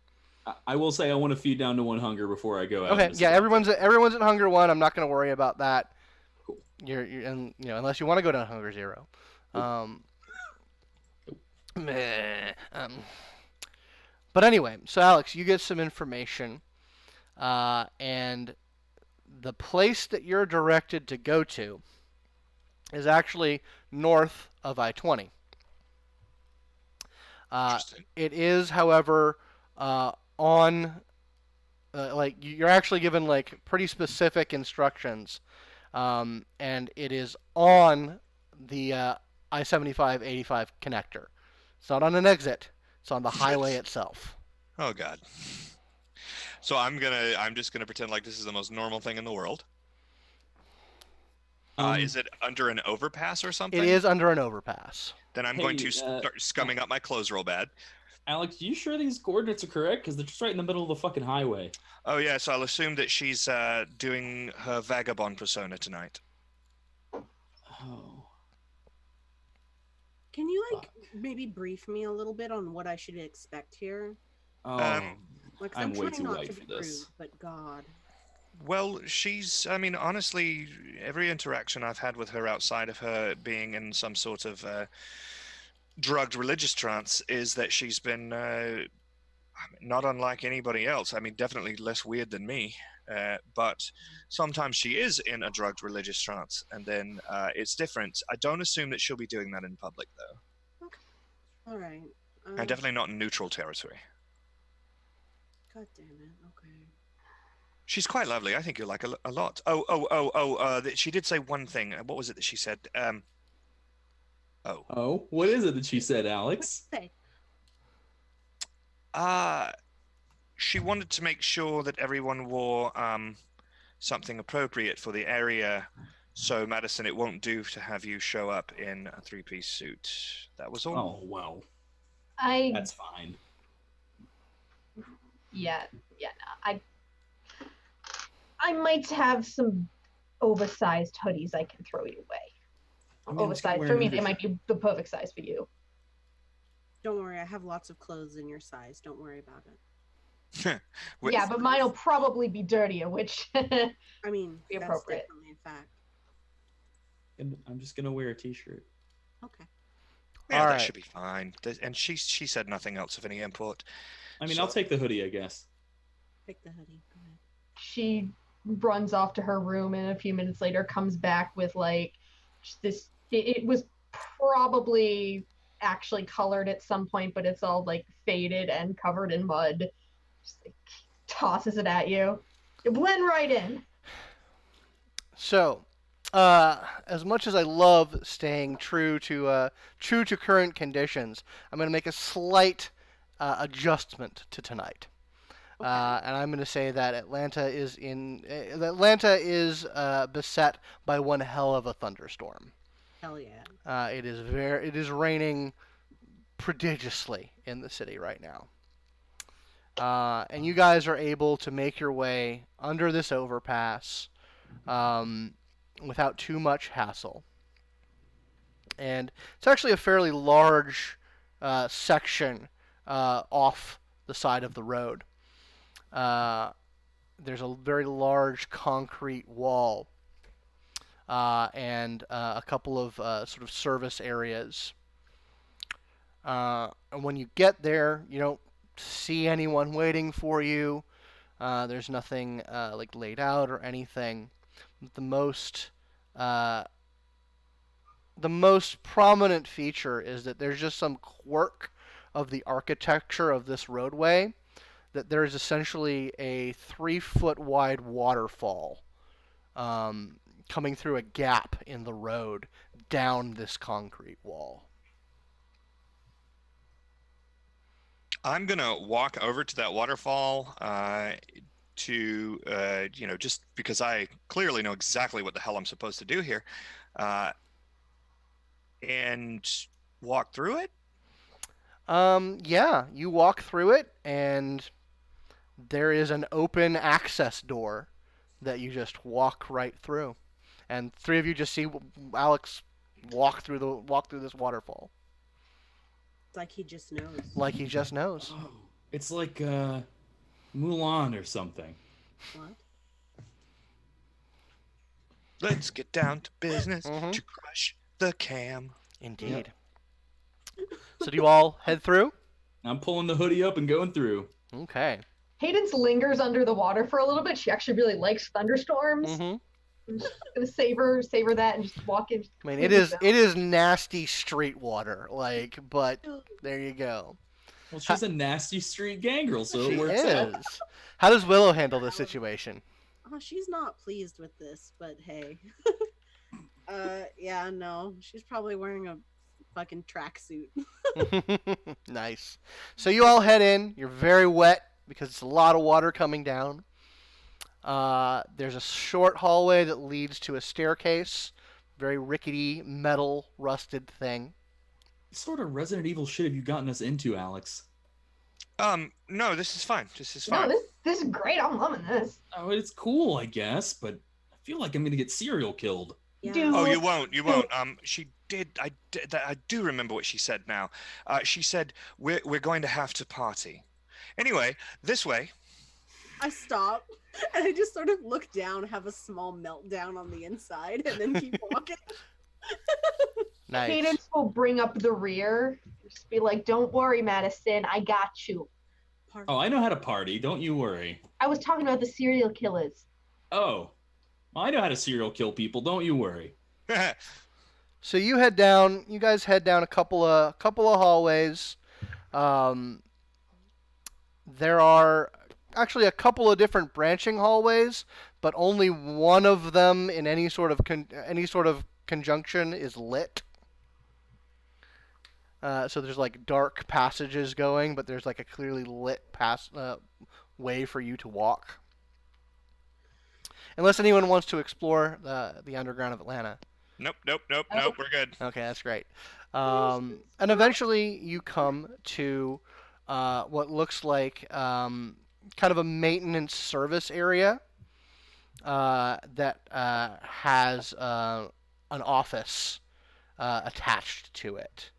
I will say I want to feed down to 1 hunger before I go out. Okay, yeah, everyone's at hunger 1. I'm not going to worry about that. Cool. You're and unless you want to go down hunger 0. But anyway, so Alex, you get some information, and the place that you're directed to go to is actually north of I-20. It is, however, you're actually given like pretty specific instructions, and it is on the I-75-85 connector. It's not on an exit. It's on the highway itself. Oh God. So I'm just gonna pretend like this is the most normal thing in the world. Is it under an overpass or something? It is under an overpass. Then I'm going to start scumming up my clothes real bad. Alex, you sure these coordinates are correct? Because they're just right in the middle of the fucking highway. Oh yeah, so I'll assume that she's doing her vagabond persona tonight. Oh. Can you maybe brief me a little bit on what I should expect here? Oh. Like, I'm way trying too not white to for be this. rude, but God. Well, honestly, every interaction I've had with her outside of her being in some sort of drugged religious trance is that she's been not unlike anybody else. I mean, definitely less weird than me. But sometimes she is in a drugged religious trance, and then it's different. I don't assume that she'll be doing that in public, though. Okay. All right. And definitely not in neutral territory. God damn it. Okay. She's quite lovely. I think you'll like a lot. She did say one thing. What was it that she said? Oh, what is it that she said, Alex? What'd she say? She wanted to make sure that everyone wore something appropriate for the area. So, Madison, it won't do to have you show up in a 3-piece suit. That was all. Oh, well. That's fine. Yeah, no, I might have some oversized hoodies I can throw your way. I mean, oversized for me, they might be the perfect size for you. Don't worry, I have lots of clothes in your size. Don't worry about it. Yeah, but mine will probably be dirtier, which I mean, be that's appropriate. definitely a fact. And I'm just gonna wear a t-shirt. Okay. Yeah, All that right. should be fine. And she said nothing else of any import. I mean, So- I'll take the hoodie, I guess. Pick the hoodie. Go ahead. she runs off to her room and a few minutes later comes back with like this. It was probably actually colored at some point, but it's all like faded and covered in mud. Just like tosses it at you. You blend right in. So, as much as I love staying true to current conditions, I'm going to make a slight adjustment to tonight. Okay. And I'm going to say that Atlanta is beset by one hell of a thunderstorm. Hell yeah. It is raining prodigiously in the city right now. And you guys are able to make your way under this overpass without too much hassle. And it's actually a fairly large section off the side of the road. There's a very large concrete wall and a couple of sort of service areas. And when you get there, you don't see anyone waiting for you. There's nothing like laid out or anything. The most prominent feature is that there's just some quirk of the architecture of this roadway, that there is essentially a 3-foot wide waterfall coming through a gap in the road down this concrete wall. I'm gonna walk over to that waterfall just because I clearly know exactly what the hell I'm supposed to do here, and walk through it. Yeah, you walk through it, and there is an open access door that you just walk right through, and 3 of you just see Alex walk through this waterfall. It's like he just knows. Like he just knows. Oh, it's like Mulan or something. What? Let's get down to business Mhm. to crush the cam. Indeed. So do you all head through? I'm pulling the hoodie up and going through. Okay. Cadence lingers under the water for a little bit. She actually really likes thunderstorms. Mm-hmm. I'm just gonna savor that and just walk in. I mean, it is nasty street water, but there you go. Well, she's a nasty street gangrel, so She it works out. is. How does Willow handle this situation? Oh, she's not pleased with this, but hey. Yeah, no. She's probably wearing a fucking tracksuit. Nice. So you all head in. You're very wet because it's a lot of water coming down. There's a short hallway that leads to a staircase. Very rickety, metal, rusted thing. What sort of Resident Evil shit have you gotten us into, Alex? No, this is fine. This is No, fine. this is great. I'm loving this. Oh, it's cool, I guess, but I feel like I'm gonna get serial killed. Yeah. Dude. Oh, you won't. You won't. She did. I do remember what she said now. She said we're going to have to party. Anyway, this way. I stop and I just sort of look down, have a small meltdown on the inside, and then keep walking. Nice. Cadence will bring up the rear. Just be like, "Don't worry, Madison. I got you." Oh, I know how to party. Don't you worry. I was talking about the serial killers. Oh, well, I know how to serial kill people. Don't you worry. So you head down. You guys head down a couple of hallways. There are actually a couple of different branching hallways, but only one of them in any sort of conjunction is lit. So there's like dark passages going, but there's like a clearly lit way for you to walk. Unless anyone wants to explore the underground of Atlanta. Nope. We're good. Okay, that's great. And eventually you come to what looks like kind of a maintenance service area that has an office attached to it.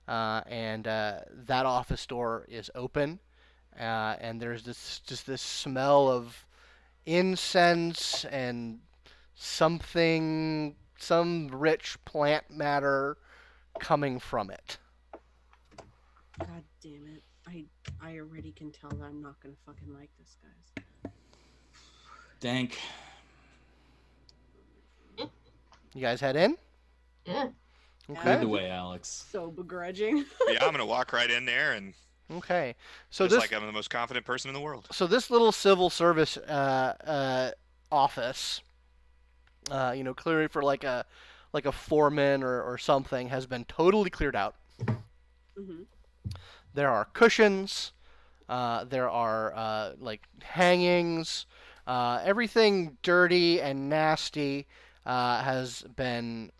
And that office door is open, and there's this smell of incense and some rich plant matter coming from it. God damn it. I already can tell that I'm not gonna fucking like this, guys. Dank. You guys head in? Yeah. Okay. Lead the way, Alex. So begrudging. Yeah, I'm gonna walk right in there and Okay. So just this like I'm the most confident person in the world. so this little civil service office, clearly for like a foreman or something, has been totally cleared out. Hmm. There are cushions. There are like hangings. Everything dirty and nasty has been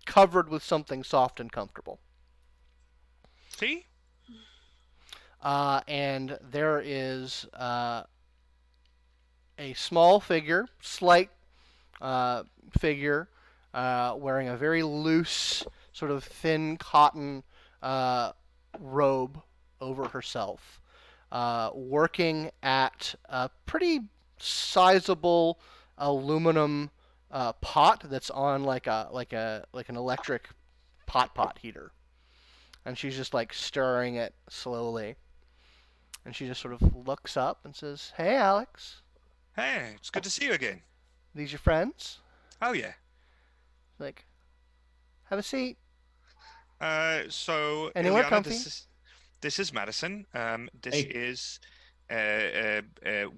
covered with something soft and comfortable. See? And there is a small figure, slight figure, wearing a very loose, sort of thin cotton robe over herself, working at a pretty sizable aluminum pot that's on like an electric pot heater, and she's just like stirring it slowly, and she just sort of looks up and says, "Hey, Alex, Hey, it's good to see you again. these your friends?" Oh yeah. Like, have a seat. So Anywhere Ileana, comfy? this is Madison. This Hey. is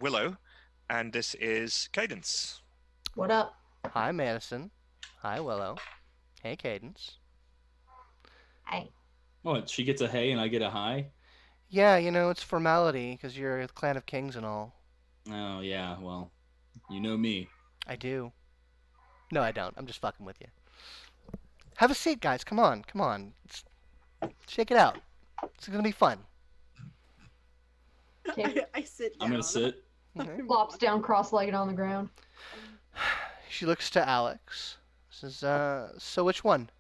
Willow, and this is Cadence. What up? Hi, Madison. Hi, Willow. Hey, Cadence. Hey. What? She gets a hey and I get a hi? Yeah, it's formality because you're a clan of kings and all. Oh, yeah. Well, you know me. I do. No, I don't. I'm just fucking with you. Have a seat, guys. Come on. Shake it out. It's gonna be fun. Okay. I sit down. I'm going to sit. Okay. Flops down cross-legged on the ground. She looks to Alex. Says, so which one?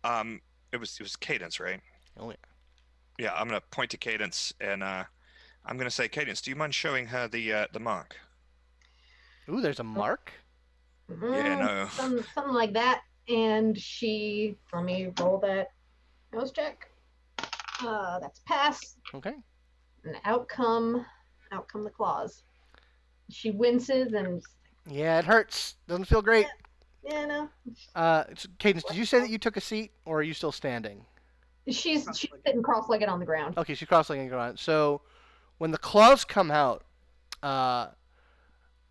It was Cadence, right? Oh, yeah. Yeah, I'm gonna point to Cadence, and I'm gonna say, Cadence, do you mind showing her the mark? Ooh, there's a mark? Yeah, no. Something like that. And let me roll that nose check. That's a pass. Okay. And out come the claws. She winces and Yeah, it hurts. Doesn't feel great. yeah, no. Cadence, did you say that you took a seat, or are you still standing? She's Cross-legged. sitting cross-legged on the ground. Okay, she's cross-legged on. So, when the claws come out,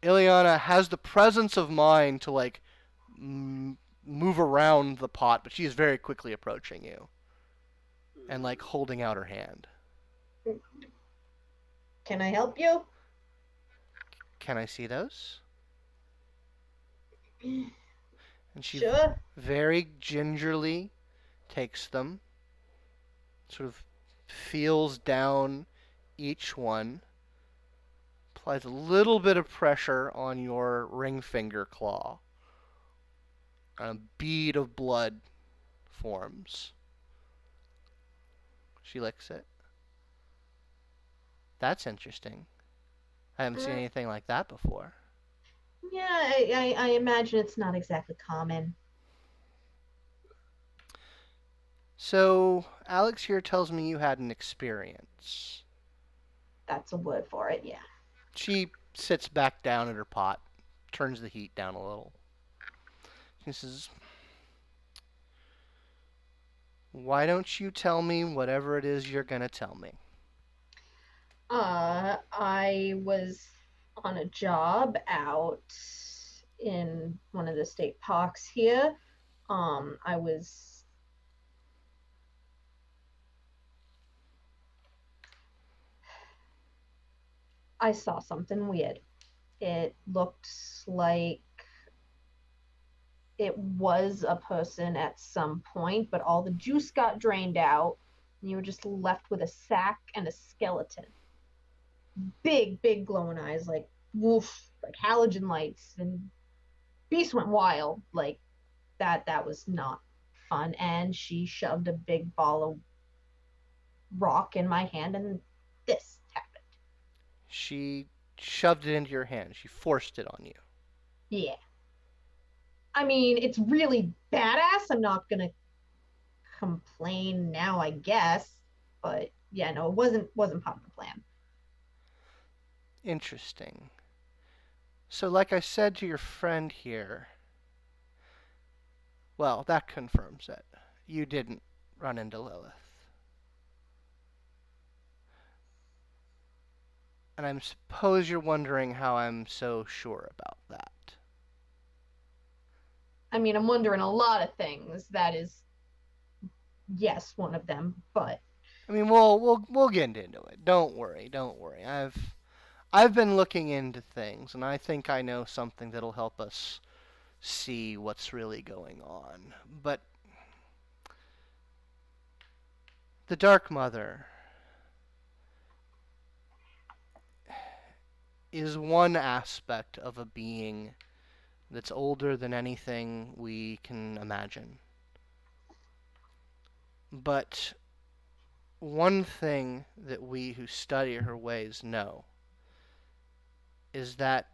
Ileana has the presence of mind to like move around the pot, but she is very quickly approaching you and like holding out her hand. Can I help you? Can I see those? And she Sure. very gingerly takes them, sort of feels down each one, applies a little bit of pressure on your ring finger claw, and a bead of blood forms. She licks it. That's interesting. I haven't seen anything like that before. Yeah, I imagine it's not exactly common. So, Alex here tells me you had an experience. That's a word for it, yeah. She sits back down at her pot, turns the heat down a little. She says, "Why don't you tell me whatever it is you're gonna tell me?" I was on a job out in one of the state parks here. I saw something weird. It looked like it was a person at some point, but all the juice got drained out, and you were just left with a sack and a skeleton. Big glowing eyes, like woof, like halogen lights, and Beast went wild. Like that was not fun. And she shoved a big ball of rock in my hand, and this happened. She shoved it into your hand. She forced it on you. Yeah. I mean, it's really badass. I'm not gonna complain now, I guess. But yeah, no, it wasn't part of the plan. Interesting. So, like I said to your friend here, Well, that confirms it. You didn't run into Lilith. And I suppose you're wondering how I'm so sure about that. I mean, I'm wondering a lot of things. That is, yes, one of them. But I mean, we'll get into it. Don't worry. I've been looking into things, and I think I know something that'll help us see what's really going on. But the Dark Mother is one aspect of a being that's older than anything we can imagine. But one thing that we who study her ways know is that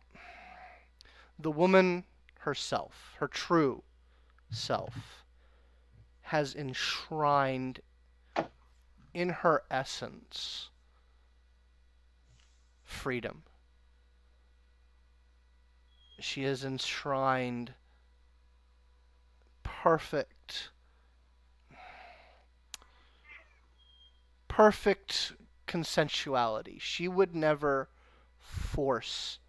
the woman herself, her true self, has enshrined in her essence freedom. She has enshrined perfect consensuality. She would never force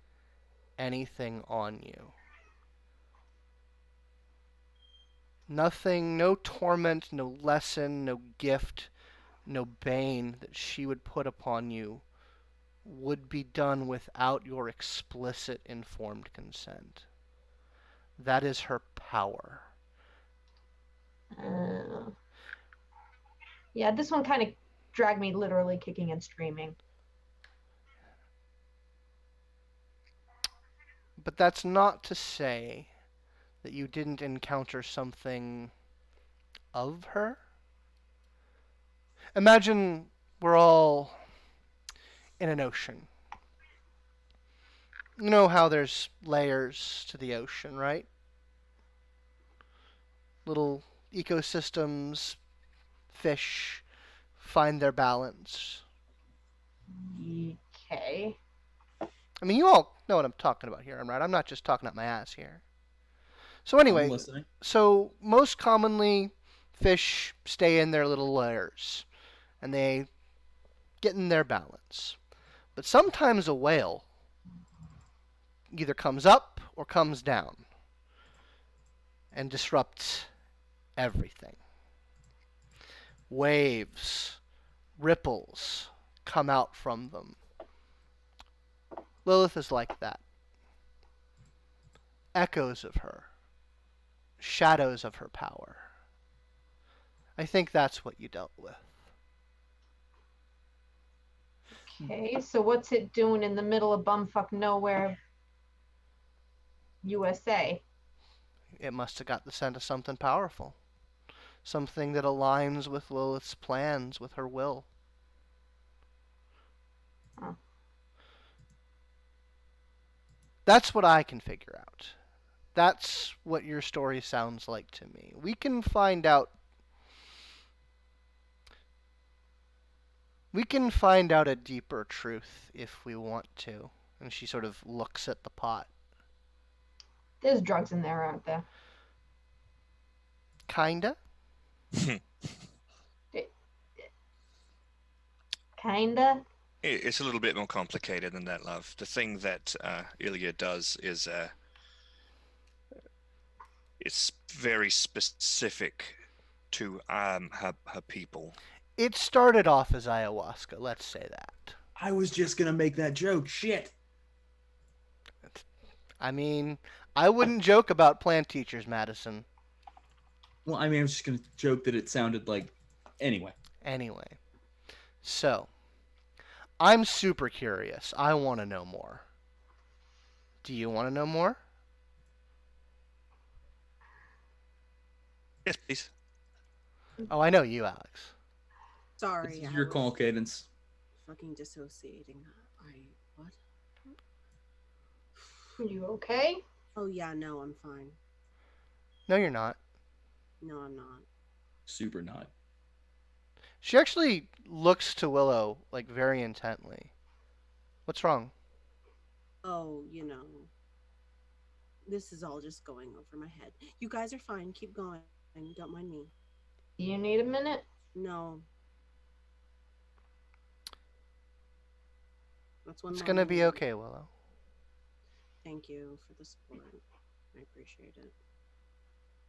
anything on you. Nothing, no torment, no lesson, no gift, no bane that she would put upon you would be done without your explicit informed consent. That is her power. Yeah, this one kind of dragged me literally kicking and screaming. But that's not to say that you didn't encounter something of her. Imagine we're all in an ocean. You know how there's layers to the ocean, right? Little ecosystems, fish find their balance. Okay. I mean, you all know what I'm talking about here, right? I'm not just talking out my ass here. So anyway, so most commonly, fish stay in their little layers, and they get in their balance. But sometimes a whale either comes up or comes down and disrupts everything. Waves, ripples come out from them. Lilith is like that. Echoes of her. Shadows of her power. I think that's what you dealt with. Okay, so what's it doing in the middle of bumfuck nowhere, USA? It must have got the scent of something powerful. Something that aligns with Lilith's plans, with her will. Huh. That's what I can figure out. That's what your story sounds like to me. We can find out. We can find out a deeper truth if we want to. And she sort of looks at the pot. There's drugs in there, aren't there? Kinda? Kinda? It's a little bit more complicated than that, love. The thing that Ilya does is it's very specific to her people. It started off as ayahuasca, let's say that. I was just gonna make that joke. Shit. I mean, I wouldn't joke about plant teachers, Madison. Well, I mean, I was just gonna joke that it sounded like. Anyway. So, I'm super curious. I want to know more. Do you want to know more? Yes, please. Oh, I know you, Alex. Sorry. This is your call, Cadence. Fucking dissociating. What? Are you okay? Oh yeah, no, I'm fine. No, you're not. No, I'm not. Super not. She actually looks to Willow, like, very intently. What's wrong? Oh, This is all just going over my head. You guys are fine. Keep going. Don't mind me. Do you need a minute? No. That's one. It's gonna be okay, Willow. Thank you for the support. I appreciate it.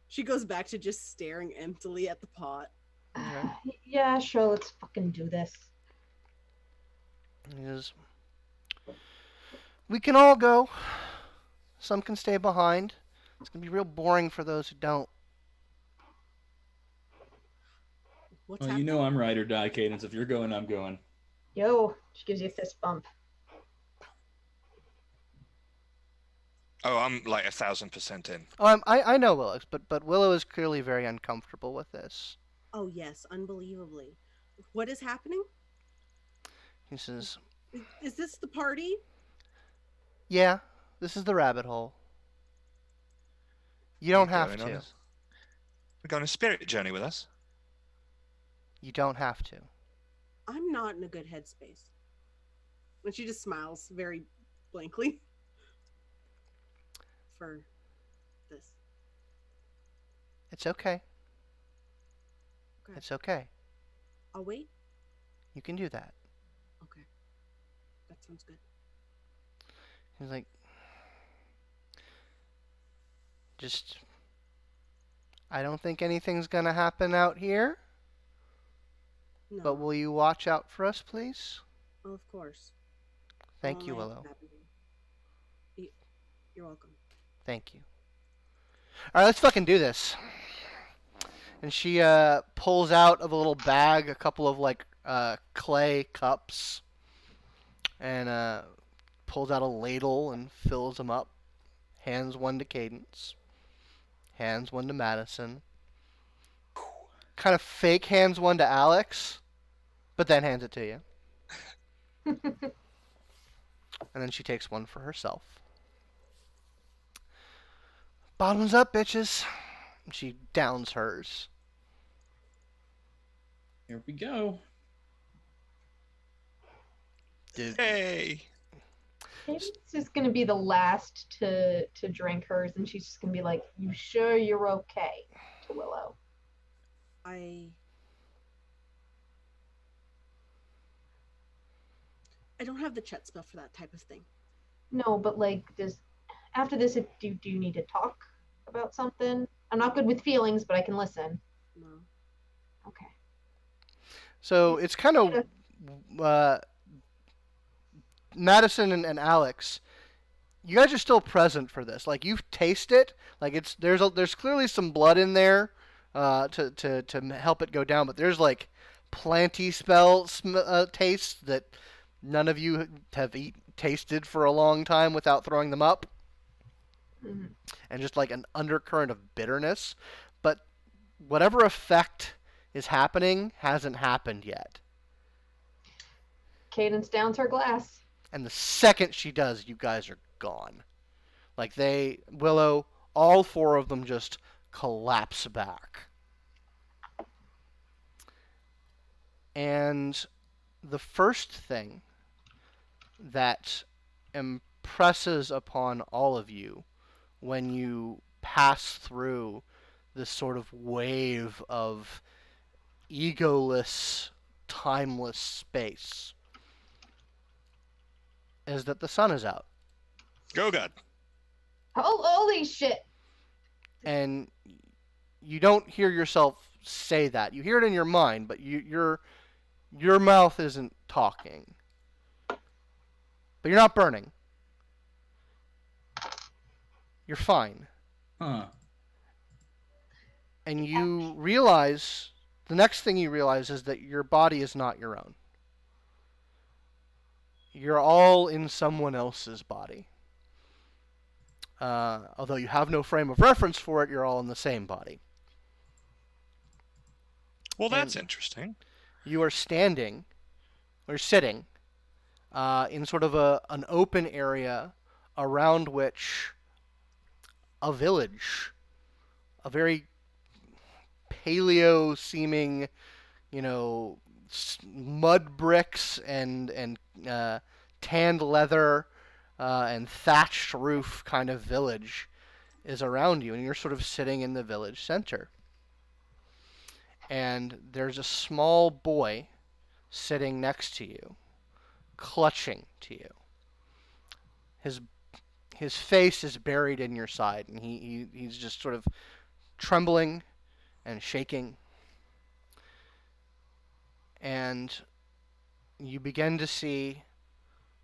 She goes back to just staring emptily at the pot. Okay. Yeah, sure. Let's fucking do this. Is we can all go. Some can stay behind. It's gonna be real boring for those who don't. What's Well, happening? you know I'm ride or die, Cadence. If you're going, I'm going. Yo, she gives you a fist bump. Oh, I'm like 1,000% in. Oh, I know Willow, but Willow is clearly very uncomfortable with this. Oh yes, unbelievably. What is happening? He says, Is this the party? "Yeah, this is the rabbit hole. You don't We're have going on to. We're going on a spirit journey with us. You don't have to." I'm not in a good headspace. And she just smiles very blankly for this. It's okay. Okay. It's okay. I'll wait. You can do that. Okay. That sounds good. He's like, just, I don't think anything's gonna happen out here, No. but will you watch out for us, please? Oh, of course. Thank I'll you, let it Willow. happen. You're welcome. Thank you. All right, let's fucking do this. And she pulls out of a little bag a couple of like clay cups, and pulls out a ladle and fills them up. Hands one to Cadence. Hands one to Madison. Kind of fake hands one to Alex, but then hands it to you. And then she takes one for herself. Bottoms up, bitches. And she downs hers. Here we go. Dude, Hey! Cadence is gonna be the last to drink hers, and she's just gonna be like, "You sure you're okay?" to Willow. I don't have the chet spell for that type of thing. No, but like, after this, do you need to talk about something? I'm not good with feelings, but I can listen. No. Okay. So it's kind of Madison and Alex. You guys are still present for this. Like you've tasted it. Like there's clearly some blood in there to help it go down. But there's like plenty tastes that none of you have tasted for a long time without throwing them up. Mm-hmm. And just like an undercurrent of bitterness. But whatever effect is happening hasn't happened yet. Cadence downs her glass. And the second she does, you guys are gone. Like Willow, all four of them just collapse back. And the first thing that impresses upon all of you when you pass through this sort of wave of egoless, timeless space is that the sun is out. Go God. Holy shit! And you don't hear yourself say that. You hear it in your mind, but your mouth isn't talking. But you're not burning. You're fine. Huh. And you realize, the next thing you realize is that your body is not your own. You're all in someone else's body. Although you have no frame of reference for it, you're all in the same body. Well, that's And interesting. you are standing, or sitting, in sort of an open area around which a village, a very paleo-seeming, mud bricks and tanned leather and thatched roof kind of village is around you, and you're sort of sitting in the village center. And there's a small boy sitting next to you, clutching to you. His face is buried in your side, and he's just sort of trembling and shaking. And you begin to see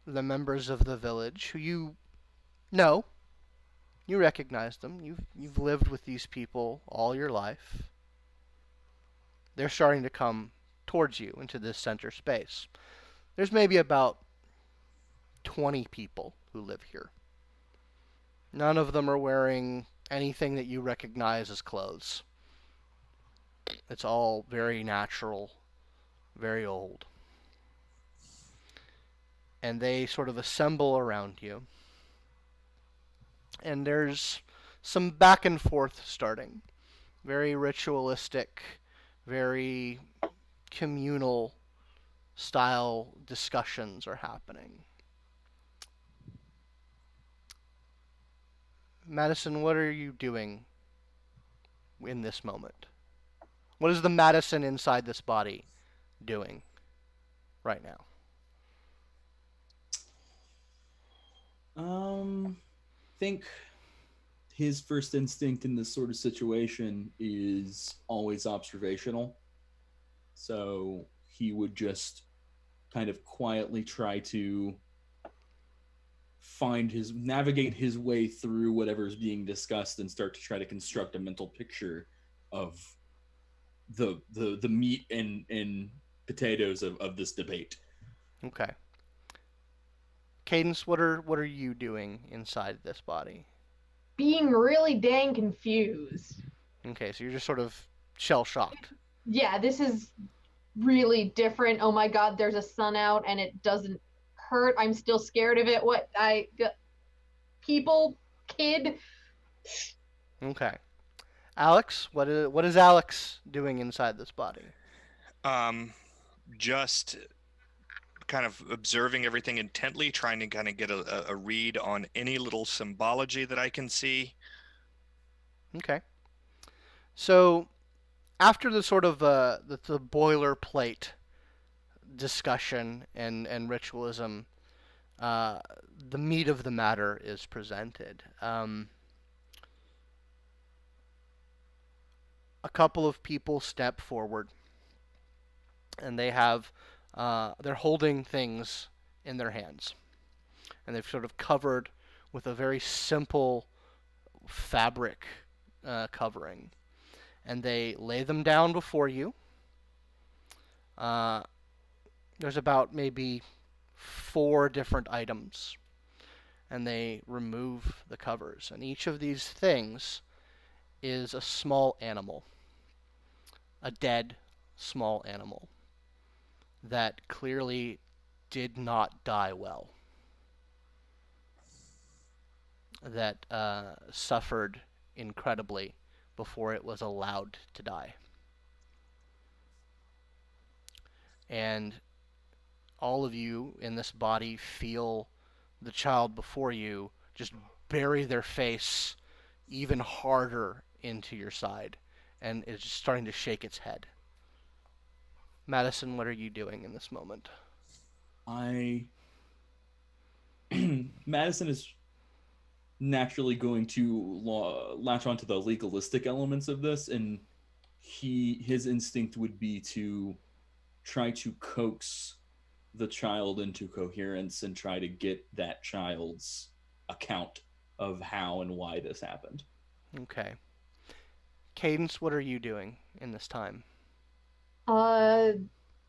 the members of the village who you know. You recognize them. You've lived with these people all your life. They're starting to come towards you into this center space. There's maybe about 20 people who live here. None of them are wearing anything that you recognize as clothes. It's all very natural, very old. And they sort of assemble around you. And there's some back and forth starting. Very ritualistic, very communal style discussions are happening. Madison, what are you doing in this moment? What is the Madison inside this body doing right now? I think his first instinct in this sort of situation is always observational. So he would just kind of quietly try to navigate his way through whatever is being discussed and start to try to construct a mental picture of the meat and potatoes of this debate. Okay. Cadence, what are you doing inside this body? Being really dang confused. Okay, so you're just sort of shell-shocked. Yeah, this is really different. Oh my god, there's a sun out and it doesn't hurt. I'm still scared of it. People, kid. Okay. Alex, what is Alex doing inside this body? Just kind of observing everything intently, trying to kind of get a read on any little symbology that I can see. Okay. So, after the sort of the boilerplate discussion and ritualism, the meat of the matter is presented. A couple of people step forward, and they have they're holding things in their hands, and they've sort of covered with a very simple fabric covering, and they lay them down before you. There's about maybe 4 different items, and they remove the covers, and each of these things is a small animal, a dead small animal that clearly did not die well, that suffered incredibly before it was allowed to die. And all of you in this body feel the child before you just bury their face even harder into your side, and it's just starting to shake its head. Madison, what are you doing in this moment? Madison is naturally going to latch onto the legalistic elements of this, and his instinct would be to try to coax the child into coherence and try to get that child's account of how and why this happened. Okay. Cadence, what are you doing in this time?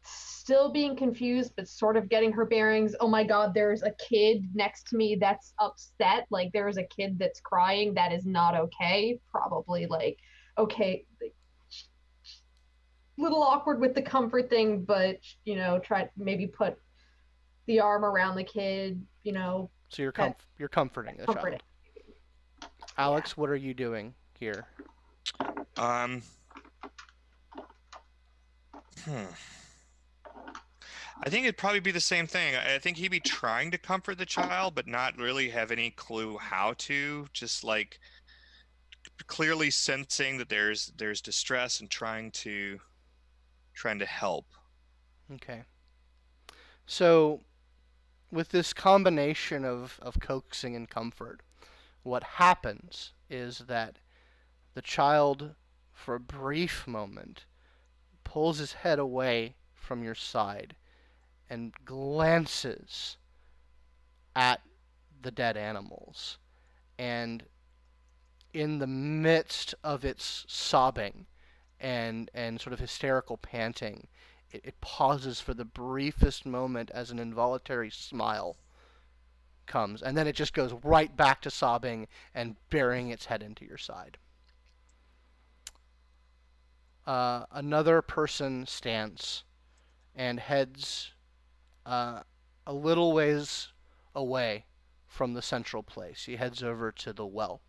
Still being confused, but sort of getting her bearings. Oh my god, there's a kid next to me that's upset. Like, there's a kid that's crying. That is not okay. Probably, okay, little awkward with the comfort thing, but, try maybe put the arm around the kid, So you're comforting the child. Alex, what are you doing here? I think it'd probably be the same thing. I think he'd be trying to comfort the child, but not really have any clue how to. Just clearly sensing that there's distress and trying to help. Okay. So, with this combination of coaxing and comfort, what happens is that the child, for a brief moment, pulls his head away from your side and glances at the dead animals. And in the midst of its sobbing and sort of hysterical panting, it pauses for the briefest moment as an involuntary smile comes, and then it just goes right back to sobbing and burying its head into your side. Another person stands and heads a little ways away from the central place. He heads over to the well,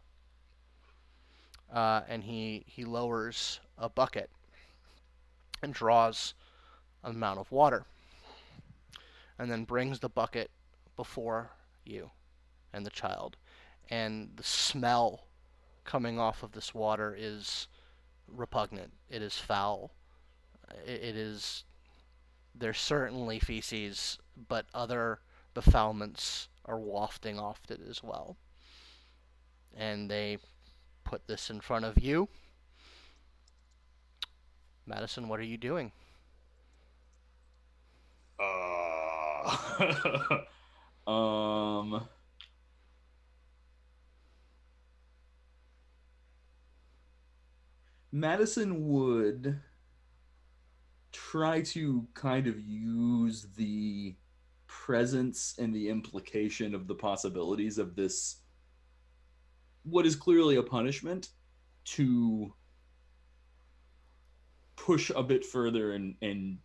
and he lowers a bucket and draws an amount of water, and then brings the bucket before you and the child. And the smell coming off of this water is repugnant. It is foul. It is. There's certainly feces, but other befoulments are wafting off it as well. And they put this in front of you. Madison, what are you doing? Madison would try to kind of use the presence and the implication of the possibilities of this, what is clearly a punishment, to push a bit further and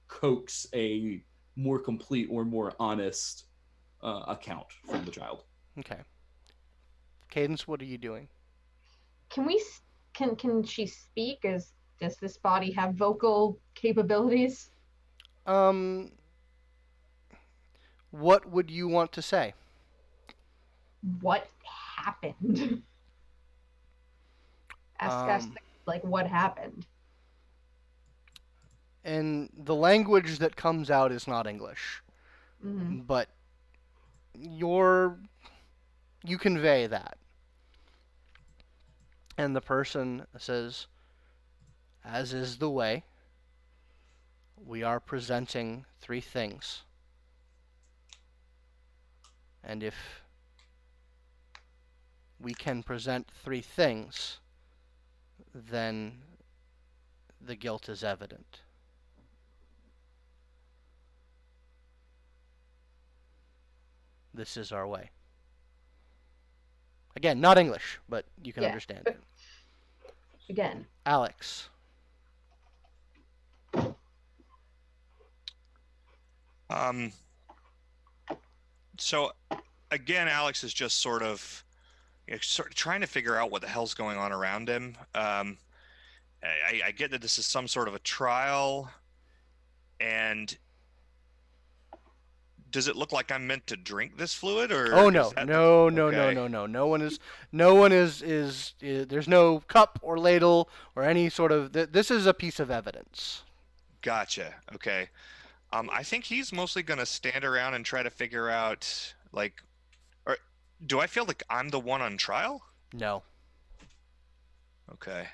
coax a more complete or more honest account from the child. Okay. Cadence, what are you doing? Can she speak? Does this body have vocal capabilities? What would you want to say? What happened? Ask like what happened. And the language that comes out is not English, but you convey that. And the person says, as is the way, we are presenting 3 things. And if we can present 3 things, then the guilt is evident. This is our way. Again, not English, but you can understand it. Again. Alex. So, again, Alex is just sort of trying to figure out what the hell's going on around him. I get that this is some sort of a trial, and does it look like I'm meant to drink this fluid, or? Oh no, no. No one is. There's no cup or ladle or any sort of. This is a piece of evidence. Gotcha. Okay. I think he's mostly gonna stand around and try to figure out, like, or do I feel like I'm the one on trial? No. Okay.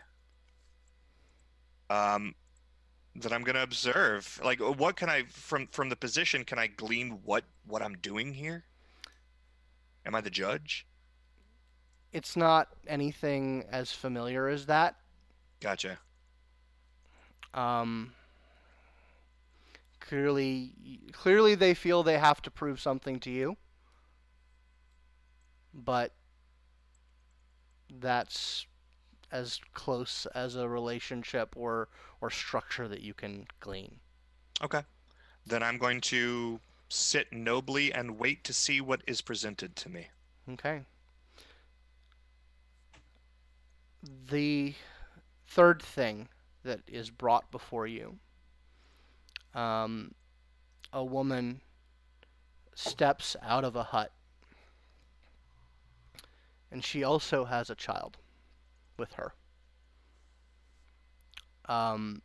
That I'm gonna observe. Like, what can I from the position? Can I glean what I'm doing here? Am I the judge? It's not anything as familiar as that. Gotcha. Clearly they feel they have to prove something to you, but that's as close as a relationship or structure that you can glean. Okay. Then I'm going to sit nobly and wait to see what is presented to me. Okay. The third thing that is brought before you, a woman steps out of a hut, and she also has a child. with her. And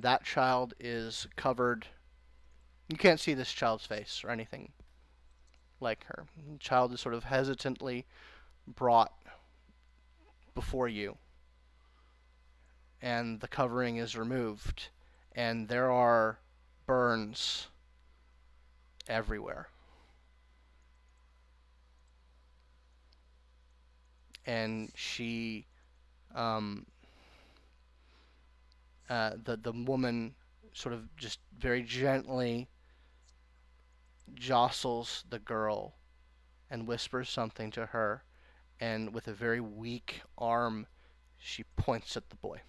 that child is covered. You can't see this child's face or anything like her. The child is sort of hesitantly brought before you, and the covering is removed, and there are burns everywhere. And she, the woman sort of just very gently jostles the girl and whispers something to her, and with a very weak arm, she points at the boy.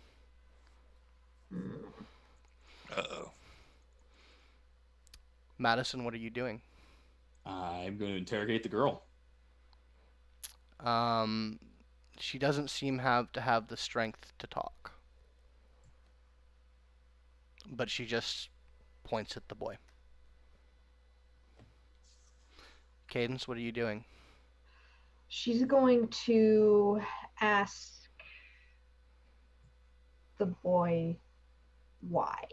Uh-oh. Madison, what are you doing? I'm going to interrogate the girl. She doesn't seem to have the strength to talk, but she just points at the boy. Cadence, what are you doing? She's going to ask the boy why.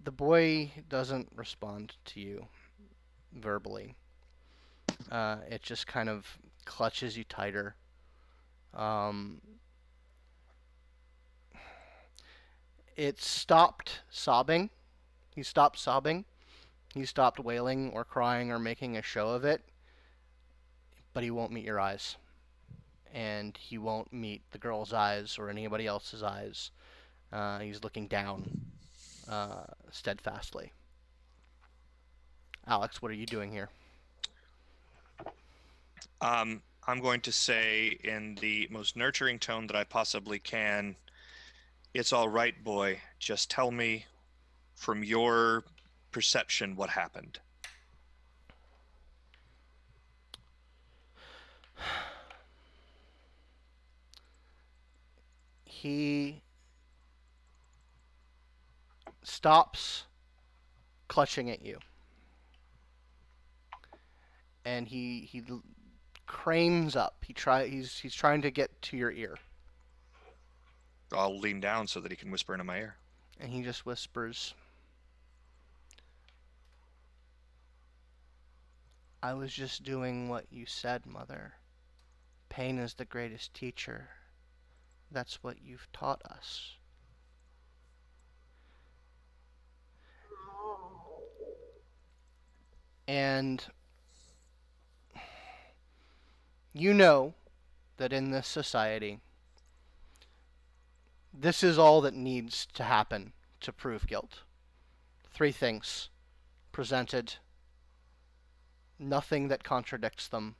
The boy doesn't respond to you verbally. It just kind of clutches you tighter. It stopped sobbing. He stopped sobbing. He stopped wailing or crying or making a show of it. But he won't meet your eyes. And he won't meet the girl's eyes or anybody else's eyes. He's looking down steadfastly. Alex, what are you doing here? I'm going to say in the most nurturing tone that I possibly can, "It's all right, boy. Just tell me from your perception what happened." He stops clutching at you. And he cranes up. He's trying to get to your ear. I'll lean down so that he can whisper into my ear. And he just whispers, "I was just doing what you said, Mother. Pain is the greatest teacher. That's what you've taught us." And you know that in this society, this is all that needs to happen to prove guilt. 3 things presented, nothing that contradicts them.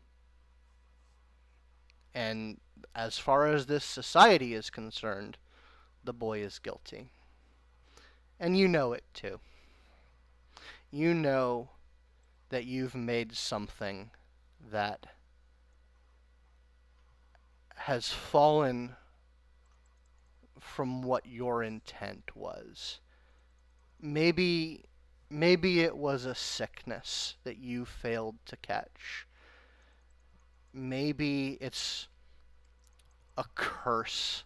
And as far as this society is concerned, the boy is guilty. And you know it too. You know that you've made something that has fallen from what your intent was. Maybe it was a sickness that you failed to catch. Maybe it's a curse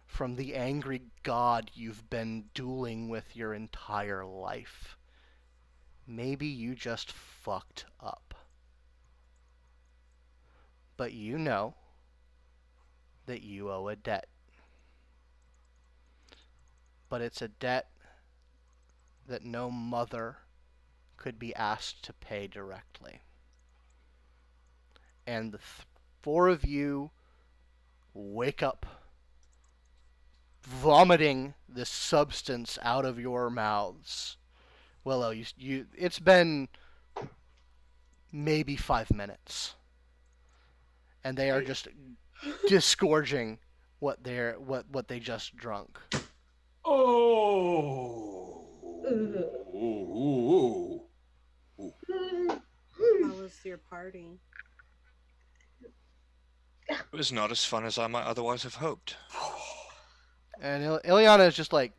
from the angry god you've been dueling with your entire life. Maybe you just fucked up. But you know that you owe a debt. But it's a debt that no mother could be asked to pay directly. And the 4 of you wake up vomiting this substance out of your mouths. Willow, it's been maybe 5 minutes. And they are just disgorging what they just drunk. Oh. How was your party? It was not as fun as I might otherwise have hoped. And Ileana is just like,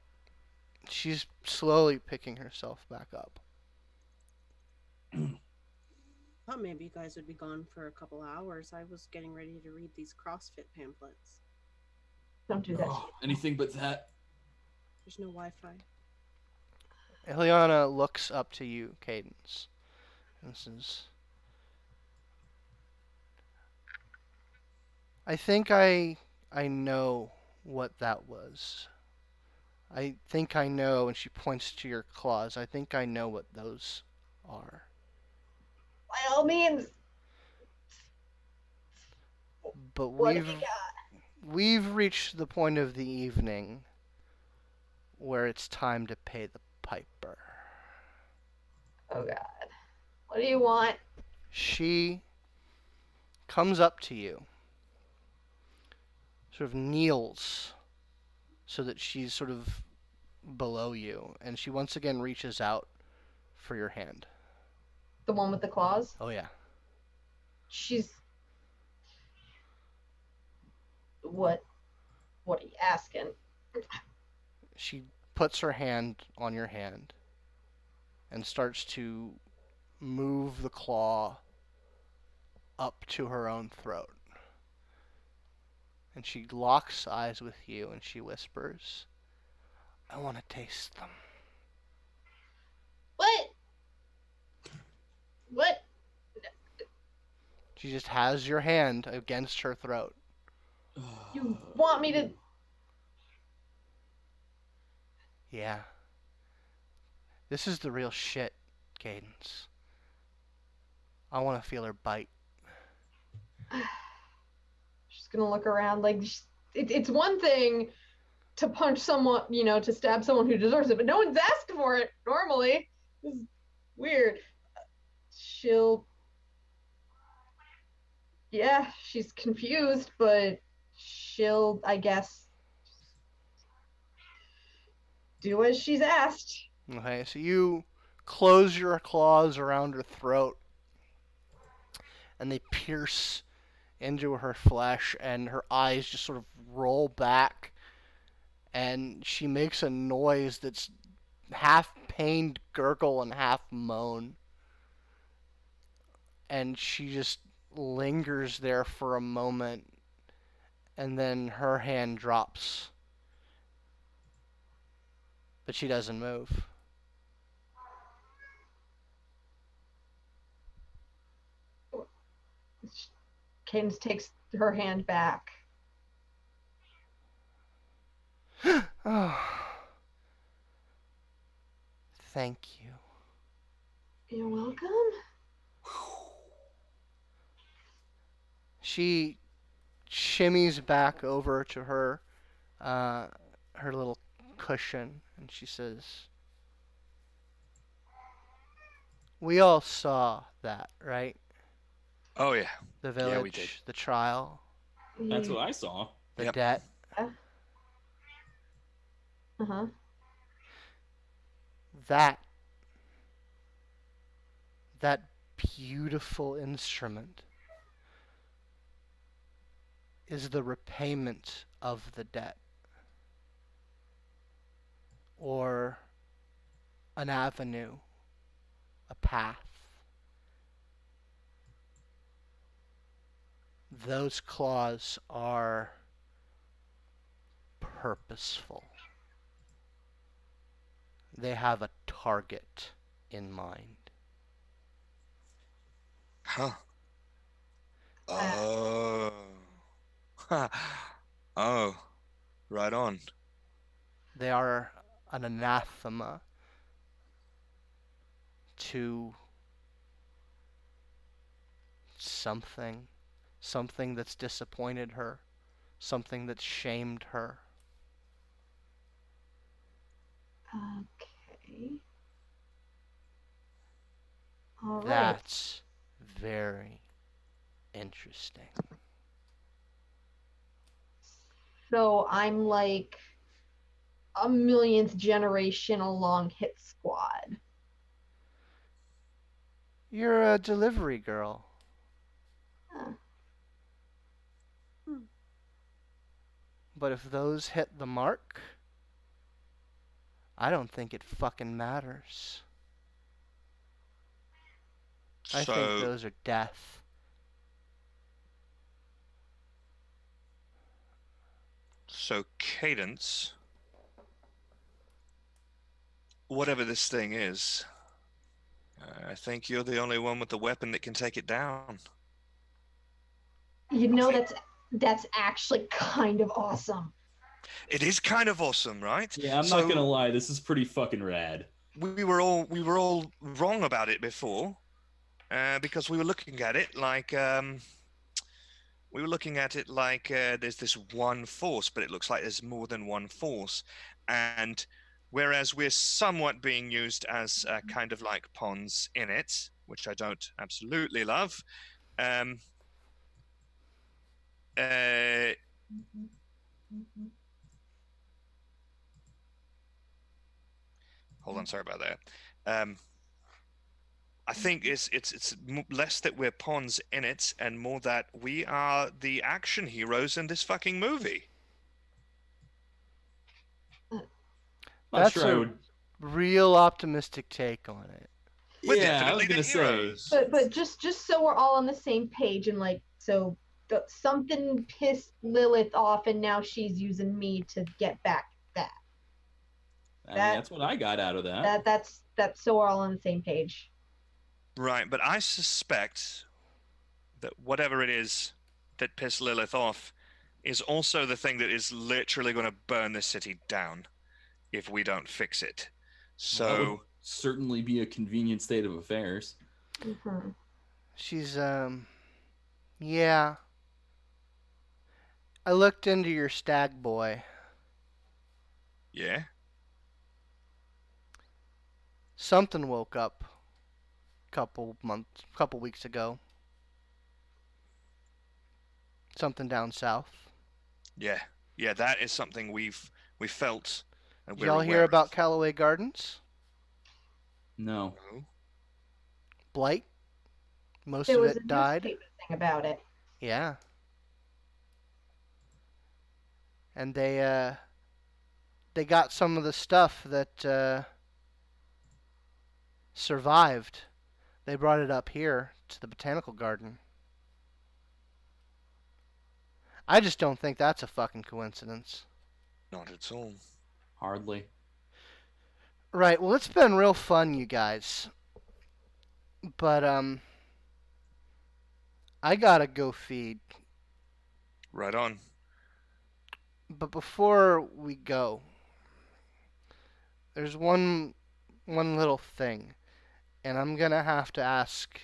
she's slowly picking herself back up. Thought maybe you guys would be gone for a couple hours. I was getting ready to read these CrossFit pamphlets. Don't do that. Oh, anything but that. There's no Wi-Fi. Ileana looks up to you, Cadence. This is... I think I know what that was. I think I know, and she points to your claws. I think I know what those are. By all means. But What do you got? we've reached the point of the evening where it's time to pay the piper. Oh God. What do you want? She comes up to you, sort of kneels so that she's sort of below you, and she once again reaches out for your hand. The one with the claws? Oh yeah. She's... What are you asking? She puts her hand on your hand and starts to move the claw up to her own throat. And she locks eyes with you and she whispers, "I want to taste them." What? She just has your hand against her throat. You want me to... Yeah. This is the real shit, Cadence. I want to feel her bite. She's gonna look around like... It's one thing to punch someone, to stab someone who deserves it, but no one's asked for it normally. This is weird. She'll... Yeah, she's confused, but she'll, I guess, do as she's asked. Okay, so you close your claws around her throat, and they pierce into her flesh, and her eyes just sort of roll back, and she makes a noise that's half pained gurgle and half moan. And she just lingers there for a moment, and then her hand drops. But she doesn't move. Cadence takes her hand back. Oh. Thank you. You're welcome. She shimmies back over to her little cushion, and she says, "We all saw that, right? Oh yeah. The Yeah, we village, did. the trial, That's what I saw. the Yep. debt. Uh-huh. That beautiful instrument is the repayment of the debt, or an avenue, a path. Those claws are purposeful. They have a target in mind." Huh. Oh. Oh. Right on. They are an anathema to something that's disappointed her, something that's shamed her. Okay. All right. That's very interesting. So I'm like a millionth generation along hit squad. You're a delivery girl. Huh. But if those hit the mark, I don't think it fucking matters. I think those are death. So Cadence, whatever this thing is, I think you're the only one with the weapon that can take it down. You know, that's actually kind of awesome. It is kind of awesome, right? Yeah, I'm not gonna lie. This is pretty fucking rad. We were all wrong about it before, because we were looking at it like there's this one force, but it looks like there's more than one force, and whereas we're somewhat being used as kind of like pawns in it, which I don't absolutely love. Hold on, sorry about that. I think it's less that we're pawns in it, and more that we are the action heroes in this fucking movie. That's a real optimistic take on it. Yeah, I was gonna say. But just so we're all on the same page, and like, so something pissed Lilith off, and now she's using me to get back that. I mean, that's what I got out of that. That's so we're all on the same page. Right, but I suspect that whatever it is that pissed Lilith off is also the thing that is literally going to burn the city down if we don't fix it. So that would certainly be a convenient state of affairs. Mm-hmm. She's yeah. I looked into your stag boy. Yeah. Something woke up couple weeks ago. Something down south. Yeah, that is something we felt. And Did y'all hear about Callaway Gardens? No. Blight. Most There of was it a died. newspaper thing about it. Yeah. And they got some of the stuff that survived. They brought it up here to the botanical garden. I just don't think that's a fucking coincidence. Not at all. Hardly. Right, well, it's been real fun, you guys. But, I gotta go feed. Right on. But before we go, there's one little thing. And I'm gonna have to ask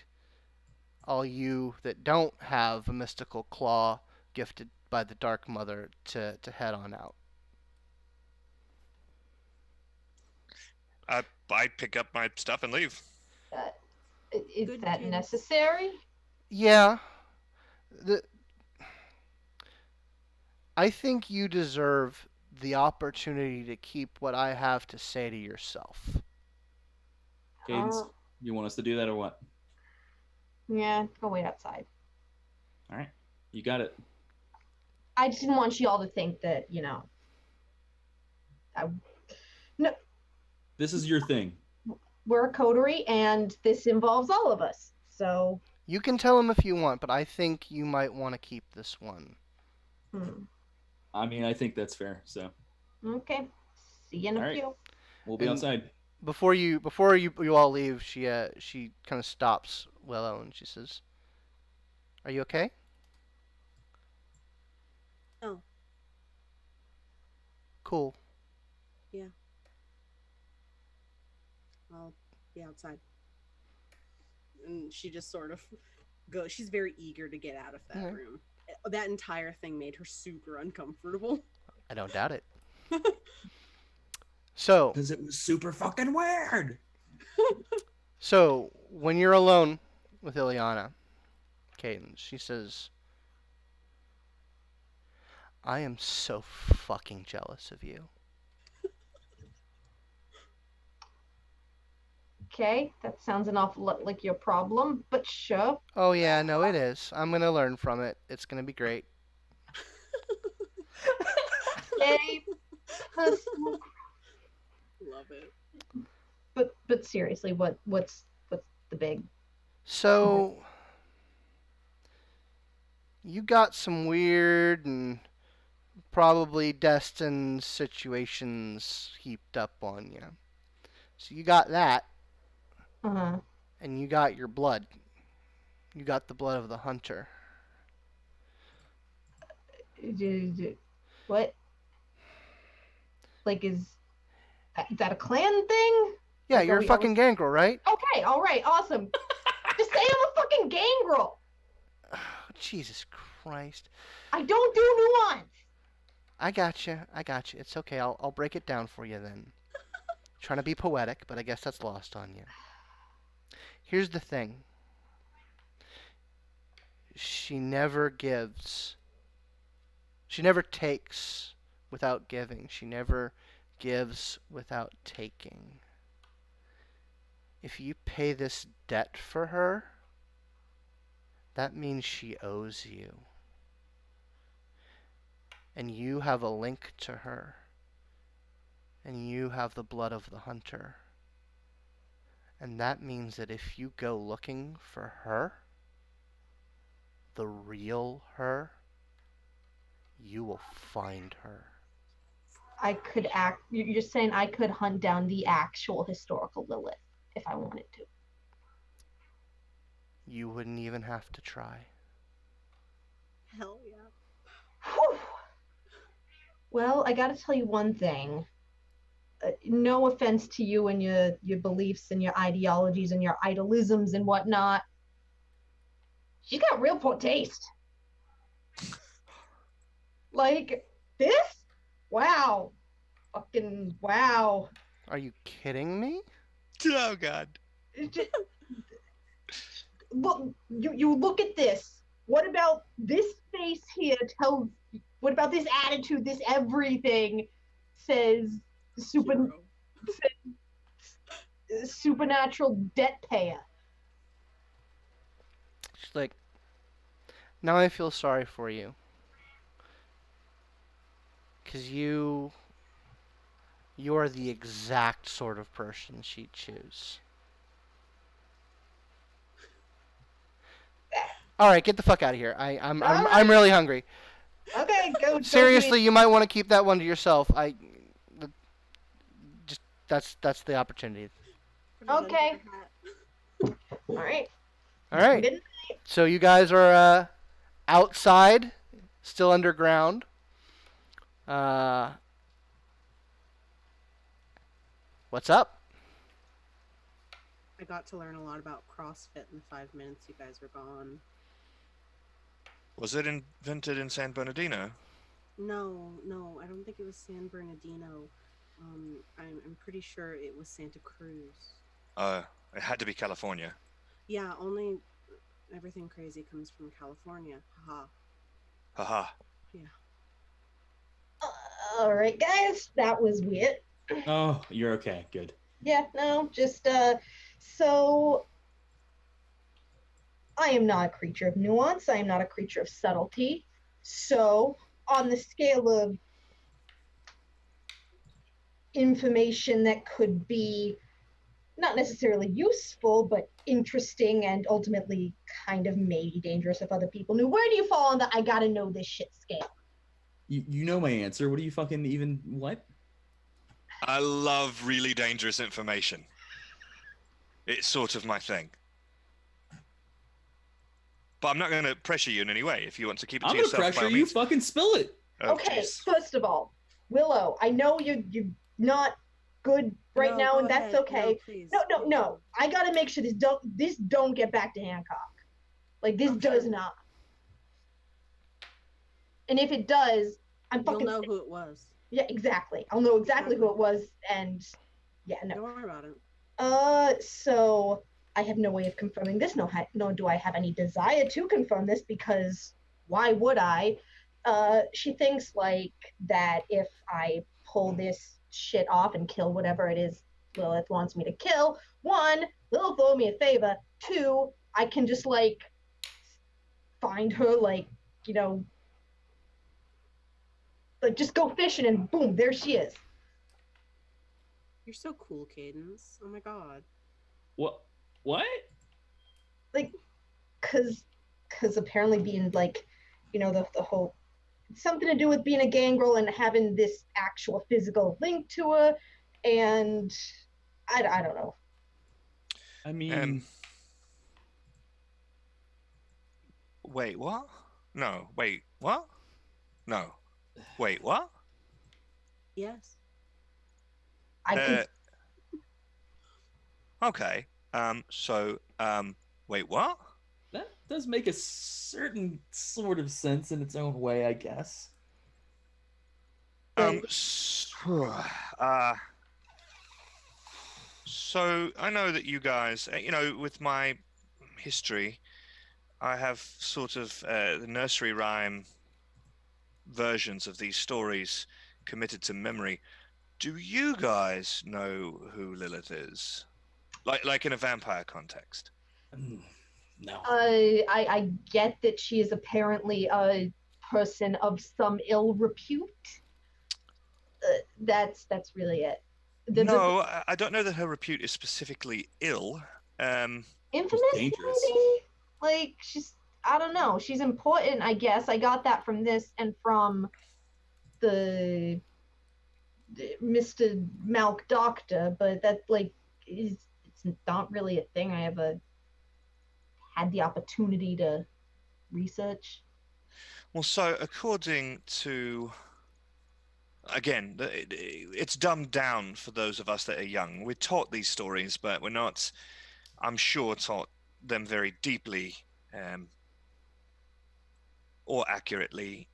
all you that don't have a mystical claw gifted by the Dark Mother to head on out. I pick up my stuff and leave. Is Good that kids. necessary? Yeah. I think you deserve the opportunity to keep what I have to say to yourself. Cadence, you want us to do that or what? Yeah, go wait outside. All right, you got it. I just didn't want you all to think that, you know. No, This is your thing. we're a coterie, and this involves all of us. So. You can tell him if you want, but I think you might want to keep this one. I mean, I think that's fair. So. Okay. See you in a few. We'll be outside. Before you all leave, she kind of stops Willow and she says, "Are you okay?" Oh. Cool. Yeah. I'll be outside. And she just sort of goes. She's very eager to get out of that room. That entire thing made her super uncomfortable. I don't doubt it. So. Because it was super fucking weird. So, when you're alone with Ileana, Cadence, she says, "I am so fucking jealous of you." Okay, that sounds an awful lot like your problem, but sure. Oh yeah, no, it is. I'm gonna learn from it. It's gonna be great. Yay, personal. Love it. But seriously, what's the big? So, you got some weird and probably destined situations heaped up on you. So you got that, Uh-huh. and you got your blood. You got the blood of the hunter. What? Like, is that a clan thing? Yeah, Like, you're a fucking Gangrel, right? Okay, all right, awesome. Just say I'm a fucking Gangrel. Jesus Christ. I don't do nuance. I got you. It's okay. I'll break it down for you then. Trying to be poetic, but I guess that's lost on you. Here's the thing. She never gives. She never takes without giving. She never gives without taking. If you pay this debt for her, that means she owes you. And you have a link to her. And you have the blood of the hunter. And that means that if you go looking for her, the real her, you will find her. You're saying I could hunt down the actual historical Lilith if I wanted to. You wouldn't even have to try. Hell yeah. Whew. Well, I gotta tell you one thing. No offense to you and your beliefs and your ideologies and your idolisms and whatnot. She's got real poor taste. Like, this? Wow. Fucking wow. Are you kidding me? Oh God. Look, you look at this. What about this face here tells, what about this attitude, this everything says supernatural debt payer. She's like, now I feel sorry for you. Because you are the exact sort of person she'd choose. All right, get the fuck out of here. I'm really hungry. Okay, go. Seriously, you might want to keep that one to yourself. That's the opportunity. Okay. All right. All right. Good. So you guys are outside, still underground. What's up? I got to learn a lot about CrossFit in the 5 minutes you guys were gone. Was it invented in San Bernardino? No, I don't think it was San Bernardino. I'm pretty sure it was Santa Cruz. It had to be California. Yeah, only everything crazy comes from California. Haha. Haha. Yeah. All right, guys, that was weird. Oh, you're okay. Good. Yeah, no, just so I am not a creature of nuance. I am not a creature of subtlety. So, on the scale of information that could be not necessarily useful, but interesting and ultimately kind of maybe dangerous if other people knew, where do you fall on the I gotta know this shit scale? You know my answer. What do you fucking even what? I love really dangerous information. It's sort of my thing. But I'm not going to pressure you in any way. If you want to keep it to yourself, I'm gonna pressure you. Fucking spill it. Oh, okay, geez. First of all, Willow, I know you're not good right now, and that's okay. No. I gotta make sure this don't get back to Hancock. Like, this does not. And if it does, You'll know who it was. Yeah, exactly. I'll know exactly who it was, and yeah, no. Don't worry about it. So I have no way of confirming this. No, do I have any desire to confirm this, because why would I? She thinks like that if I pull this shit off and kill whatever it is Lilith wants me to kill, one, Lilith will owe me a favor. Two, I can just like find her, like, you know, like just go fishing and boom, there she is. You're so cool, Cadence. Oh my god. What? like, cause apparently being like, the whole something to do with being a gangrel and having this actual physical link to her, and I don't know. I mean, wait, what? No, wait, what? No, wait, what? Yes. Okay. So, wait, what? that does make a certain sort of sense in its own way, I guess. So I know that you guys, with my history, I have sort of the nursery rhyme versions of these stories committed to memory. Do you guys know who Lilith is? Like in a vampire context? No. I get that she is apparently a person of some ill repute. That's really it. No, I don't know that her repute is specifically ill. Infamous, dangerous. maybe? Like, I don't know. She's important, I guess. I got that from this and from the Mr. Malk Doctor, but that, like, it's not really a thing I ever had the opportunity to research. Well, so according to, again, it's dumbed down for those of us that are young. We're taught these stories, but we're not, I'm sure, taught them very deeply or accurately.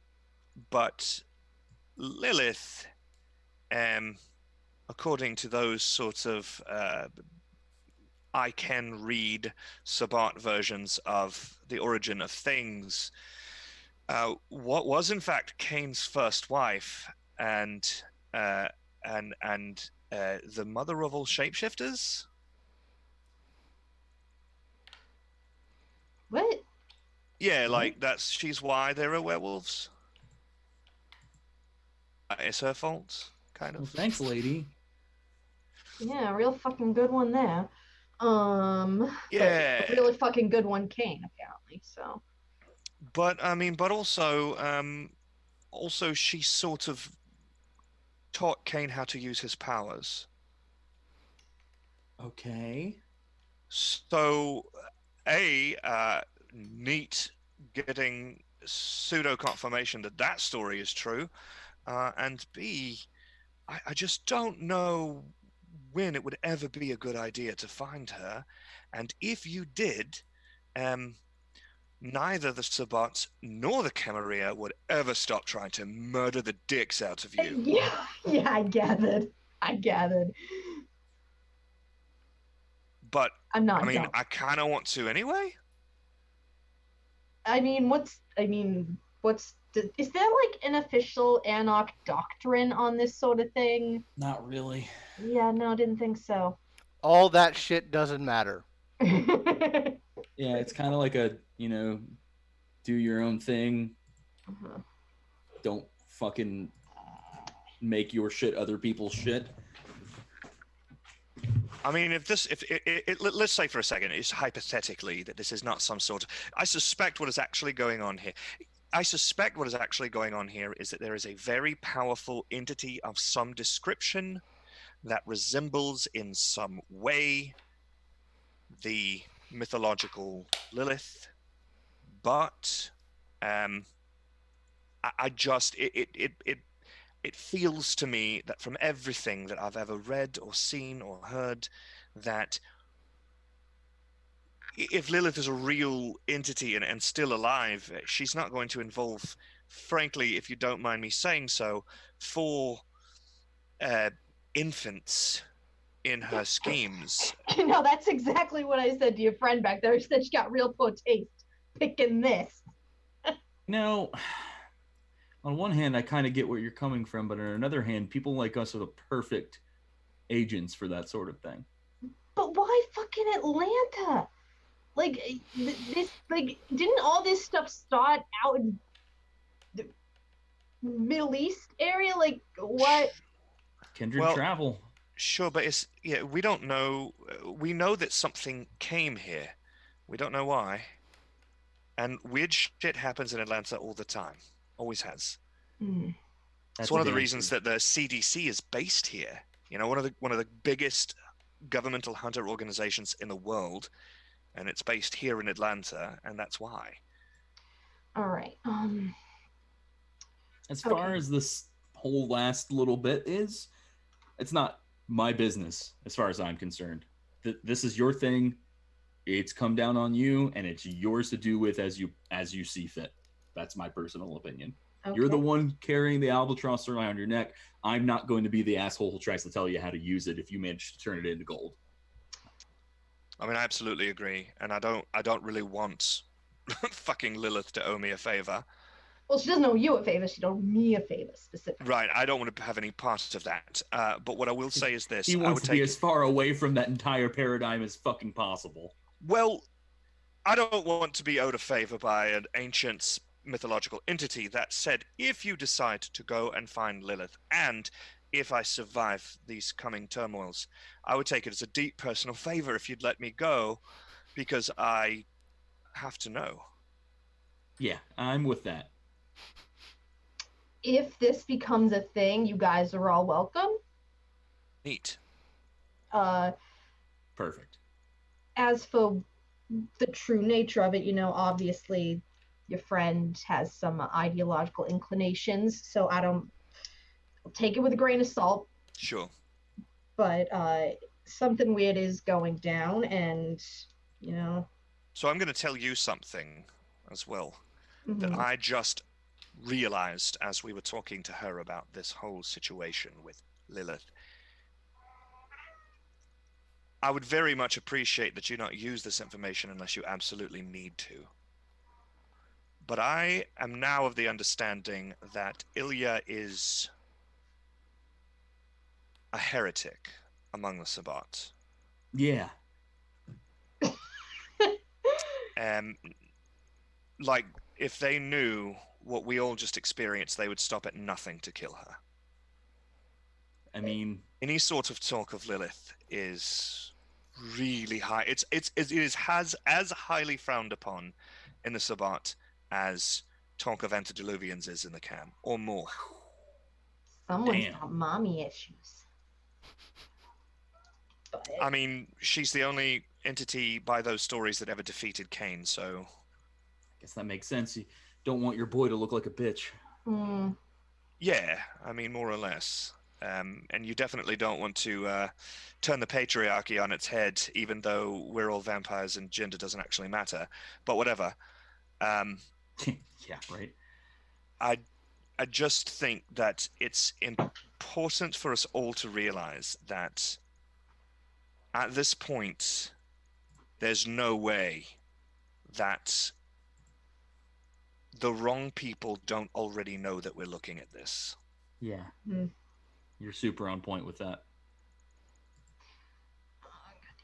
But Lilith, according to those sorts of I can read Sabbat versions of the origin of things, what was in fact Cain's first wife and the mother of all shapeshifters. What? Yeah, like she's why there are werewolves. It's her fault, kind of. Well, thanks, lady. Yeah, real fucking good one there. Yeah. But a really fucking good one, Cain, apparently. So. But I mean, but also she sort of taught Cain how to use his powers. Okay. So, neat getting pseudo confirmation that story is true, and B, I just don't know when it would ever be a good idea to find her, and if you did, neither the Sabbats nor the Camarilla would ever stop trying to murder the dicks out of you. Yeah, I gathered. But I'm not. I kind of want to anyway. Is there like an official Anarch doctrine on this sort of thing? Not really. Yeah, no, didn't think so. All that shit doesn't matter. Yeah, it's kind of like a, do your own thing. Uh-huh. Don't fucking make your shit other people's shit. I mean, let's say for a second, it's hypothetically that this is not some sort of. I suspect what is actually going on here. Is that there is a very powerful entity of some description that resembles in some way the mythological Lilith, but it feels to me that from everything that I've ever read or seen or heard, that if Lilith is a real entity and still alive, she's not going to involve, frankly, if you don't mind me saying so, 4 infants in her schemes. That's exactly what I said to your friend back there. She said she got real poor taste picking this. On one hand, I kind of get where you're coming from, but on another hand, people like us are the perfect agents for that sort of thing. But why fucking Atlanta? Like, didn't all this stuff start out in the Middle East area? Like, what? Kindred travel. Sure, but we don't know. We know that something came here. We don't know why. And weird shit happens in Atlanta all the time. Always has. Mm. It's one of the reasons that the CDC is based here. You know, one of the biggest governmental hunter organizations in the world, and it's based here in Atlanta, and that's why. All right. As far as this whole last little bit is, it's not my business as far as I'm concerned. This is your thing. It's come down on you, and it's yours to do with as you see fit. That's my personal opinion. Okay. You're the one carrying the albatross around your neck. I'm not going to be the asshole who tries to tell you how to use it if you manage to turn it into gold. I mean, I absolutely agree, and I don't really want fucking Lilith to owe me a favor. Well, she doesn't owe you a favor. She owed me a favor specifically. Right. I don't want to have any part of that. But what I will say is this: he wants to be as far away from that entire paradigm as fucking possible. Well, I don't want to be owed a favor by an ancient mythological entity. That said, if you decide to go and find Lilith, and if I survive these coming turmoils, I would take it as a deep personal favor if you'd let me go, because I have to know. Yeah, I'm with that. If this becomes a thing, you guys are all welcome. Neat. Perfect. As for the true nature of it, you know, obviously your friend has some ideological inclinations, so I'll take it with a grain of salt. Sure. But something weird is going down, and, you know... So I'm going to tell you something as well, that I just realized as we were talking to her about this whole situation with Lilith. I would very much appreciate that you not use this information unless you absolutely need to. But I am now of the understanding that Ilya is a heretic among the Sabbat. Yeah. Like, if they knew what we all just experienced, they would stop at nothing to kill her. I mean... Any sort of talk of Lilith is really high. It is as highly frowned upon in the Sabbat as talk of antediluvians is in the camp, or more. Someone's got mommy issues. But... I mean, she's the only entity by those stories that ever defeated Cain, so... I guess that makes sense. You don't want your boy to look like a bitch. Mm. Yeah, I mean, more or less. And you definitely don't want to turn the patriarchy on its head, even though we're all vampires and gender doesn't actually matter. But whatever. Yeah, right. I just think that it's important for us all to realize that at this point, there's no way that the wrong people don't already know that we're looking at this. Yeah. Mm. You're super on point with that. Oh, God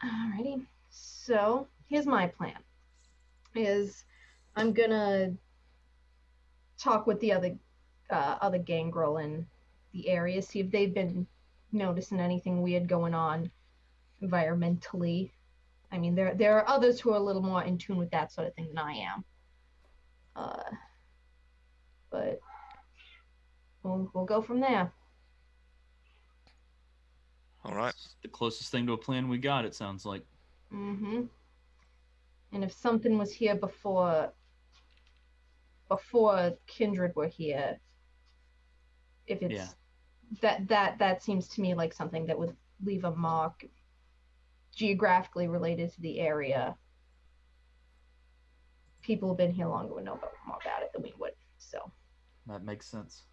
damn it. Alrighty. So, here's my plan. I'm gonna talk with the other Gangrel in the area, see if they've been noticing anything weird going on environmentally. I mean, there are others who are a little more in tune with that sort of thing than I am. But we'll go from there. All right. The closest thing to a plan we got, it sounds like. Mm-hmm. And if something was here before Kindred were here, if it's that seems to me like something that would leave a mark geographically related to the area. People have been here longer would know more about it than we would. So that makes sense.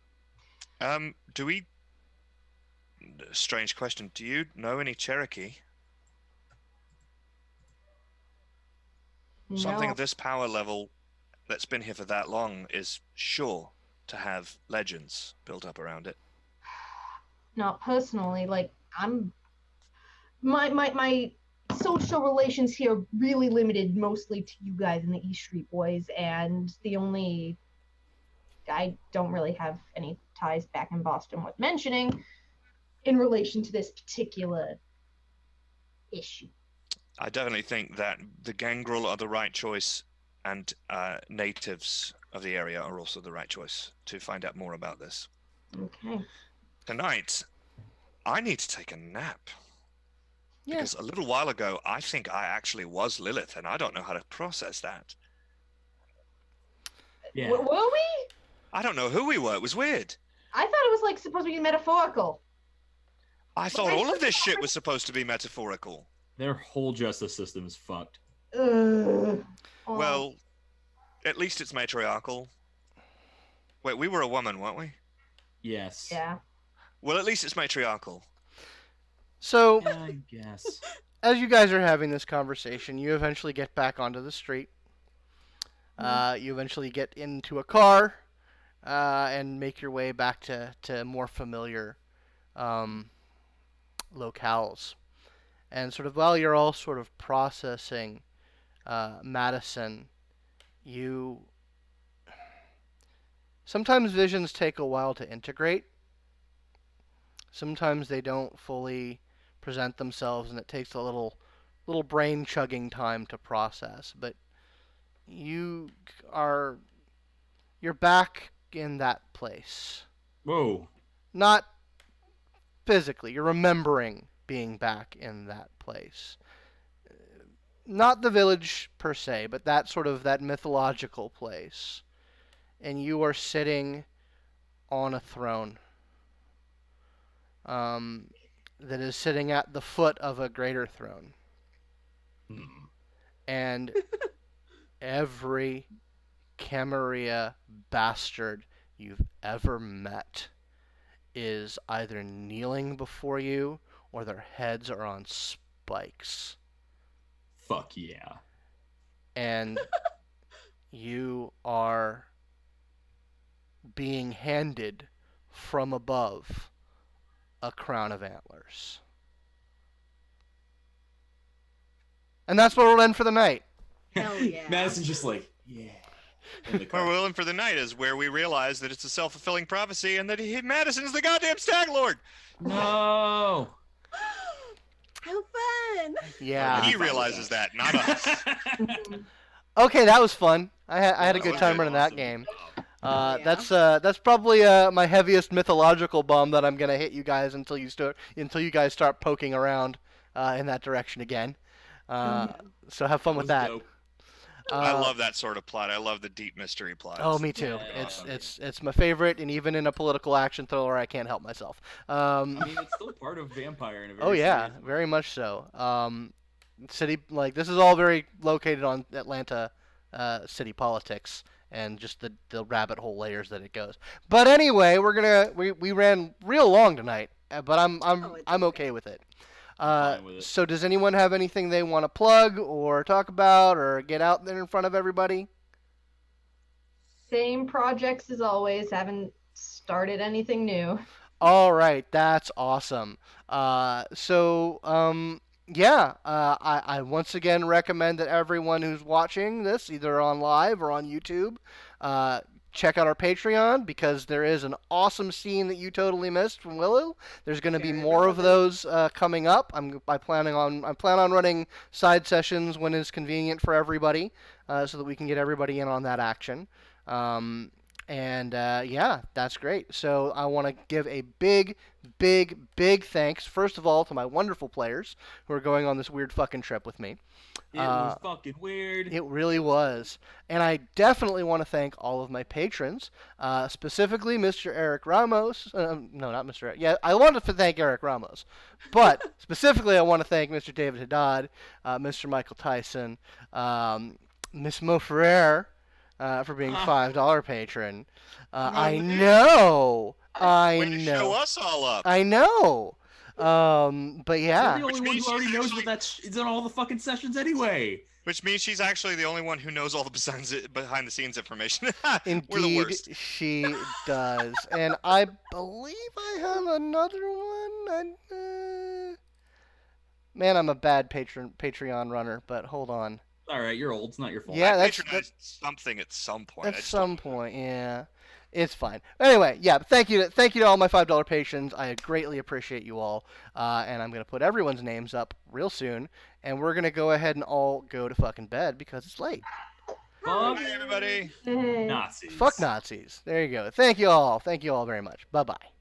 Strange question. Do you know any Cherokee? No. Something of this power level that's been here for that long is sure to have legends built up around it. Not personally. Like, my social relations here are really limited mostly to you guys in the East Street Boys, and I don't really have any ties back in Boston worth mentioning in relation to this particular issue. I definitely think that the Gangrel are the right choice, and natives of the area are also the right choice to find out more about this. Okay. Tonight, I need to take a nap. Yeah. Because a little while ago, I think I actually was Lilith, and I don't know how to process that. Yeah. Were we? I don't know who we were. It was weird. I thought it was like supposed to be metaphorical. I thought all of this shit was supposed to be metaphorical. Their whole justice system is fucked. Oh. Well, at least it's matriarchal. Wait, we were a woman, weren't we? Yes. Yeah. Well, at least it's matriarchal. So, Yeah, I guess. as you guys are having this conversation, you eventually get back onto the street. You eventually get into a car and make your way back to more familiar locales. And sort of while you're all sort of processing Madison, sometimes visions take a while to integrate. Sometimes they don't fully present themselves, and it takes a little brain chugging time to process. But you're back in that place. Whoa. Not physically. You're remembering being back in that place. Not the village per se, but that mythological place. And you are sitting on a throne that is sitting at the foot of a greater throne. And every Camarilla bastard you've ever met is either kneeling before you or their heads are on spikes. Fuck yeah. And you are being handed from above a crown of antlers. And that's where we'll end for the night. Hell yeah. Madison's just like, yeah. In the car. Where we'll end for the night is where we realize that it's a self-fulfilling prophecy and that Madison's the goddamn Stag Lord. No. How fun! Yeah. He realizes that, not us. Okay, that was fun. I had a That good was time good. running that Awesome. game. Yeah. That's probably my heaviest mythological bomb that I'm gonna hit you guys until you guys start poking around in that direction again. So have fun with that. Dope. I love that sort of plot. I love the deep mystery plots. Oh, me too. Yeah. It's my favorite, and even in a political action thriller, I can't help myself. I mean, it's still part of Vampire in a very Oh yeah, serious way. very much so. City this is all very located on Atlanta city politics and just the rabbit hole layers that it goes. But anyway, we ran real long tonight, but I'm okay with it. I'm fine with it. So does anyone have anything they want to plug or talk about or get out there in front of everybody? Same projects as always. Haven't started anything new. All right, that's awesome. Yeah, I once again recommend that everyone who's watching this, either on live or on YouTube, check out our Patreon, because there is an awesome scene that you totally missed from Willow. There's going to be Very more of relevant. those coming up. I plan on running side sessions when it's convenient for everybody, so that we can get everybody in on that action. Yeah, that's great. So I want to give a big thanks, first of all, to my wonderful players who are going on this weird fucking trip with me. It was fucking weird. It really was. And I definitely want to thank all of my patrons, specifically Mr. Eric Ramos. No, not Mr. Eric. Yeah, I wanted to thank Eric Ramos. But specifically, I want to thank Mr. David Haddad, Mr. Michael Tyson, Miss Mo Ferrer, for being $5 patron. I know. Way to show us all up. I know. But yeah. You're the only one who already knows what it's in all the fucking sessions anyway. Which means she's actually the only one who knows all the behind the scenes information. We're the Indeed, worst. she does. And I believe I have another one. Man, I'm a bad Patreon runner, but hold on. All right, you're old. It's not your fault. Yeah, I that's patronized something at some point. at some point, yeah. It's fine. Anyway, yeah, thank you to all my $5 patrons. I greatly appreciate you all. And I'm going to put everyone's names up real soon. And we're going to go ahead and all go to fucking bed because it's late. Fuck Bye, everybody. Nazis. Fuck Nazis. There you go. Thank you all. Thank you all very much. Bye-bye.